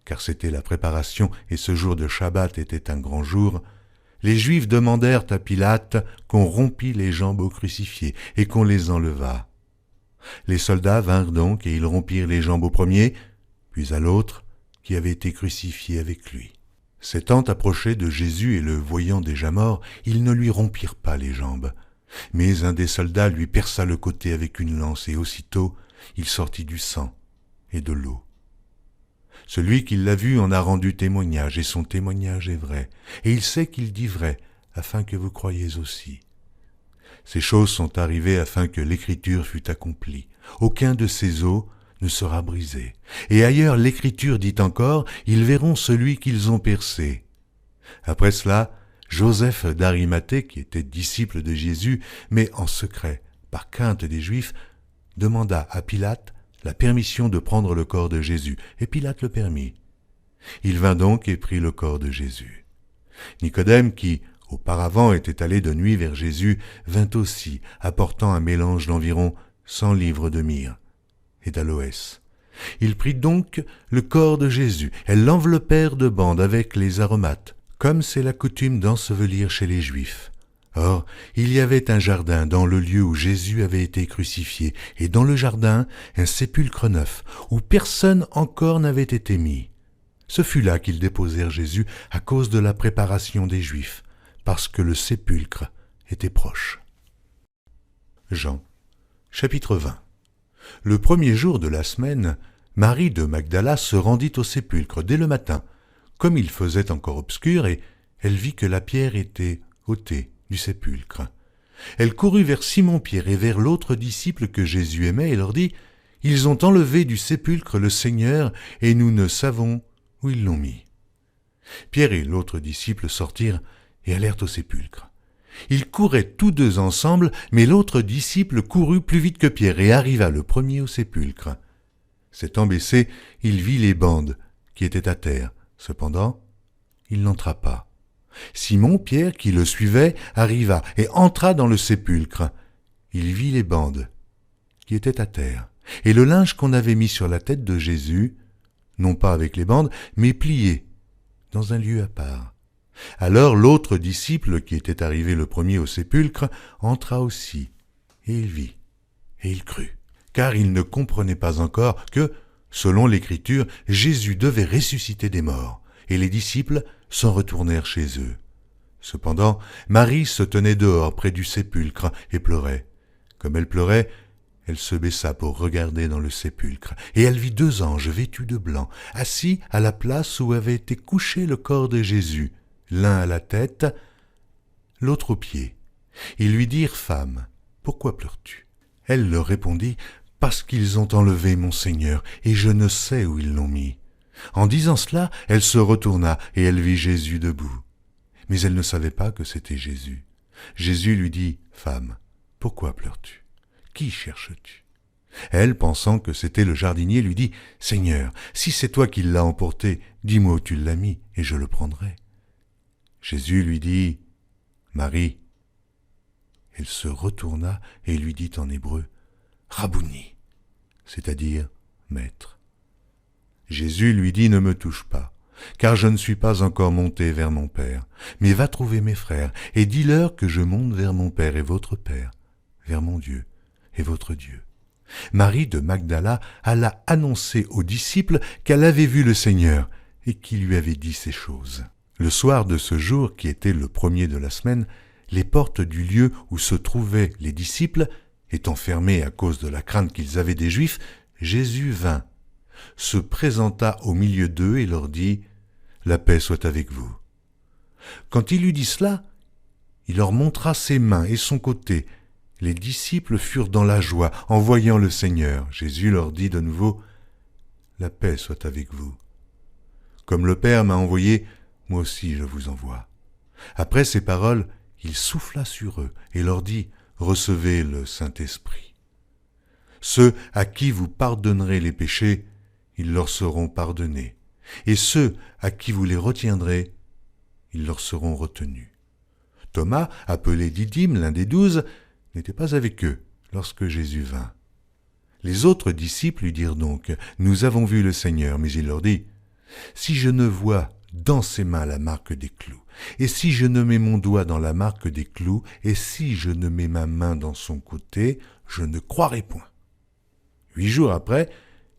car c'était la préparation et ce jour de Shabbat était un grand jour, les Juifs demandèrent à Pilate qu'on rompît les jambes au crucifié et qu'on les enlevât. Les soldats vinrent donc et ils rompirent les jambes au premier, puis à l'autre qui avait été crucifié avec lui. S'étant approchés de Jésus et le voyant déjà mort, ils ne lui rompirent pas les jambes. Mais un des soldats lui perça le côté avec une lance, et aussitôt il sortit du sang et de l'eau. Celui qui l'a vu en a rendu témoignage, et son témoignage est vrai, et il sait qu'il dit vrai, afin que vous croyiez aussi. Ces choses sont arrivées afin que l'écriture fût accomplie. Aucun de ces os ne sera brisé. Et ailleurs l'écriture dit encore, ils verront celui qu'ils ont percé. Après cela, Joseph d'Arimathée, qui était disciple de Jésus, mais en secret, par crainte des Juifs, demanda à Pilate la permission de prendre le corps de Jésus, et Pilate le permit. Il vint donc et prit le corps de Jésus. Nicodème, qui auparavant était allé de nuit vers Jésus, vint aussi, apportant un mélange d'environ 100 livres de myrrhe et d'aloès. Il prit donc le corps de Jésus, elles l'enveloppèrent de bandes avec les aromates, comme c'est la coutume d'ensevelir chez les Juifs. Or, il y avait un jardin dans le lieu où Jésus avait été crucifié, et dans le jardin, un sépulcre neuf, où personne encore n'avait été mis. Ce fut là qu'ils déposèrent Jésus à cause de la préparation des Juifs, parce que le sépulcre était proche. Jean, chapitre 20. Le premier jour de la semaine, Marie de Magdala se rendit au sépulcre dès le matin, comme il faisait encore obscur, et elle vit que la pierre était ôtée du sépulcre. Elle courut vers Simon-Pierre et vers l'autre disciple que Jésus aimait et leur dit, « Ils ont enlevé du sépulcre le Seigneur, et nous ne savons où ils l'ont mis. » Pierre et l'autre disciple sortirent et allèrent au sépulcre. Ils couraient tous deux ensemble, mais l'autre disciple courut plus vite que Pierre et arriva le premier au sépulcre. S'étant baissé, il vit les bandes qui étaient à terre. Cependant, il n'entra pas. Simon, Pierre, qui le suivait, arriva et entra dans le sépulcre. Il vit les bandes qui étaient à terre, et le linge qu'on avait mis sur la tête de Jésus, non pas avec les bandes, mais pliés, dans un lieu à part. Alors l'autre disciple, qui était arrivé le premier au sépulcre, entra aussi, et il vit, et il crut, car il ne comprenait pas encore que, selon l'Écriture, Jésus devait ressusciter des morts, et les disciples s'en retournèrent chez eux. Cependant, Marie se tenait dehors près du sépulcre et pleurait. Comme elle pleurait, elle se baissa pour regarder dans le sépulcre, et elle vit 2 anges vêtus de blanc, assis à la place où avait été couché le corps de Jésus, l'un à la tête, l'autre aux pieds. Ils lui dirent, « Femme, pourquoi pleures-tu » Elle leur répondit, « Parce qu'ils ont enlevé mon Seigneur, et je ne sais où ils l'ont mis. » En disant cela, elle se retourna, et elle vit Jésus debout. Mais elle ne savait pas que c'était Jésus. Jésus lui dit, « Femme, pourquoi pleures-tu ? Qui cherches-tu » Elle, pensant que c'était le jardinier, lui dit, « Seigneur, si c'est toi qui l'as emporté, dis-moi où tu l'as mis, et je le prendrai. » Jésus lui dit, « Marie. » Elle se retourna et lui dit en hébreu, « Rabouni », c'est-à-dire « Maître ». Jésus lui dit, « Ne me touche pas, car je ne suis pas encore monté vers mon Père, mais va trouver mes frères, et dis-leur que je monte vers mon Père et votre Père, vers mon Dieu et votre Dieu. » Marie de Magdala alla annoncer aux disciples qu'elle avait vu le Seigneur et qu'il lui avait dit ces choses. Le soir de ce jour, qui était le premier de la semaine, les portes du lieu où se trouvaient les disciples, étant fermées à cause de la crainte qu'ils avaient des Juifs, Jésus vint, se présenta au milieu d'eux et leur dit « La paix soit avec vous. » Quand il eut dit cela, il leur montra ses mains et son côté. Les disciples furent dans la joie en voyant le Seigneur. Jésus leur dit de nouveau « La paix soit avec vous. Comme le Père m'a envoyé, moi aussi je vous envoie. » Après ces paroles, il souffla sur eux et leur dit « Recevez le Saint-Esprit. Ceux à qui vous pardonnerez les péchés, ils leur seront pardonnés. Et ceux à qui vous les retiendrez, ils leur seront retenus. » Thomas, appelé Didyme, l'un des 12, n'était pas avec eux lorsque Jésus vint. Les autres disciples lui dirent donc, « Nous avons vu le Seigneur. » Mais il leur dit, « Si je ne vois dans ses mains la marque des clous, et si je ne mets mon doigt dans la marque des clous, et si je ne mets ma main dans son côté, je ne croirai point. » 8 jours après,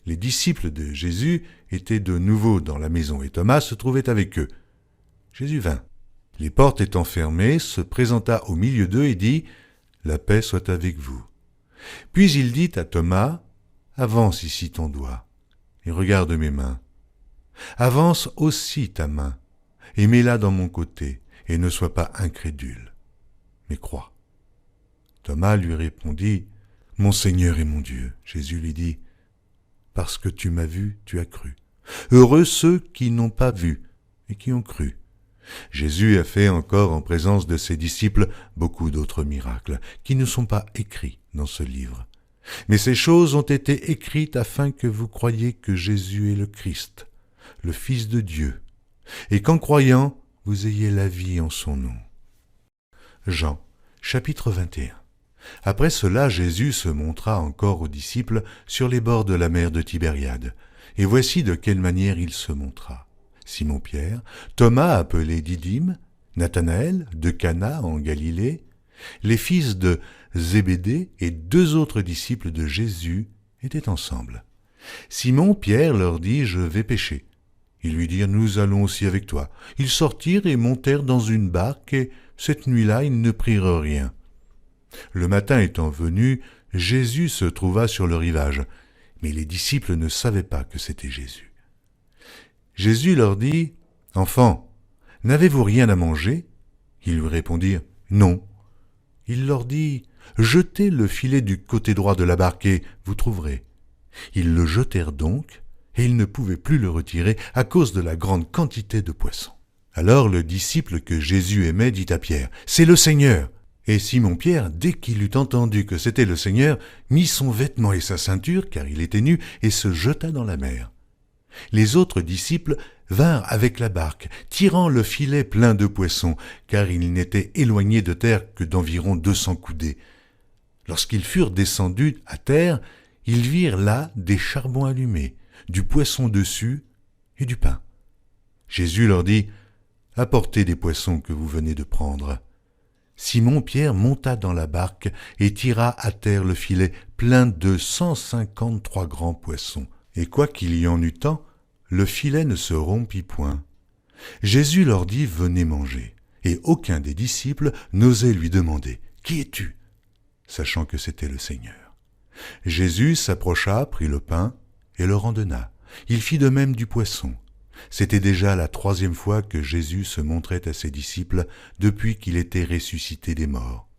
les disciples de Jésus étaient de nouveau dans la maison, et Thomas se trouvait avec eux. Jésus vint. Les portes étant fermées, se présenta au milieu d'eux et dit, « La paix soit avec vous. » Puis il dit à Thomas, « Avance ici ton doigt, et regarde mes mains. Avance aussi ta main, et mets-la dans mon côté, et ne sois pas incrédule, mais crois. » Thomas lui répondit, « Mon Seigneur et mon Dieu. » Jésus lui dit, « Parce que tu m'as vu, tu as cru. Heureux ceux qui n'ont pas vu et qui ont cru. » Jésus a fait encore en présence de ses disciples beaucoup d'autres miracles qui ne sont pas écrits dans ce livre. Mais ces choses ont été écrites afin que vous croyiez que Jésus est le Christ, le Fils de Dieu, et qu'en croyant, vous ayez la vie en son nom. Jean, chapitre 21. Après cela, Jésus se montra encore aux disciples sur les bords de la mer de Tibériade, et voici de quelle manière il se montra. Simon-Pierre, Thomas appelé Didyme, Nathanaël de Cana en Galilée, les fils de Zébédée et 2 autres disciples de Jésus étaient ensemble. Simon-Pierre leur dit « Je vais pêcher ». Ils lui dirent « Nous allons aussi avec toi ». Ils sortirent et montèrent dans une barque, et cette nuit-là, ils ne prirent rien. Le matin étant venu, Jésus se trouva sur le rivage, mais les disciples ne savaient pas que c'était Jésus. Jésus leur dit, « Enfants, n'avez-vous rien à manger ?» Ils lui répondirent, « Non. » Il leur dit, « Jetez le filet du côté droit de la barque et vous trouverez. » Ils le jetèrent donc, et ils ne pouvaient plus le retirer à cause de la grande quantité de poissons. Alors le disciple que Jésus aimait dit à Pierre, « C'est le Seigneur !» Et Simon-Pierre, dès qu'il eut entendu que c'était le Seigneur, mit son vêtement et sa ceinture, car il était nu, et se jeta dans la mer. Les autres disciples vinrent avec la barque, tirant le filet plein de poissons, car ils n'étaient éloignés de terre que d'environ 200 coudées. Lorsqu'ils furent descendus à terre, ils virent là des charbons allumés, du poisson dessus et du pain. Jésus leur dit, « Apportez des poissons que vous venez de prendre. » Simon-Pierre monta dans la barque et tira à terre le filet plein de 153 grands poissons. Et quoiqu'il y en eût tant, le filet ne se rompit point. Jésus leur dit, « Venez manger. » Et aucun des disciples n'osait lui demander, « Qui es-tu » sachant que c'était le Seigneur. Jésus s'approcha, prit le pain et leur en donna. Il fit de même du poisson. C'était déjà la 3e fois que Jésus se montrait à ses disciples depuis qu'il était ressuscité des morts.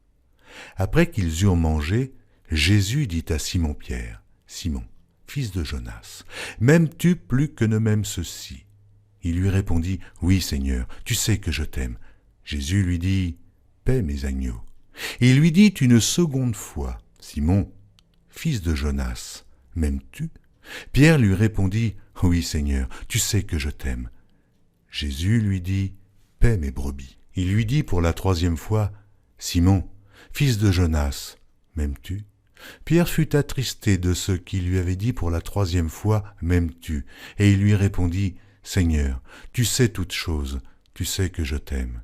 Après qu'ils eurent mangé, Jésus dit à Simon-Pierre, « Simon, fils de Jonas, m'aimes-tu plus que ne m'aime ceux-ci » Il lui répondit, « Oui, Seigneur, tu sais que je t'aime. » Jésus lui dit, « Paie mes agneaux. » Il lui dit une seconde fois, « Simon, fils de Jonas, m'aimes-tu » Pierre lui répondit, « Oui, Seigneur, tu sais que je t'aime. » Jésus lui dit, « Paie mes brebis. » Il lui dit pour la 3e fois, « Simon, fils de Jonas, m'aimes-tu » Pierre fut attristé de ce qu'il lui avait dit pour la 3e fois, « M'aimes-tu » Et il lui répondit, « Seigneur, tu sais toutes choses, tu sais que je t'aime. »